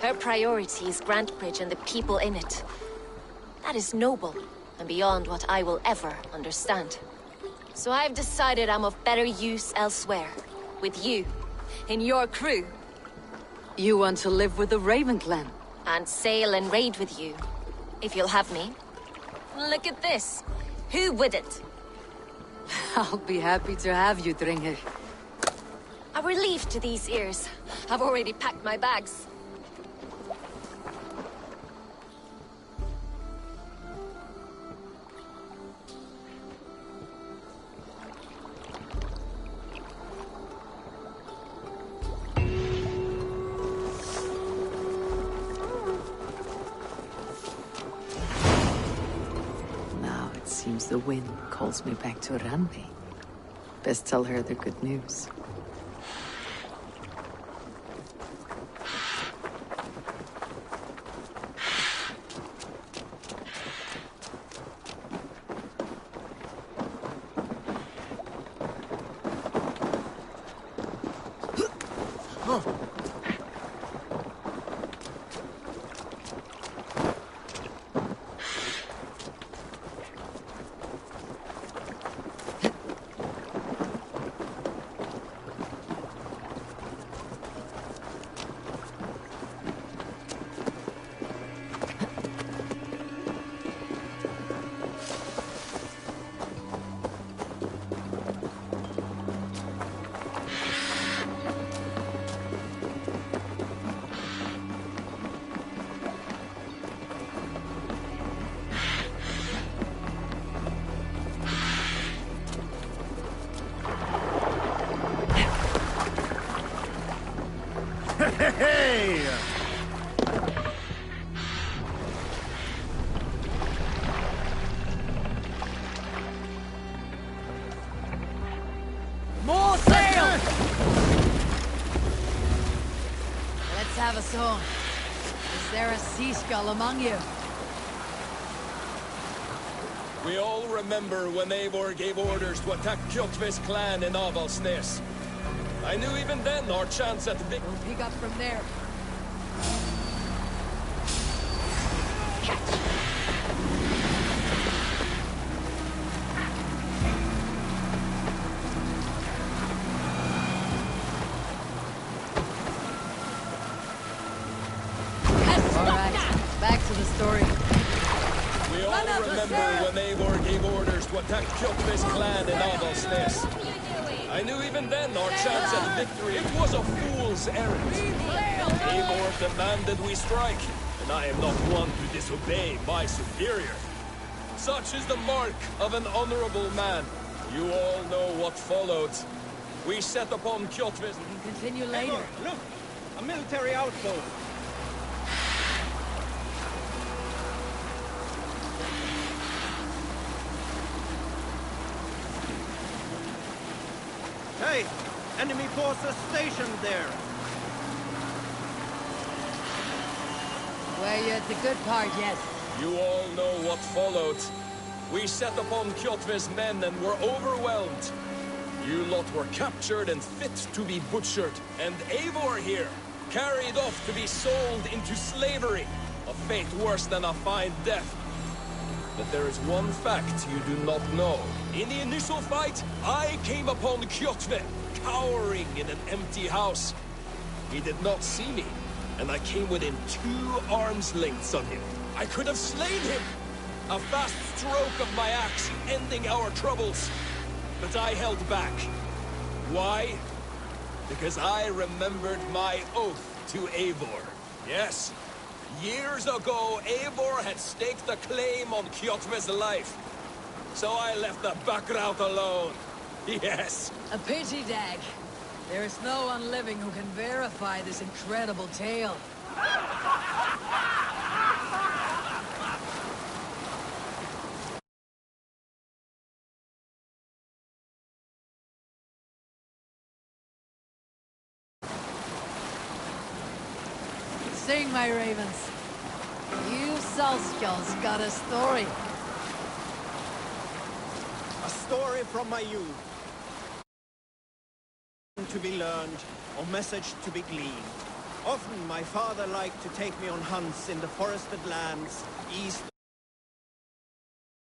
Her priority is Grantebridge and the people in it. That is noble, and beyond what I will ever understand. So I've decided I'm of better use elsewhere. With you. In your crew. You want to live with the Raven clan? And sail and raid with you. If you'll have me. Look at this. Who wouldn't? I'll be happy to have you, Drengir. A relief to these ears. I've already packed my bags. Now it seems the wind calls me back to Randvi. Best tell her the good news. Hey! More sail! Let's have a song. Is there a sea skull among you? We all remember when Eivor gave orders to attack Kjotve's clan in Avaldsnes. I knew even then our chance at victory. We'll pick up from there. Back to the story. We all remember when Eivor gave orders to attack Kjotve's clan in Avaldsnes. I knew even then our chance at victory was a fool's errand. Eivor demanded we strike, and I am not one to disobey my superior. Such is the mark of an honorable man. You all know what followed. We set upon Kjotve's... We can continue later. Look! A military outpost! Hey! Enemy forces stationed there! Were you at the good part yet? You all know what followed. We set upon Kjotve's men and were overwhelmed. You lot were captured and fit to be butchered, and Eivor here, carried off to be sold into slavery, a fate worse than a fine death. But there is one fact you do not know. In the initial fight, I came upon Kjotve, cowering in an empty house. He did not see me, and I came within 2 arms lengths of him. I could have slain him! A fast stroke of my axe, ending our troubles. But I held back. Why? Because I remembered my oath to Eivor. Yes, years ago, Eivor had staked a claim on Kjotve's life. So I left the background alone. Yes. A pity, Dag. There is no one living who can verify this incredible tale. Sing, my ravens. You Salskulls got a story. A story from my youth. To be learned, or message to be gleaned. Often my father liked to take me on hunts in the forested lands, east.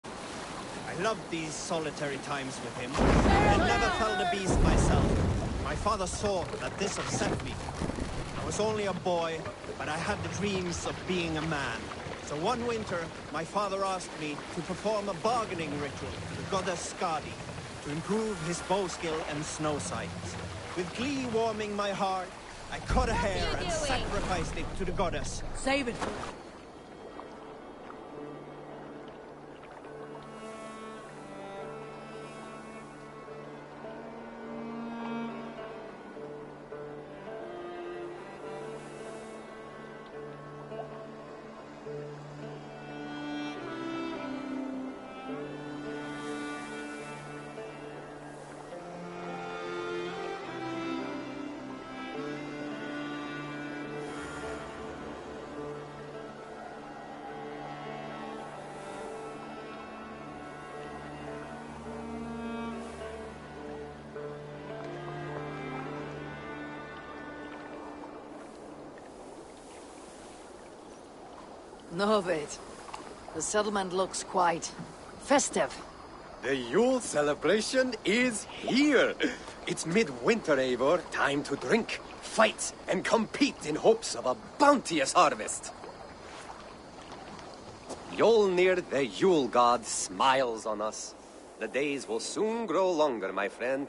I loved these solitary times with him. I never felled a beast myself. My father saw that this upset me. I was only a boy, but I had the dreams of being a man. So one winter, my father asked me to perform a bargaining ritual to the goddess Skadi, to improve his bow skill and snow sight. With glee warming my heart, I cut a hair and sacrificed it to the goddess. Save it. No, wait. The settlement looks quite festive. The Yule celebration is here! It's midwinter, Eivor. Time to drink, fight, and compete in hopes of a bounteous harvest. Yolnir, the Yule god, smiles on us. The days will soon grow longer, my friend.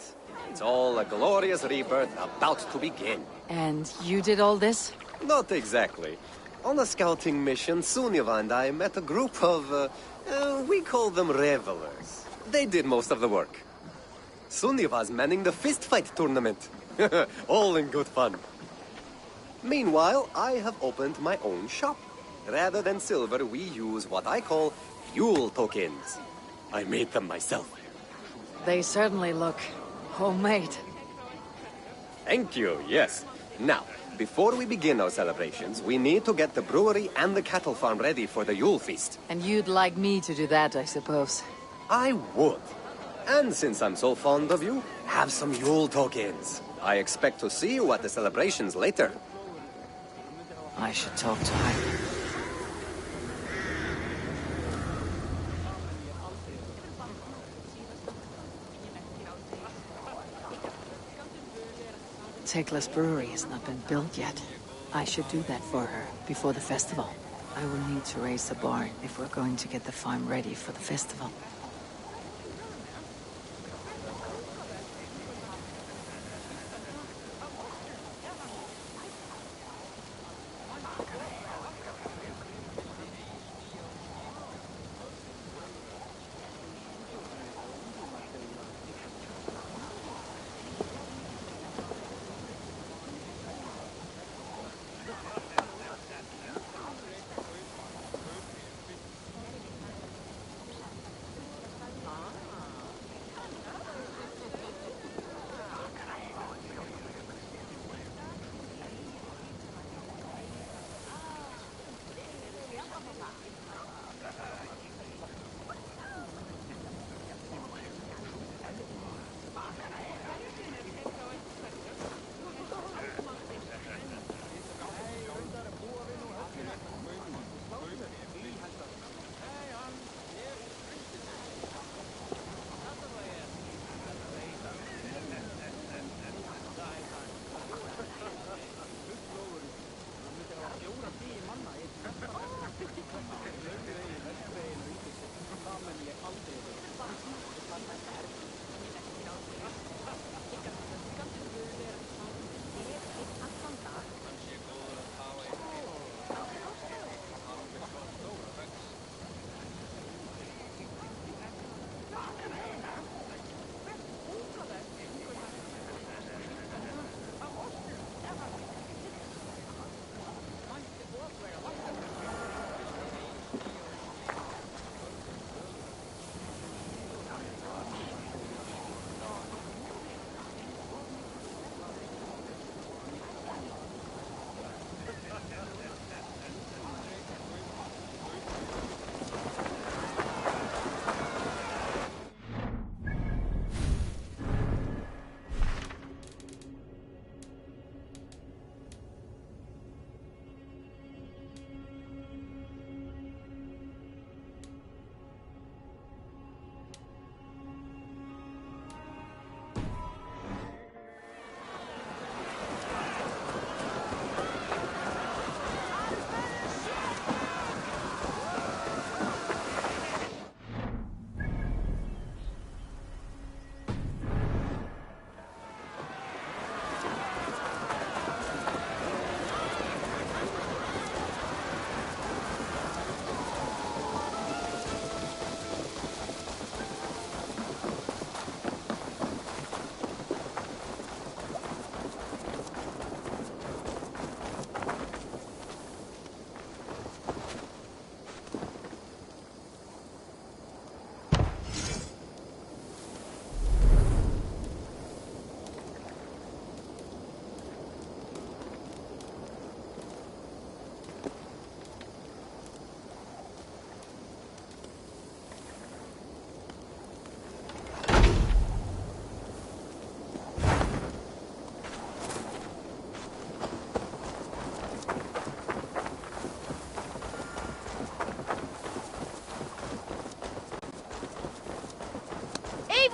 It's all a glorious rebirth about to begin. And you did all this? Not exactly. On a scouting mission, Sunniva and I met a group of, we call them revelers. They did most of the work. Sunniva's manning the fistfight tournament. All in good fun. Meanwhile, I have opened my own shop. Rather than silver, we use what I call Yule tokens. I made them myself. They certainly look homemade. Thank you, yes. Now, before we begin our celebrations, we need to get the brewery and the cattle farm ready for the Yule feast. And you'd like me to do that, I suppose. I would. And since I'm so fond of you, have some Yule tokens. I expect to see you at the celebrations later. I should talk to her. Tekla's brewery has not been built yet. I should do that for her before the festival. I will need to raise the barn if we're going to get the farm ready for the festival.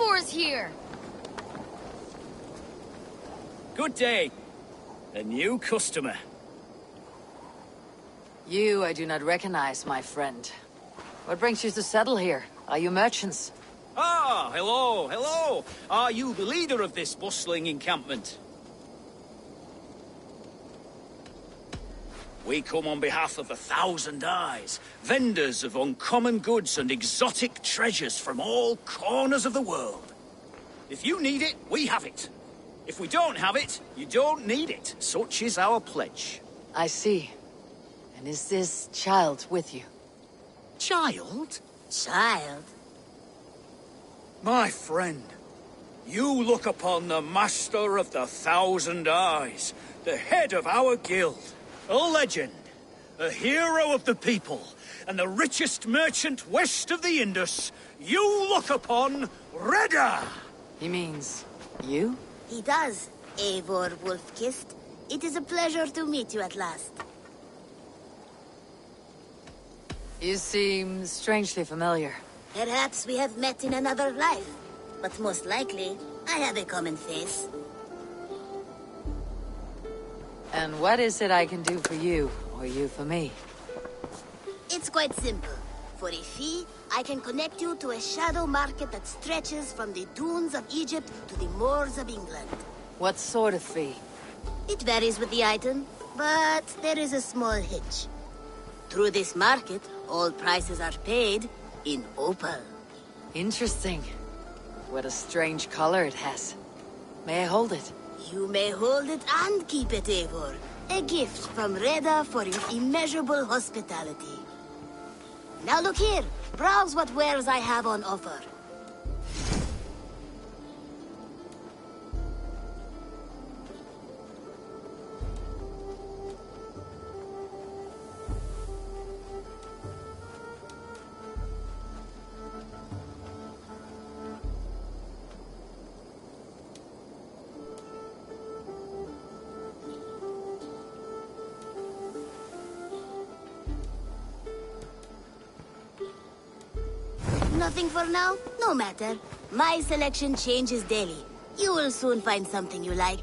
Eivor's here! Good day. A new customer. You I do not recognize, my friend. What brings you to settle here? Are you merchants? Ah, hello, hello. Are you the leader of this bustling encampment? We come on behalf of the Thousand Eyes, vendors of uncommon goods and exotic treasures from all corners of the world. If you need it, we have it. If we don't have it, you don't need it. Such is our pledge. I see. And is this child with you? Child? Child? My friend, you look upon the master of the Thousand Eyes, the head of our guild, a legend, a hero of the people, and the richest merchant west of the Indus. You look upon Reda! He means you? He does, Eivor Wolf-Kissed. It is a pleasure to meet you at last. You seem strangely familiar. Perhaps we have met in another life, but most likely, I have a common face. And what is it I can do for you, or you for me? It's quite simple. For a fee, I can connect you to a shadow market that stretches from the dunes of Egypt to the moors of England. What sort of fee? It varies with the item, but there is a small hitch. Through this market, all prices are paid in opal. Interesting. What a strange color it has. May I hold it? You may hold it and keep it, Eivor. A gift from Reda for your immeasurable hospitality. Now look here. Browse what wares I have on offer. Nothing for now? No matter. My selection changes daily. You will soon find something you like.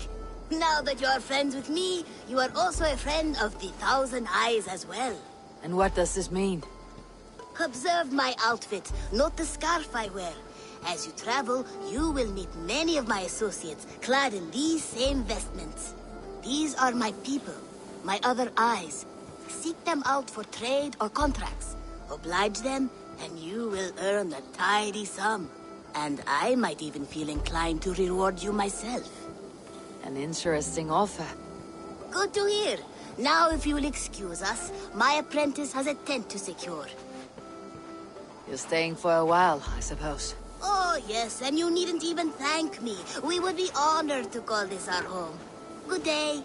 Now that you are friends with me, you are also a friend of the Thousand Eyes as well. And what does this mean? Observe my outfit, note the scarf I wear. As you travel, you will meet many of my associates, clad in these same vestments. These are my people, my other eyes. Seek them out for trade or contracts. Oblige them, and you will earn a tidy sum. And I might even feel inclined to reward you myself. An interesting offer. Good to hear. Now, if you will excuse us, my apprentice has a tent to secure. You're staying for a while, I suppose. Oh, yes, and you needn't even thank me. We would be honored to call this our home. Good day.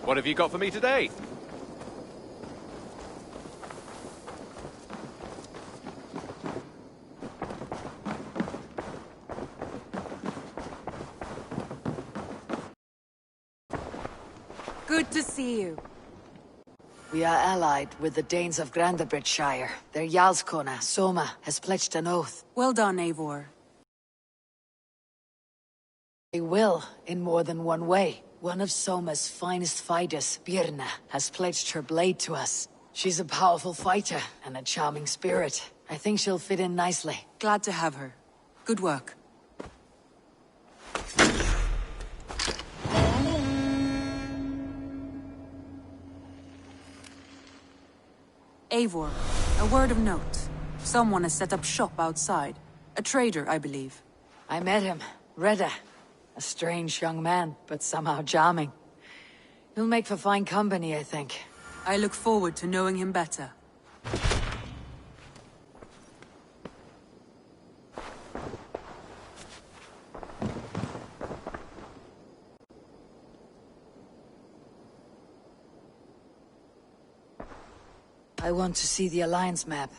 What have you got for me today? Good to see you. We are allied with the Danes of Grandabridgeshire. Their Jarlskona, Soma, has pledged an oath. Well done, Eivor. They will, in more than one way. One of Soma's finest fighters, Birna, has pledged her blade to us. She's a powerful fighter and a charming spirit. I think she'll fit in nicely. Glad to have her. Good work. Eivor, a word of note. Someone has set up shop outside. A trader, I believe. I met him. Reda. A strange young man, but somehow charming. He'll make for fine company, I think. I look forward to knowing him better. I want to see the Alliance map.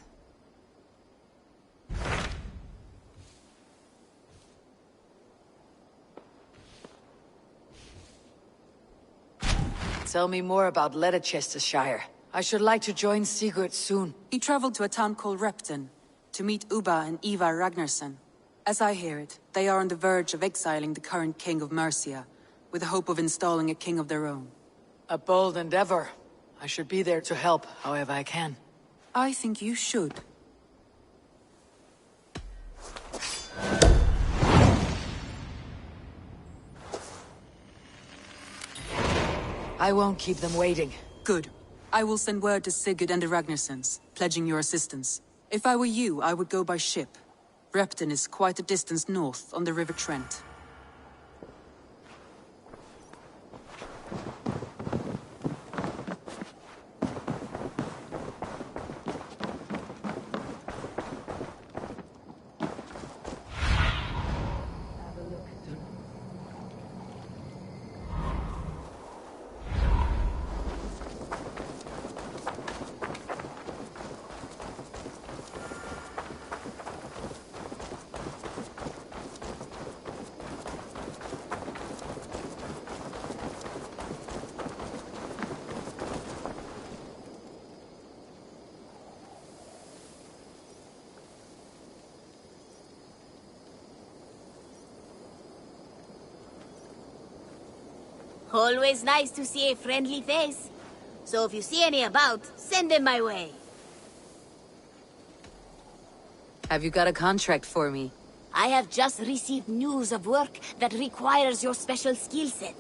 Tell me more about Leicestershire. I should like to join Sigurd soon. He traveled to a town called Repton to meet Ubba and Ivar Ragnarsson. As I hear it, they are on the verge of exiling the current king of Mercia, with the hope of installing a king of their own. A bold endeavor. I should be there to help, however I can. I think you should. I won't keep them waiting. Good. I will send word to Sigurd and the Ragnarssons, pledging your assistance. If I were you, I would go by ship. Repton is quite a distance north, on the River Trent. Always nice to see a friendly face. So if you see any about, send them my way. Have you got a contract for me? I have just received news of work that requires your special skill set.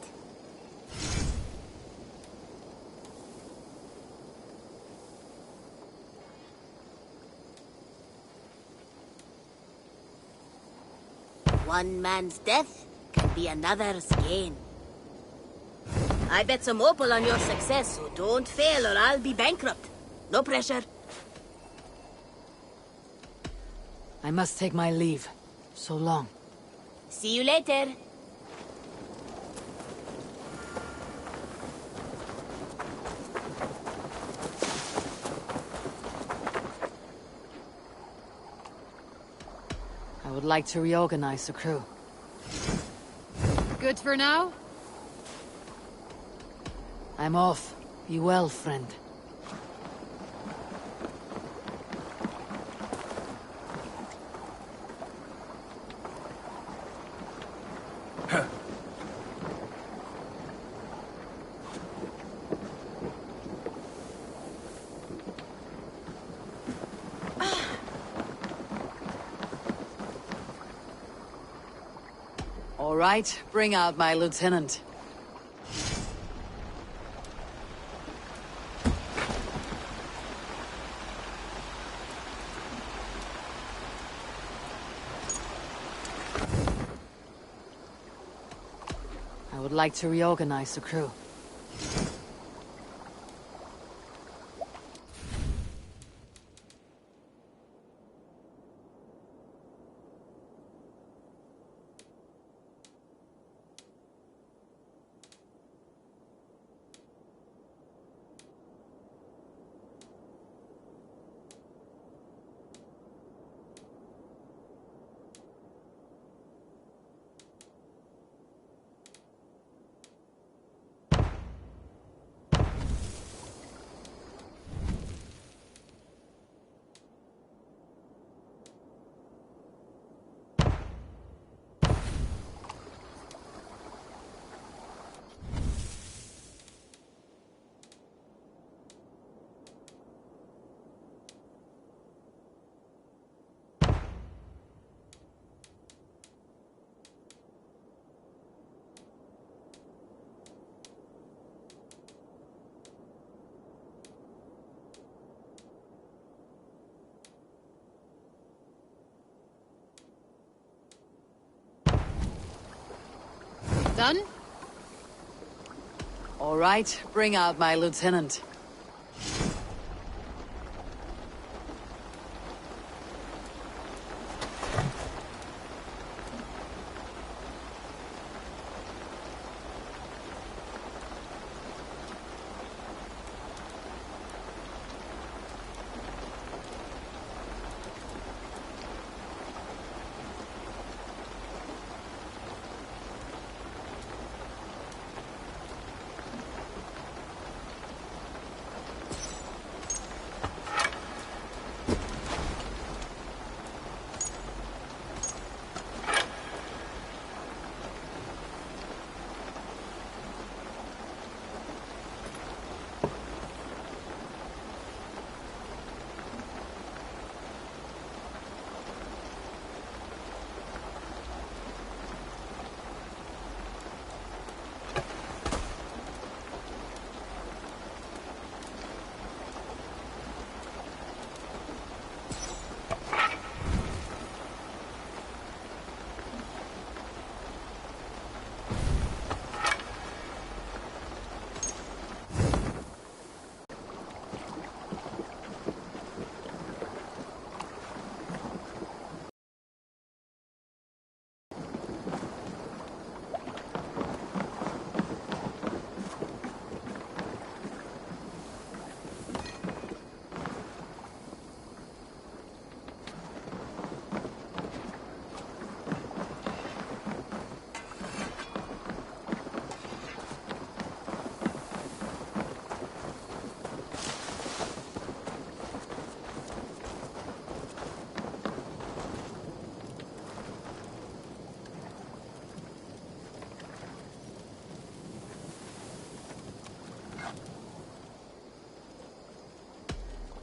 One man's death can be another's gain. I bet some opal on your success, so don't fail or I'll be bankrupt. No pressure. I must take my leave. So long. See you later. I would like to reorganize the crew. Good for now? I'm off. Be well, friend. All right, bring out my lieutenant. I would like to reorganize the crew. Done? All right, bring out my lieutenant.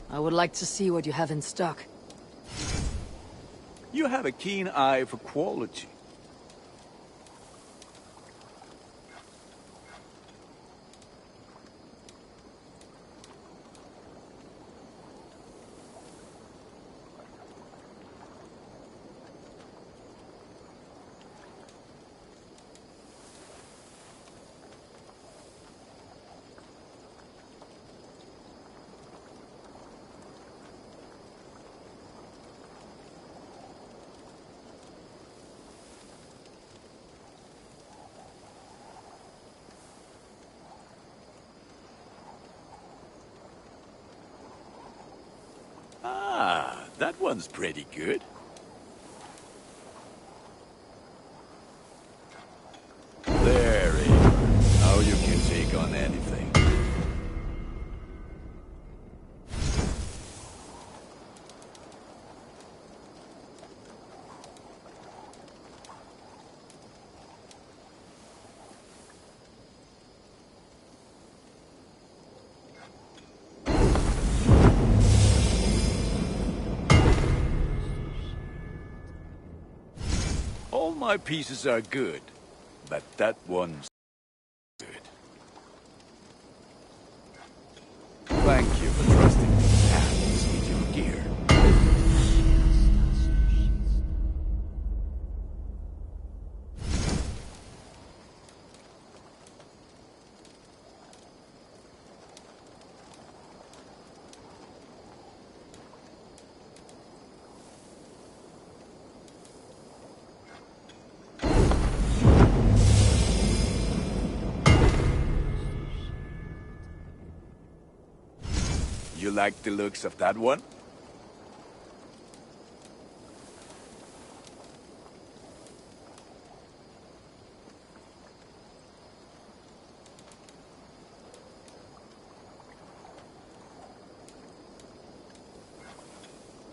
I would like to see what you have in stock. You have a keen eye for quality. Ah, that one's pretty good. There, Eivor. Now you can take on anything. All my pieces are good, but that one's good. Thank you for trusting these hands with your gear. You like the looks of that one?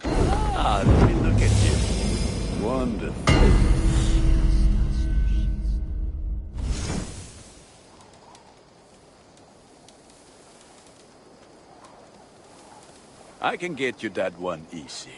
Ah, let me look at you. Wonderful. I can get you that one easy.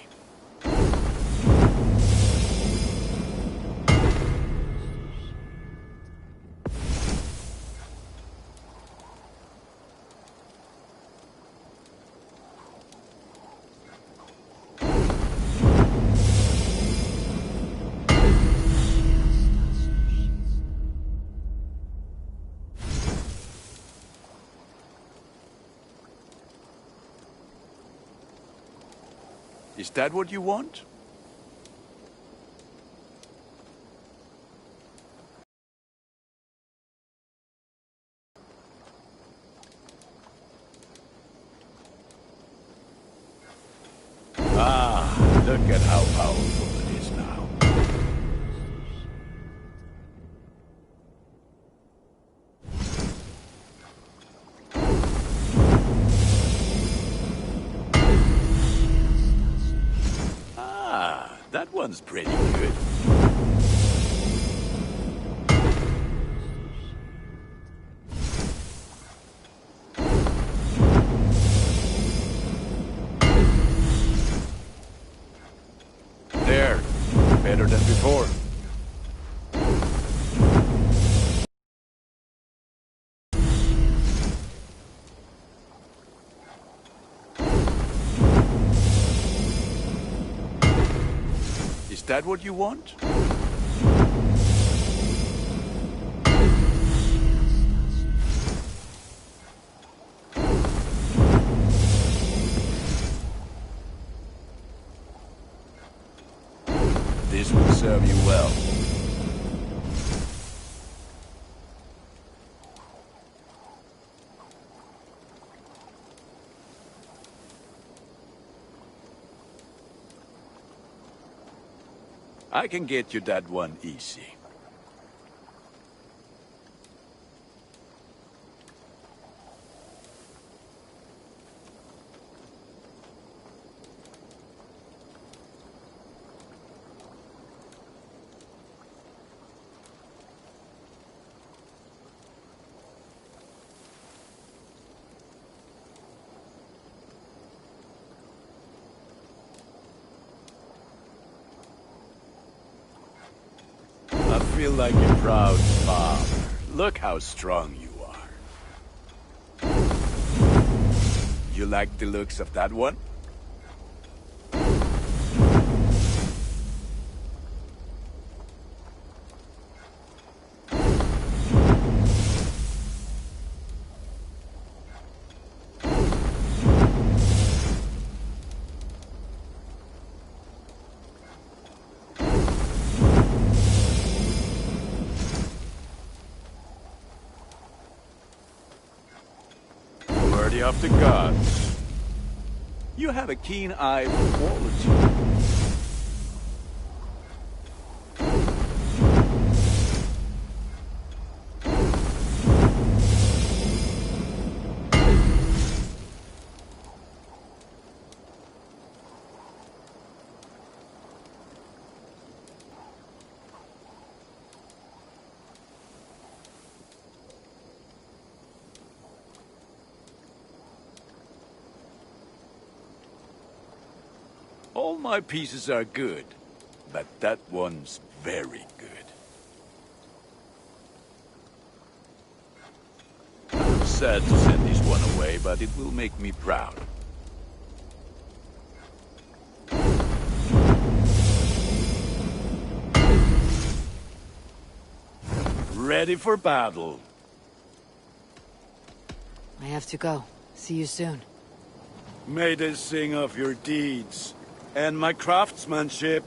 Is that what you want? Ah, look at how powerful it is now. Ah, that one's pretty good. There, better than before. Is that what you want? This will serve you well. I can get you that one easy. I feel like a proud father. Look how strong you are. You like the looks of that one? Worthy of the gods. You have a keen eye for quality. All my pieces are good, but that one's very good. I'm sad to send this one away, but it will make me proud. Ready for battle. I have to go. See you soon. May they sing of your deeds and my craftsmanship.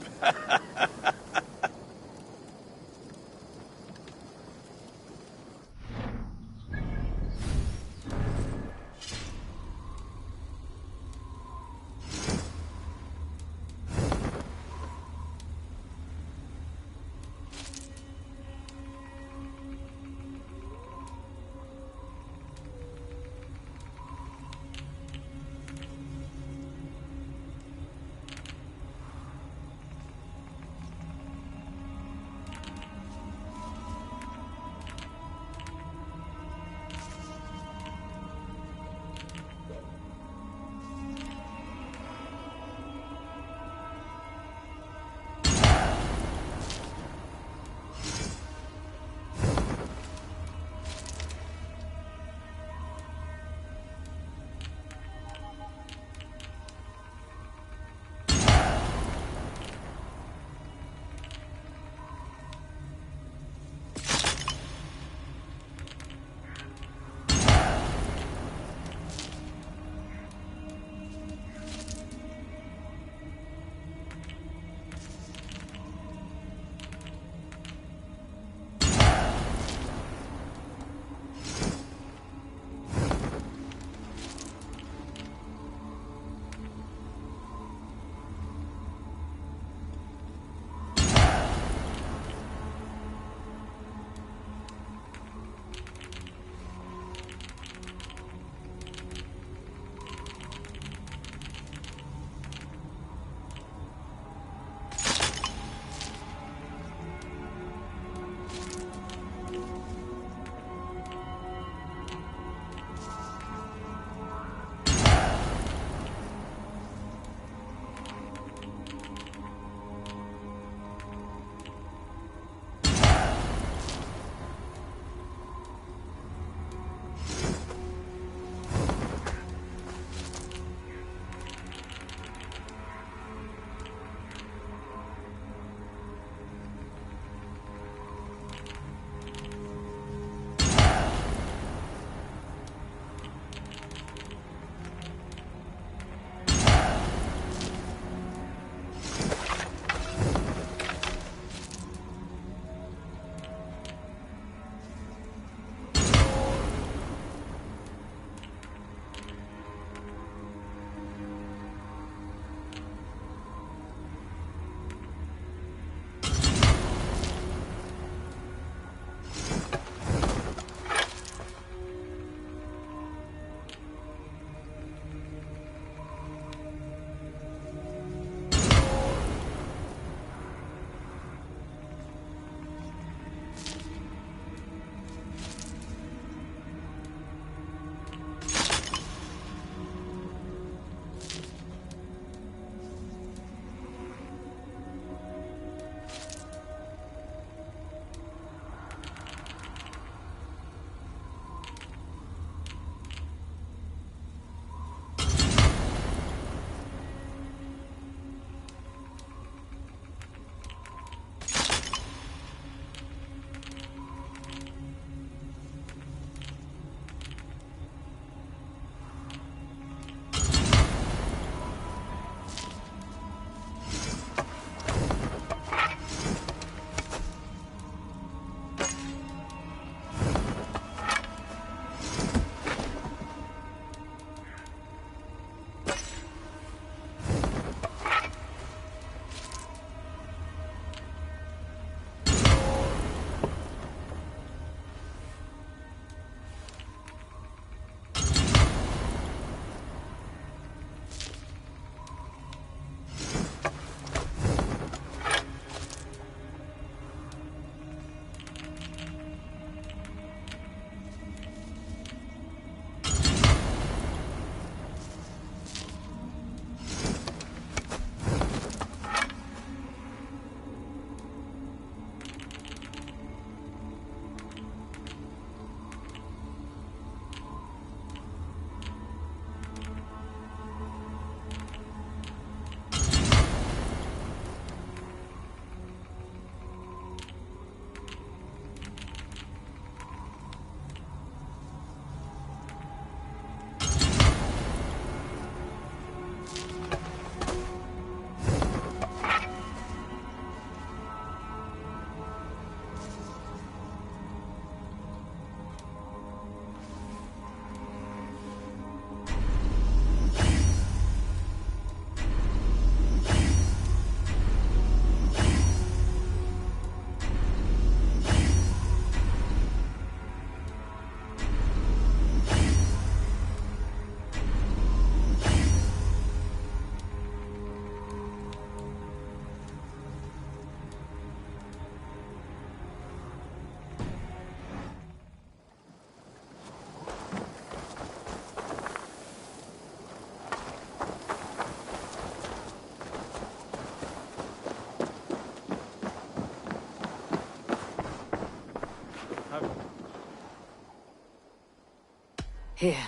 Here.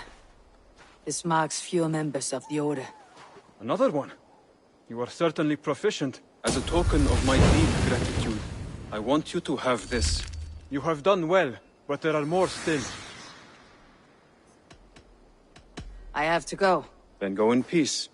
This marks fewer members of the Order. Another one? You are certainly proficient. As a token of my deep gratitude, I want you to have this. You have done well, but there are more still. I have to go. Then go in peace.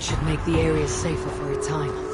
That should make the area safer for a time.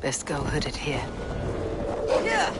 Best go hooded here. Yeah.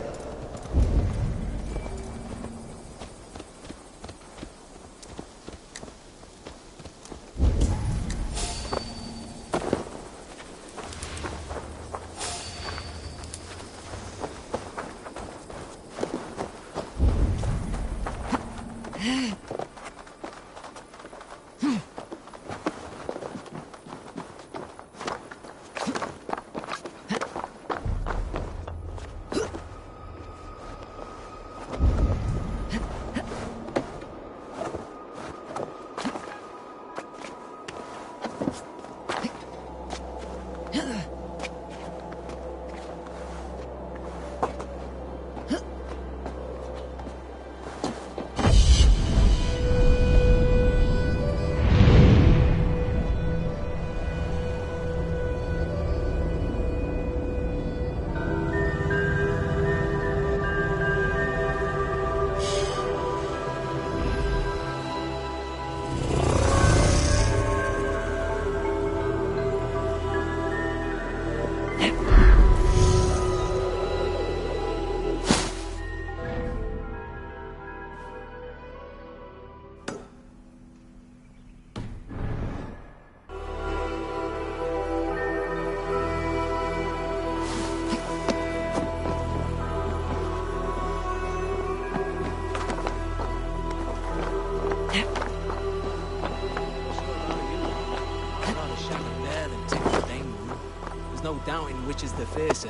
No doubting which is the fiercer.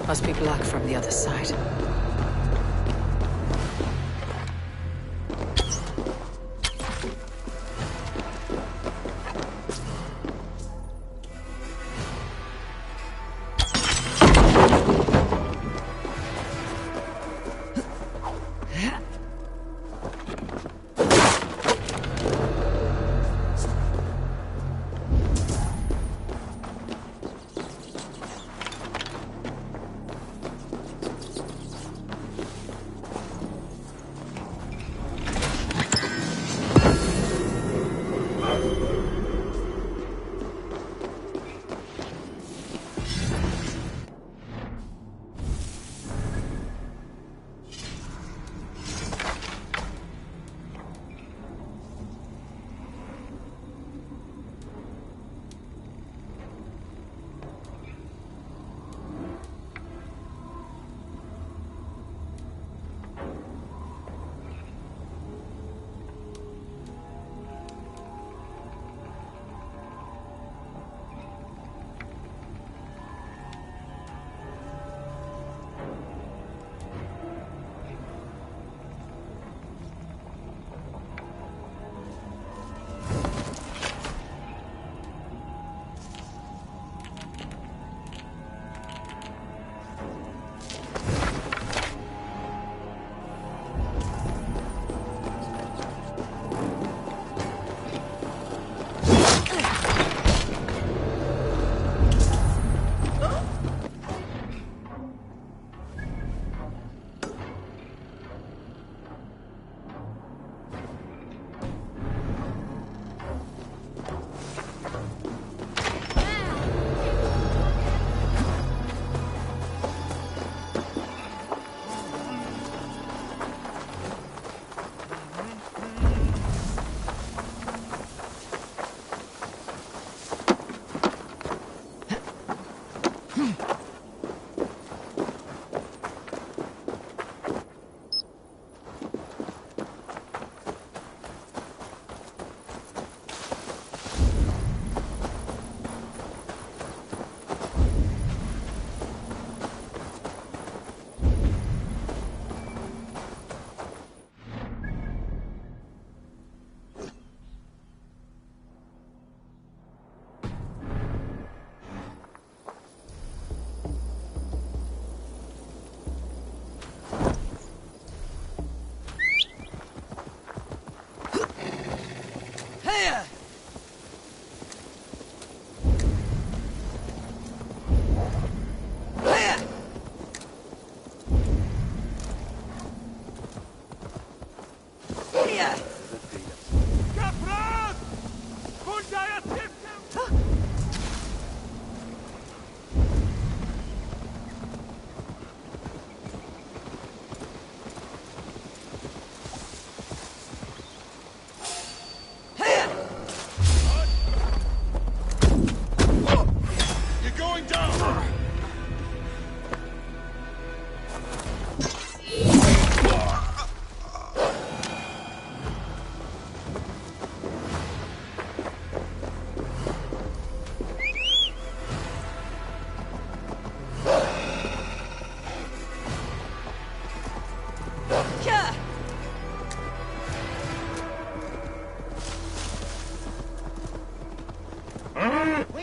Must be blocked from the other side.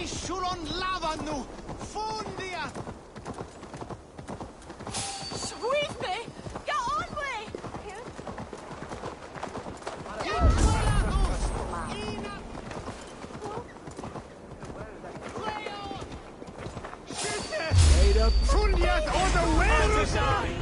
Vi suron lava nu! Fundia! Squeeze me! Get on me! Either Fundiat or the werewolves!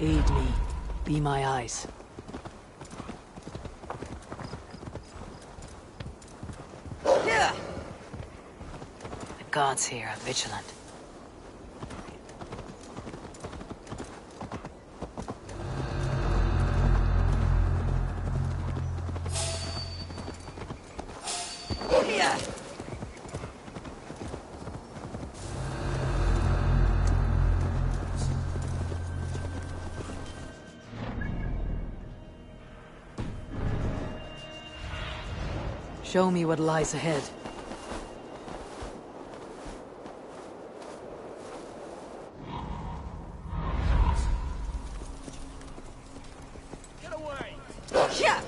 Aid me. Be my eyes. The gods here are vigilant. Show me what lies ahead. Get away! Yeah!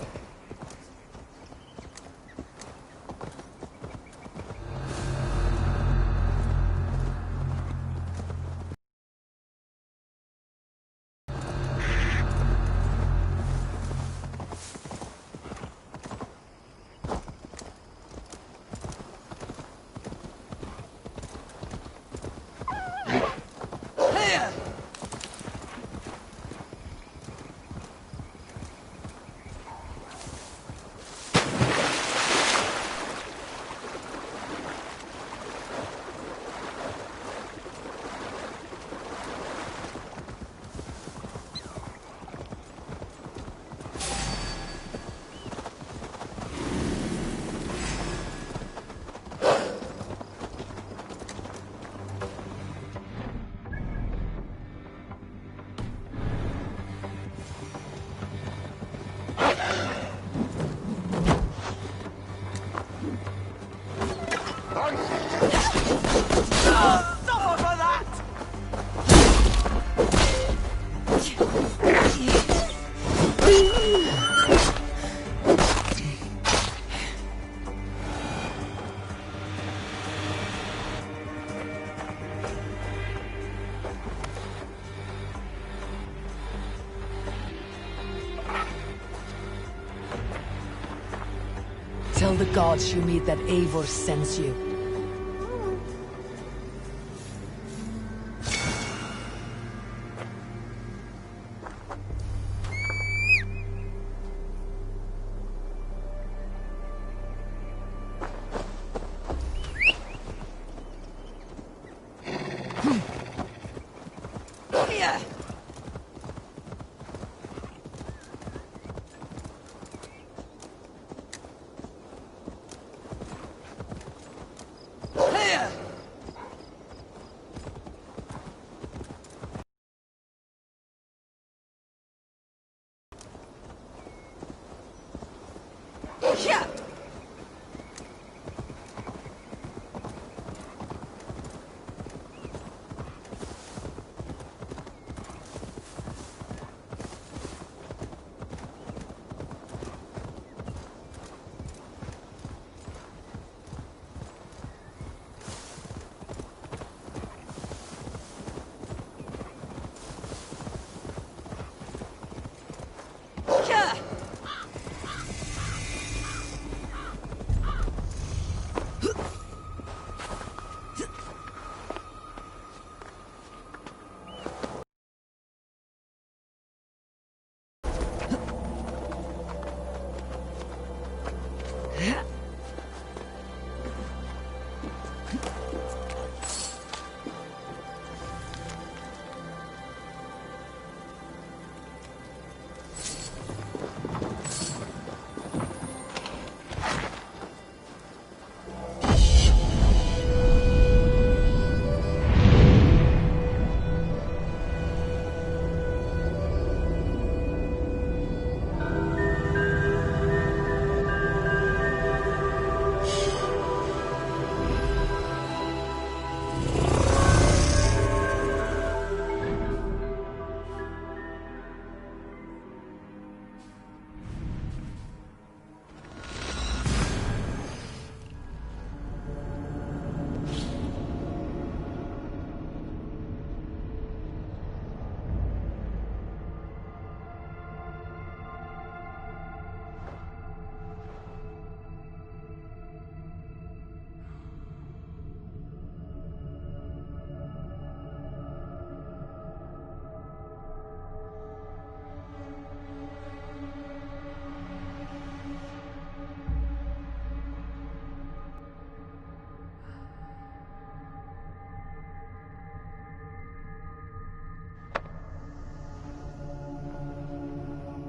Tell the gods you meet that Eivor sends you.